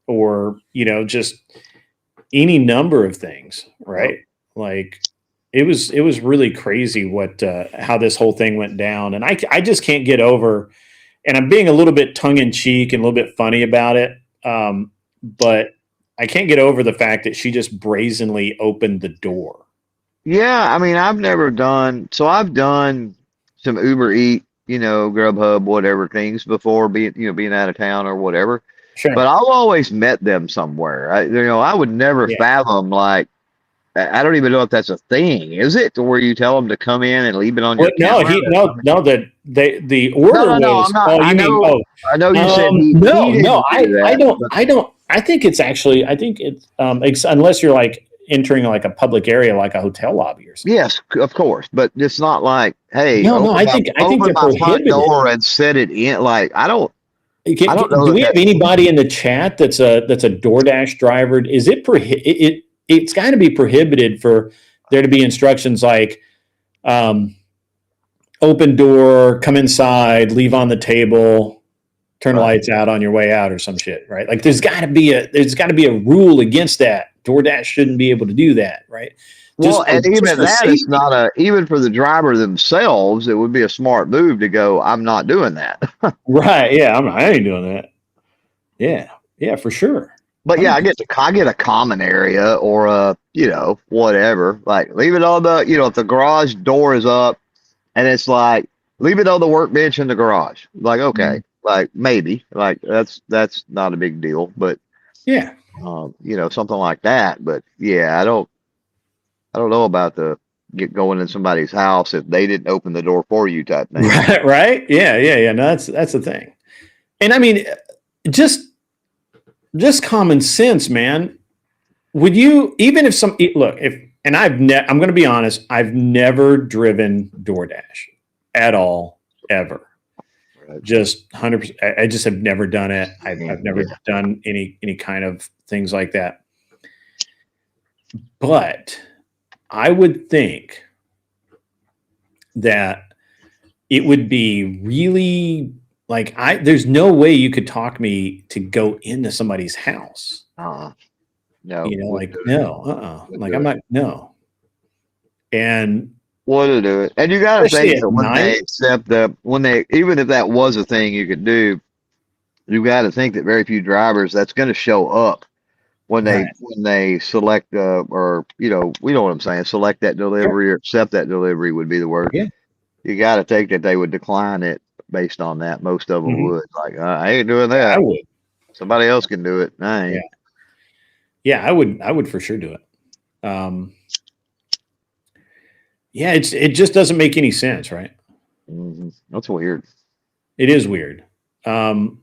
Or just any number of things, Yep. right? Like it was really crazy what how this whole thing went down, and I just can't get over. And I'm being a little bit tongue in cheek and a little bit funny about it, but I can't get over the fact that she just brazenly opened the door. Yeah, I mean, I've done some Uber Eat, you know, Grubhub, whatever things before being out of town or whatever. But Sure. I've always met them somewhere. I would never Yeah. fathom like I don't even know if that's a thing. Is it to where you tell them to come in and leave it on Well, your no, counter? no, that the No, order no, no. I'm was. not. Oh, you mean? Oh, I know you said he no, no. didn't do that, but I don't. I think it's actually. I think it's unless you're like entering like a public area, like a hotel lobby or something. yes, of course. But it's not like, hey, No, no. I think open they're my front prohibited. door and set it in. Like I don't know Do that we have that's anybody in the chat that's a DoorDash driver? Is it's got to be prohibited for there to be instructions like um, open door, come inside, leave on the table, turn the right. lights out on your way out, or some shit, right? Like there's got to be a rule against that. DoorDash shouldn't be able to do that, right? Well, and Just even for that is safety. not even for the driver themselves, it would be a smart move to go, I'm not doing that. Right? Yeah, I ain't doing that. Yeah, yeah, for sure. But yeah, 100%. I get a common area or a, you know, whatever. Like leave it on the, you know, if the garage door is up and it's like, leave it on the workbench in the garage. Like, okay, like maybe, like that's not a big deal, but Yeah. you know, something like that. But yeah, I don't know about the get going in somebody's house if they didn't open the door for you type thing. Right. Right. Yeah. Yeah. Yeah. No, that's the thing. And I mean, just common sense, man. Would you even if some look if and I'm going to be honest, I've never driven DoorDash at all ever. Right. Just 100%. I just have never done it. I've never Yeah. done any kind of things like that. But I would think that it would be really like there's no way you could talk me to go into somebody's house. No, Like wouldn't do it. no, Wouldn't like do I'm it. not no. And Wouldn't do it. And you got to especially think at that when they night. accept even if that was a thing you could do, you got to think that very few drivers that's going to show up when Right. they select or we know what I'm saying, select that delivery or accept that delivery would be the word. Yeah. You got to think that they would decline it based on that. Most of them Mhm. would, like, I ain't doing Yeah, I that. would. Somebody else can do it. I ain't. Yeah, I would for sure do it. Yeah, it just doesn't make any sense, right? That's weird. It is weird. And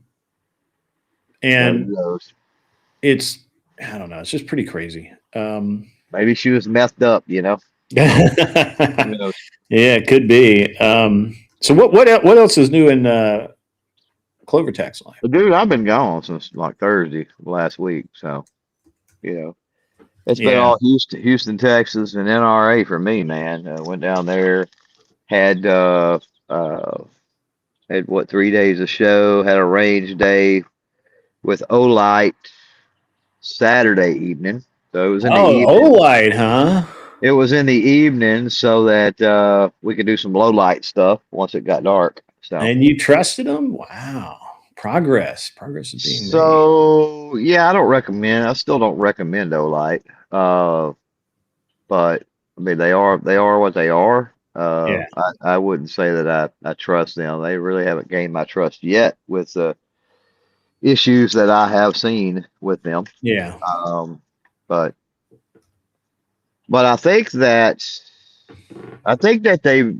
it's, I don't know, it's just pretty crazy. Maybe she was messed up, Yeah, knows? it could be. So what else is new in Clover Tax life? Dude, I've been gone since like Thursday last week, so it's been Yeah. all Houston, Texas, and NRA for me, man. Went down there, had had 3 days of show, had a range day with Olight Saturday evening. So it was in the evening. Olight, huh? It was in the evening so that we could do some low light stuff once it got dark. So And you trusted them? Wow. Progress is being made. So yeah, I still don't recommend Olight. But I mean they are what they are. Yeah. I wouldn't say that I trust them. They really haven't gained my trust yet with the issues that I have seen with them. Yeah. But I think that they've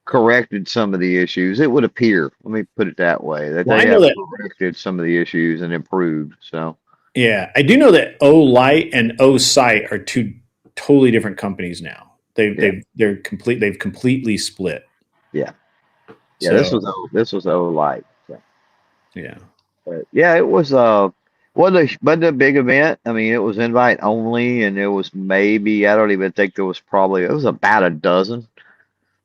corrected some of the issues. It would appear, let me put it that way, that Well, they I know have that. corrected some of the issues and improved. So Yeah, I do know that Olight and Osight are two totally different companies now. They've completely split. yeah, So, this was Olight. So. Yeah. But yeah, it was wasn't a big event. I mean, it was invite only, and it was maybe, I don't even think there was probably, it was about a dozen.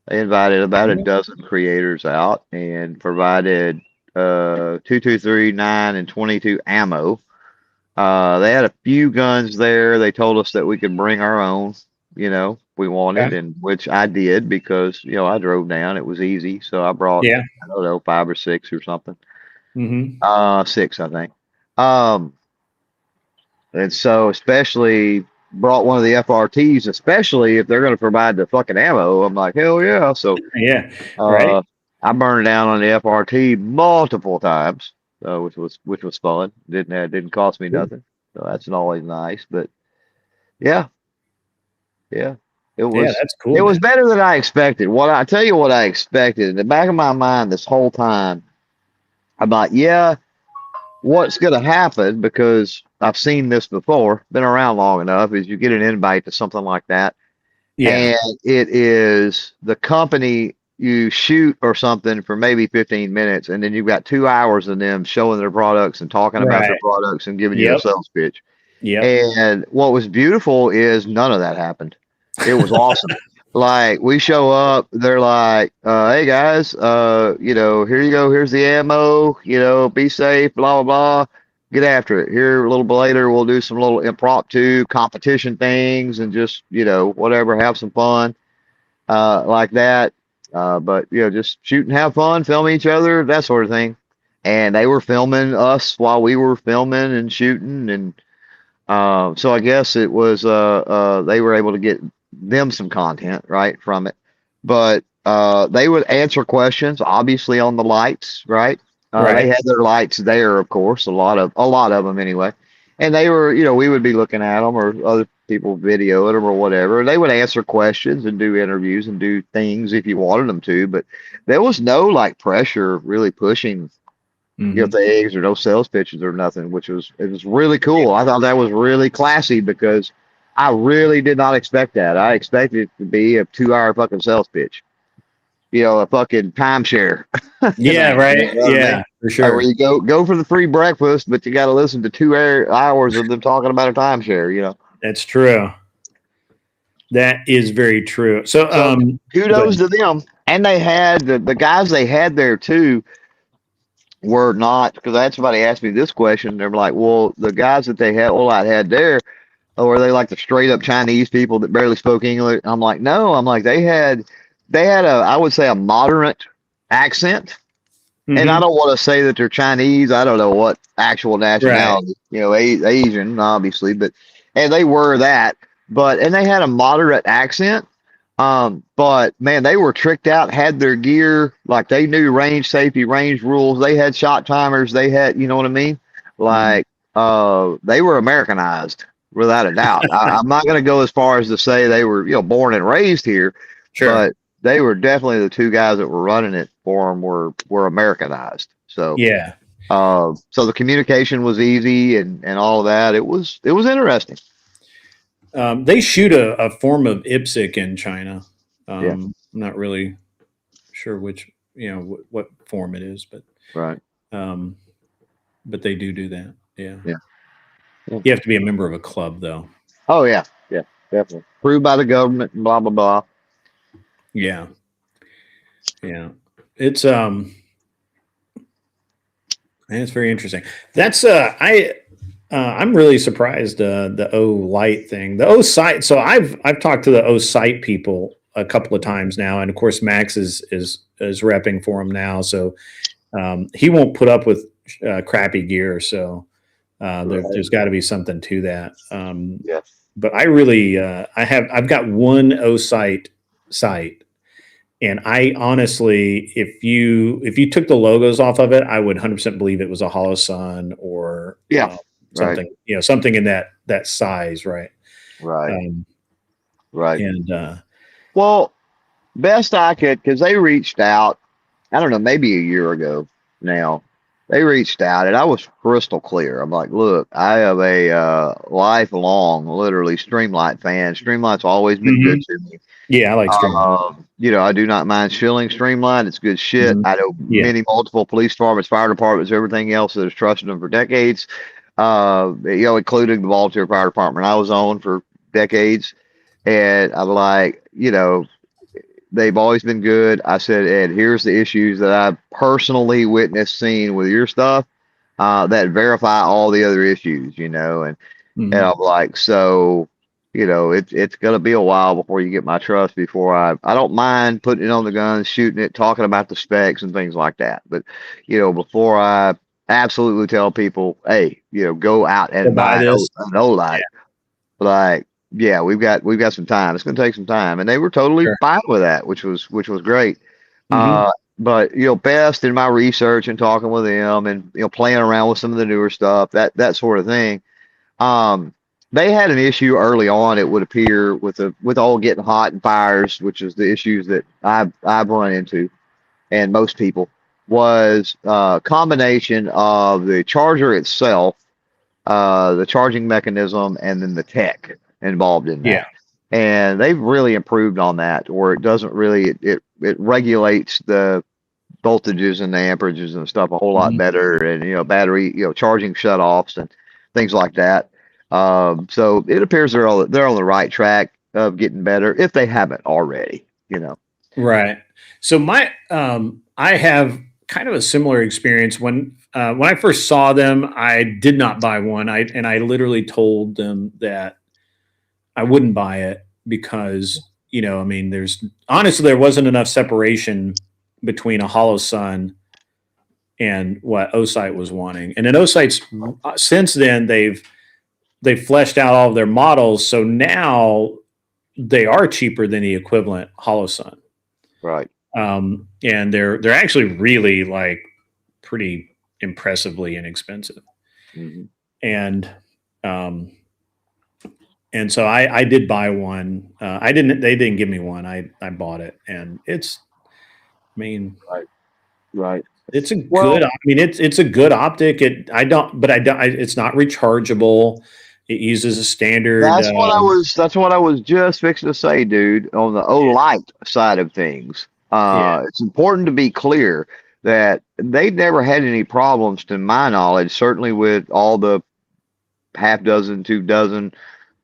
They invited about a dozen creators out and provided 223, 9, and 22 ammo. They had a few guns there. They told us that we could bring our own, we wanted, Okay. and which I did because I drove down. It was easy, so I brought Yeah. I don't know 5 or 6 or something. Mm-hmm. 6, I think. And so especially brought one of the FRTs, especially if they're going to provide the fucking ammo. I'm like, hell yeah. So Yeah. Right. I burned down on the FRT multiple times, which was fun. Didn't cost me nothing. So that's always nice. But yeah, it Yeah, was that's cool. it was Man. better than I expected. I tell you what I expected in the back of my mind this whole time. I'm like, yeah, what's going to happen, because I've seen this before, been around long enough, is you get an invite to something like that. Yeah. And it is the company you shoot or something for maybe 15 minutes, and then you've got 2 hours of them showing their products and talking about their Right. products and giving you a sales pitch. Yep. And what was beautiful is none of that happened. It was awesome. Like, we show up, they're like, hey guys, here you go, here's the ammo, be safe, blah, blah, blah. Get after it. Here, a little bit later, we'll do some little impromptu competition things and just, whatever, have some fun, like that. But, just shoot and have fun, film each other, that sort of thing. And they were filming us while we were filming and shooting. And so I guess it was, they were able to get them some content, right, from it. But they would answer questions, obviously, on the lights, right? Right. They had their lights there, of course, a lot of them anyway. And they were, we would be looking at them, or other people videoing them or whatever. They would answer questions and do interviews and do things if you wanted them to. But there was no like pressure really pushing things, or no sales pitches or nothing, it was really cool. I thought that was really classy because I really did not expect that. I expected it to be a 2-hour fucking sales pitch. A fucking timeshare. Yeah, right. Yeah, for sure. Where you go for the free breakfast, but you got to listen to 2 hours of them talking about a timeshare. That's true. That is very true. So, So go kudos ahead. to them. And they had the guys they had there too were not, because I had somebody ask me this question. They're like, well, the guys that they had, Olight had there, or were they like the straight up Chinese people that barely spoke English? I'm like, no. I'm like, they had I would say a moderate accent. And I Mhm. don't want to say that they're Chinese. I don't know what actual Right. nationality, Asian, obviously, and they were that, and they had a moderate accent. But man, they were tricked out, had their gear, like they knew range safety, range rules. They had shot timers. They had, you know what I mean? Mhm. Like, they were Americanized without a doubt. I'm not going to go as far as to say they were, born and raised here, Sure. but they were definitely the two guys that were running it for them were Americanized. So, Yeah. so the communication was easy and all of that. It was interesting. They shoot a form of IPSC in China. Yeah. I'm not really sure which, what form it is, Right. um, but they do that. Yeah. Yeah. Yeah. You have to be a member of a club, though. Oh yeah. Yeah. Definitely approved by the government and blah blah blah. Yeah. Yeah. It's man, it's very interesting. That's I'm really surprised the O light thing. The O site. So I've talked to the O site people a couple of times now, and of course Max is repping for him now. So he won't put up with crappy gear. So Right. there's got to be something to that. Yeah. But I really I've got one O site, and I honestly, if you took the logos off of it, I would 100% believe it was a Hollow Sun or Yeah. Right. something, something in that size, right? Right. Um, Right. and Well, best I could, because they reached out. I don't know, maybe a year ago now. They reached out and I was crystal clear. I'm like, look, I have a lifelong, literally Streamlight fan. Streamlight's always been good mhm. to me. Yeah, I like Streamline. I do not mind shilling Streamline. It's good shit. Mhm. I know Yeah, many multiple police departments, fire departments, everything else that has trusted them for decades. Including the volunteer fire department I was on for decades. And I'm like, they've always been good. I said, Ed, here's the issues that I've personally witnessed, seen with your stuff, that verify all the other issues, and mhm. I'm like, so, it's gonna be a while before you get my trust before I don't mind putting it on the gun, shooting it, talking about the specs and things like that. But, before I absolutely tell people, hey, go out To and buy buy this. an Olight, like, yeah, we've got some time. It's gonna take some time. And they were totally Sure. fine with that, which was great. Hmm. But best in my research and talking with them and playing around with some of the newer stuff, that sort of thing. Um, they had an issue early on, it would appear, with all getting hot and fires, which is the issues that I've run into, and most people, was a combination of the charger itself, the charging mechanism, and then the tech involved in Yeah. that. And they've really improved on that, where it doesn't really it regulates the voltages and the amperages and stuff a whole lot Mhm. better, and battery charging shutoffs and things like that. So it appears they're on the right track of getting better if they haven't already. Right. So I have kind of a similar experience when I first saw them. I did not buy one. I literally told them that I wouldn't buy it because I mean, there wasn't enough separation between a Hollow Sun and what Osite was wanting. And then Osite's since then they've fleshed out all of their models, so now they are cheaper than the equivalent Hollow Sun. Right. And they're actually really like pretty impressively inexpensive. Hmm. And um, and so I did buy one. They didn't give me one. I bought it, and I mean, Right. Right. it's a Well, good. I mean, it's a good optic. It's not rechargeable. It uses a standard. that's what I was just fixing to say, dude. On the Yeah, Olight side of things, yeah. it's important to be clear that they've never had any problems, to my knowledge. Certainly with all the half dozen, 2 dozen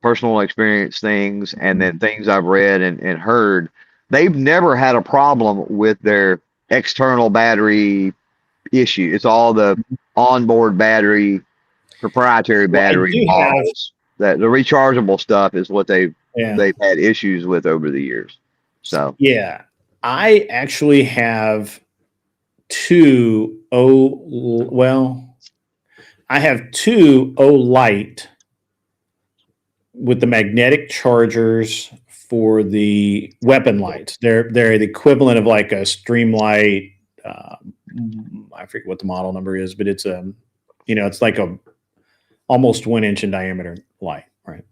personal experience things, and then things I've read and heard, they've never had a problem with their external battery issue. It's all the onboard battery, proprietary Well, I battery do have, models. That the rechargeable stuff is what yeah, they've had issues with over the years. So yeah. I actually have two O. Well, I have two O Light with the magnetic chargers for the weapon lights. They're the equivalent of like a Streamlight. I forget what the model number is, but it's it's like a almost 1 inch in diameter light, right?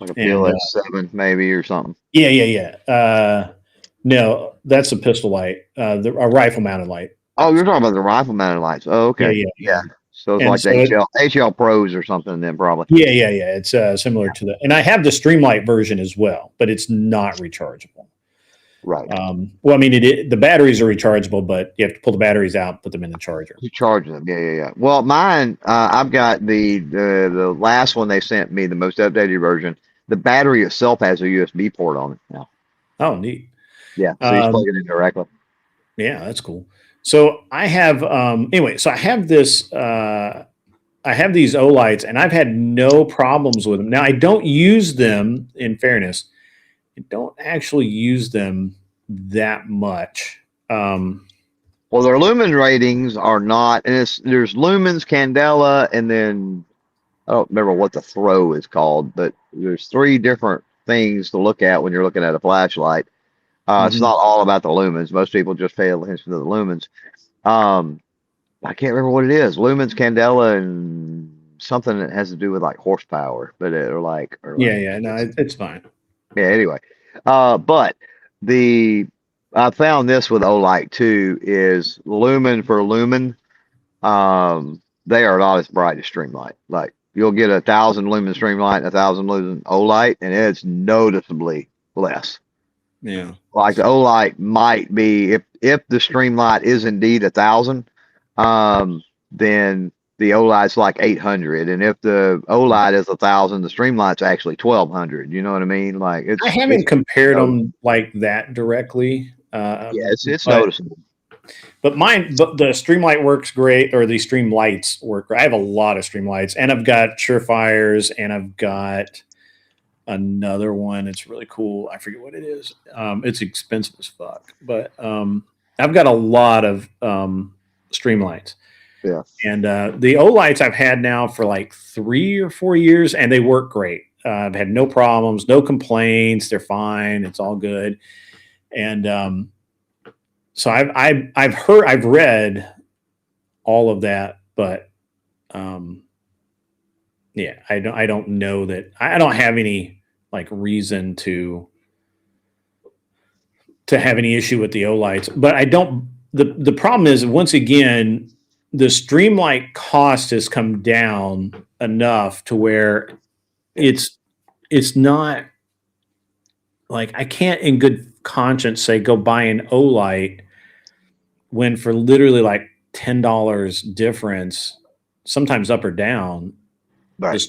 like a And PLS 7 maybe or something. yeah. No, that's a pistol light, a rifle mounted light. Oh, you're talking about the rifle mounted lights. Oh, okay. Yeah. So it's And like so the HL Pros or something then probably. yeah. It's similar to the, and I have the Streamlight version as well, but it's not rechargeable. Right. Well, I mean, the batteries are rechargeable, but you have to pull the batteries out, put them in the charger. You charge them. Yeah. Well, mine, I've got the last one they sent me, the most updated version. The battery itself has a USB port on it now. Oh, neat. Yeah. So you just plug it in directly. Yeah, that's cool. So I have anyway, so I have this I have these O lights and I've had no problems with them. Now I don't use them, in fairness. I don't actually use them that much. Well, their lumen ratings are not, and there's lumens, candela, and then I don't remember what the throw is called, but there's 3 different things to look at when you're looking at a flashlight. It's not all about the lumens. Most people just pay attention to the lumens. I can't remember what it is. Lumens, candela, and something that has to do with like horsepower, but Yeah, no, it's fine. Yeah, anyway. But I found this with Olight too is lumen for lumen. They are not as bright as Streamlight. Like you'll get 1,000 lumen Streamlight and 1,000 lumen Olight, and it's noticeably less. Yeah. Like the Olight might be if the Streamlight is indeed 1,000, then the Olight's like 800, and if the Olight is 1,000, the Streamlight's actually 1,200. You know what I mean? Like I haven't compared them like that directly. Yeah, it's noticeable. But the Streamlight works great, or the Streamlights work great. I have a lot of Streamlights, and I've got Surefires, and I've got another one. It's really cool. I forget what it is. It's expensive as fuck, but I've got a lot of Streamlights. Yeah. And the Olights I've had now for like 3 or 4 years, and they work great. I've had no problems, no complaints. They're fine. It's all good. And so I've read all of that, but yeah, I don't know that I don't have any like reason to have any issue with the Olights. But I don't. The problem is, once again, the Streamlight cost has come down enough to where it's not like I can't in good conscience say go buy an Olight when for literally like $10 difference, sometimes up or down, Right.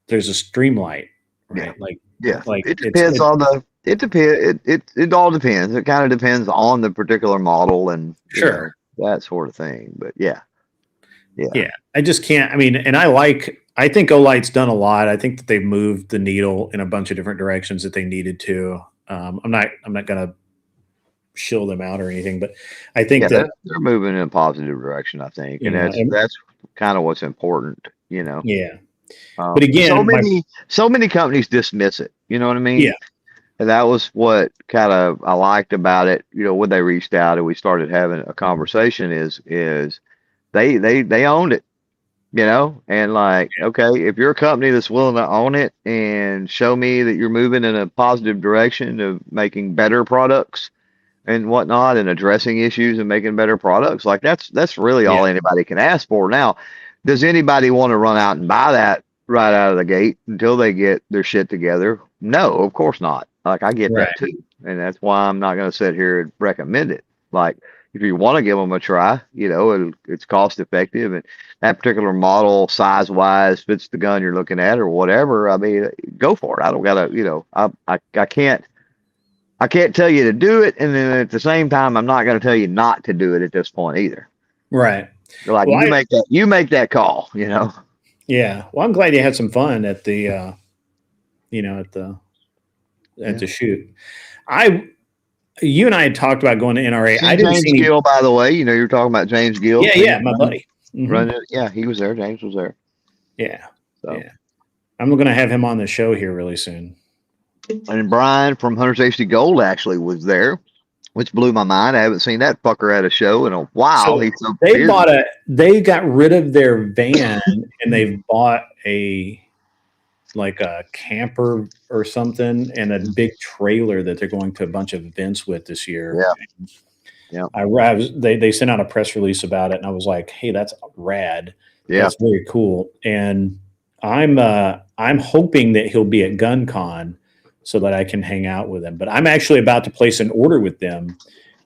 there's a Streamlight, right? Yeah. Like it depends on the. It depends. It all depends. It kind of depends on the particular model and sure that sort of thing. But yeah. I just can't. I mean, and I think Olight's done a lot. I think that they've moved the needle in a bunch of different directions that they needed to. I'm not gonna shill them out or anything, but I think that they're moving in a positive direction. I think, and that's kind of what's important. Yeah. But again, so many companies dismiss it. You know what I mean? Yeah. And that was what kind of I liked about it. When they reached out and we started having a conversation, is they owned it. And like, okay, if you're a company that's willing to own it and show me that you're moving in a positive direction of making better products and whatnot and addressing issues and making better products, like that's really all anybody can ask for. Now, does anybody want to run out and buy that right out of the gate until they get their shit together? No, of course not. Like I get that too. And that's why I'm not going to sit here and recommend it. Like if you want to give them a try, it's cost effective, and that particular model size wise fits the gun you're looking at or whatever. I mean, go for it. I don't gotta, I can't tell you to do it, and then at the same time, I'm not going to tell you not to do it at this point either. Right. Like Well, you make that call. Yeah. Well, I'm glad you had some fun at the, at the shoot. You and I had talked about going to NRA. I didn't James see Gill, by the way. You were talking about James Gill. Yeah, my buddy. Running it. Yeah, he was there. James was there. Yeah. So. Yeah. I'm going to have him on the show here really soon. And Brian from Hunter Safety Gold actually was there, which blew my mind. I haven't seen that fucker at a show in a while. So they got rid of their van and they've bought a camper or something and a big trailer that they're going to a bunch of events with this year. Yeah. They sent out a press release about it and I was like, hey, that's rad. Yeah. That's very cool. And I'm hoping that he'll be at GunCon so that I can hang out with him. But I'm actually about to place an order with them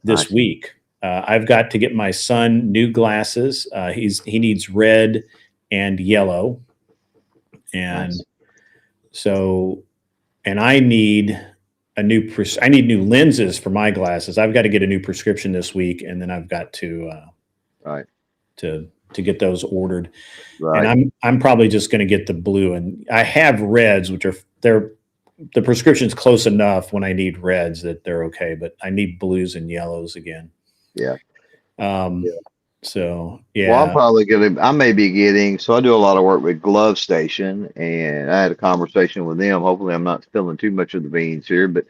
this week. I've got to get my son new glasses. He needs red and yellow. And so, and I need new lenses for my glasses. I've got to get a new prescription this week. And then I've got to get those ordered. Right. And I'm probably just going to get the blue, and I have reds, which the prescription's close enough when I need reds that they're okay, but I need blues and yellows again. Yeah. So yeah. Well, I may be getting, so I do a lot of work with Glove Station, and I had a conversation with them. Hopefully I'm not spilling too much of the beans here, but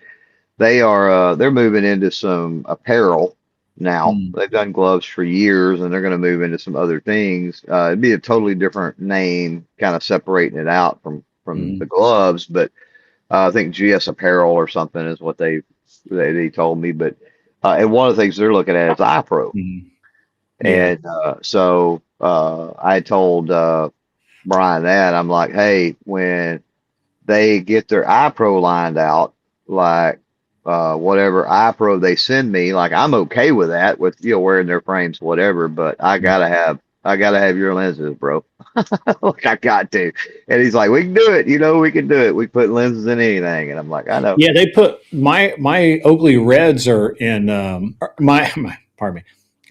they're moving into some apparel now. They've done gloves for years and they're going to move into some other things. It'd be a totally different name, kind of separating it out from the gloves, but I think GS Apparel or something is what they told me. But and one of the things they're looking at is iPro. And so I told Brian that I'm like, hey, when they get their iPro lined out, like whatever iPro they send me, like I'm okay with that, with wearing their frames, whatever. But I gotta have your lenses, bro. Like I got to. And he's like, we can do it. We can do it. We put lenses in anything. And I'm like, I know. Yeah, they put my Oakley Reds are in pardon me.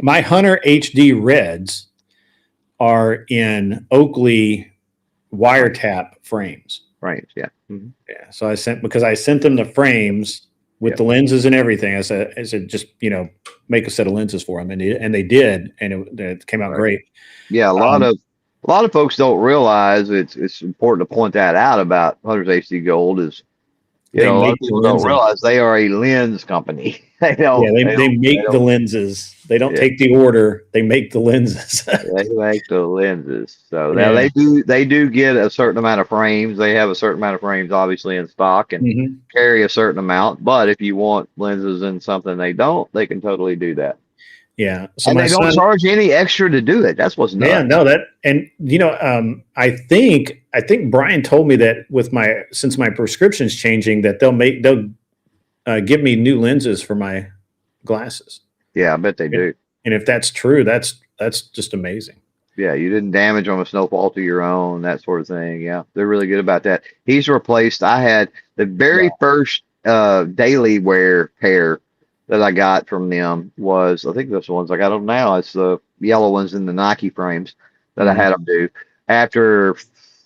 My Hunter HD Reds are in Oakley wiretap frames. Frames, yeah. Yeah. So I sent them the frames with the lenses and everything. I said, just make a set of lenses for them, and they did, and it came out great. Yeah, a lot of folks don't realize it's important to point that out about Hunter's HD Gold is a lot of people don't realize they are a lens company. They make the lenses. They don't take the order. They make the lenses. They make the lenses. So now they do get a certain amount of frames. They have a certain amount of frames obviously in stock and carry a certain amount. But if you want lenses in something they can totally do that. Yeah. So and they don't charge any extra to do it. That's what's nuts. Yeah, no, I think Brian told me that since my prescription's changing, that they'll give me new lenses for my glasses. Yeah, I bet they do. And if that's true, that's just amazing. Yeah, you didn't damage them with no fault of your own, that sort of thing. Yeah, they're really good about that. He's replaced. I had the very first daily wear pair that I got from them was, I think those ones I got them now. It's the yellow ones in the Nike frames that I had them do. After,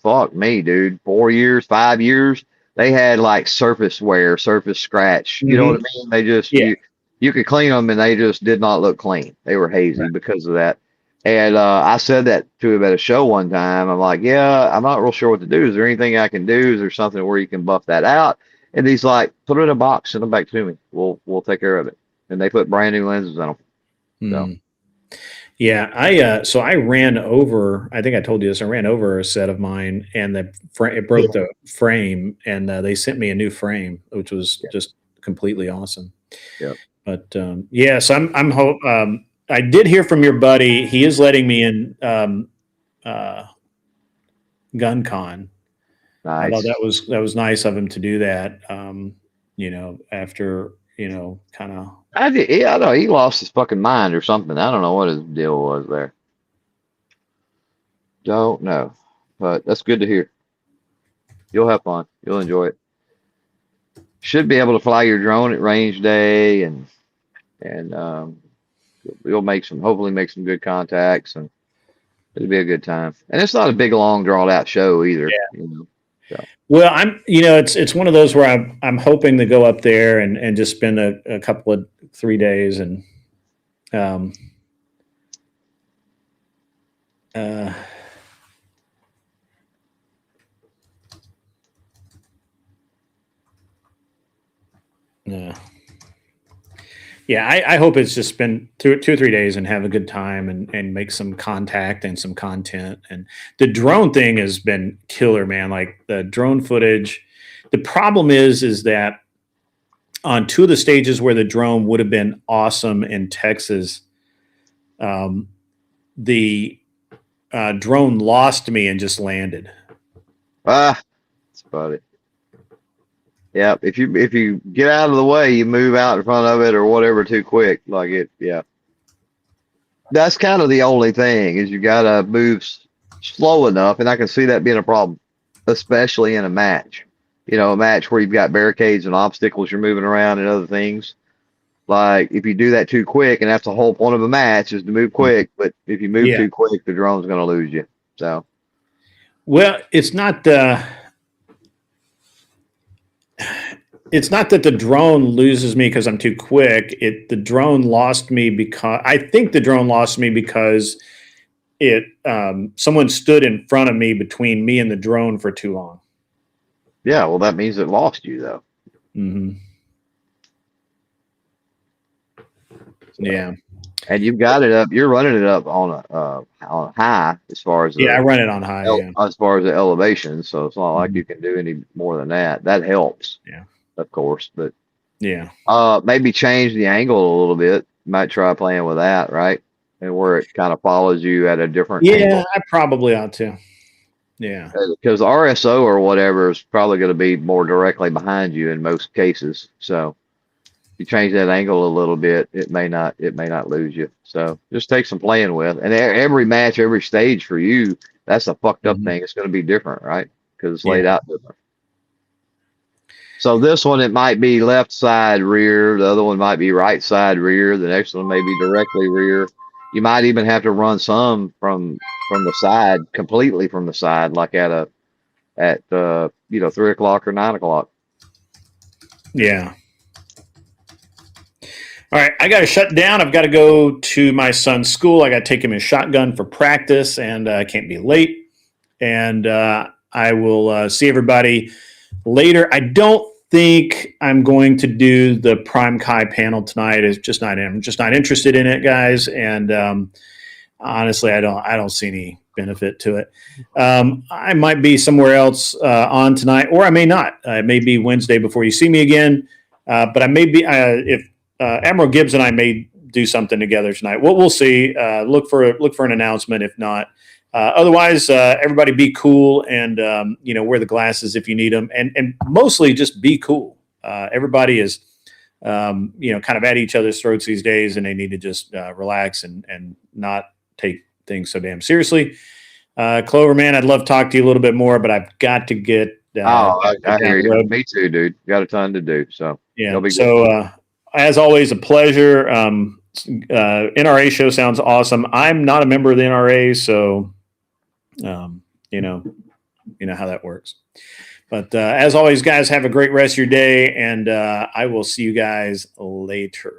fuck me, dude, 4 years, 5 years, they had like surface wear, surface scratch. You know what I mean? They just, you could clean them and they just did not look clean. They were hazy because of that. And I said that to him at a show one time. I'm like, yeah, I'm not real sure what to do. Is there anything I can do? Is there something where you can buff that out? And he's like, put it in a box, send them back to me. We'll take care of it. And they put brand new lenses in them. So. Yeah, I ran over. I think I told you this. I ran over a set of mine, and it broke the frame, and they sent me a new frame, which was just completely awesome. Yeah. But so I did hear from your buddy. He is letting me in GunCon. Nice. I thought that was nice of him to do that. After kind of. I know he lost his fucking mind or something. I don't know what his deal was there. Don't know, but that's good to hear. You'll have fun. You'll enjoy it. Should be able to fly your drone at range day, and you'll hopefully make some good contacts, and it'll be a good time. And it's not a big, long, drawn out show either. Yeah. So. Well, it's one of those where I'm hoping to go up there and just spend a couple of 3 days and yeah, I hope it's just spend 2 or 3 days and have a good time and make some contact and some content. And the drone thing has been killer, man. Like the drone footage. The problem is that on 2 of the stages where the drone would have been awesome in Texas, the drone lost me and just landed. That's funny. Yeah, if you get out of the way, you move out in front of it or whatever too quick, like it. Yeah, that's kind of the only thing is you gotta move slow enough, and I can see that being a problem, especially in a match. A match where you've got barricades and obstacles you're moving around and other things. Like if you do that too quick, and that's the whole point of a match is to move quick. But if you move too quick, the drone's going to lose you. So, well, it's not that the drone loses me because I'm too quick. The drone lost me because I think the drone lost me because someone stood in front of me between me and the drone for too long. Yeah, well, that means it lost you though. Mm-hmm. So, yeah, and you've got it up. You're running it up on high as far as I run it on high. As far as the elevation, so it's not like you can do any more than that. That helps. Yeah, of course, but yeah, maybe change the angle a little bit. Might try playing with that, right? And where it kind of follows you at a different angle. I probably ought to. Yeah, because RSO or whatever is probably going to be more directly behind you in most cases. So you change that angle a little bit, it may not lose you. So just take some playing with. And every match, every stage for you, that's a fucked up thing. It's going to be different, right? Because it's laid out different. So this one, it might be left side rear. The other one might be right side rear. The next one may be directly rear. You might even have to run some from the side, completely from the side, like at 3 o'clock or 9 o'clock. Yeah. All right, I got to shut down. I've got to go to my son's school. I got to take him his shotgun for practice, and I can't be late. And I will see everybody later. I don't think I'm going to do the Prime Kai panel tonight. I'm just not interested in it, guys. And honestly, I don't see any benefit to it. I might be somewhere else on tonight, or I may not. It may be Wednesday before you see me again. But I may be if Admiral Gibbs and I may do something together tonight. We'll see. Look for an announcement. If not, otherwise, everybody be cool and wear the glasses if you need them, and mostly just be cool. Everybody is kind of at each other's throats these days, and they need to just relax and not take things so damn seriously. Clover, man, I'd love to talk to you a little bit more, but I've got to get. I hear you. Me too, dude. Got a ton to do. So yeah. So as always, a pleasure. NRA show sounds awesome. I'm not a member of the NRA, so you know how that works. But as always, guys, have a great rest of your day, and I will see you guys later.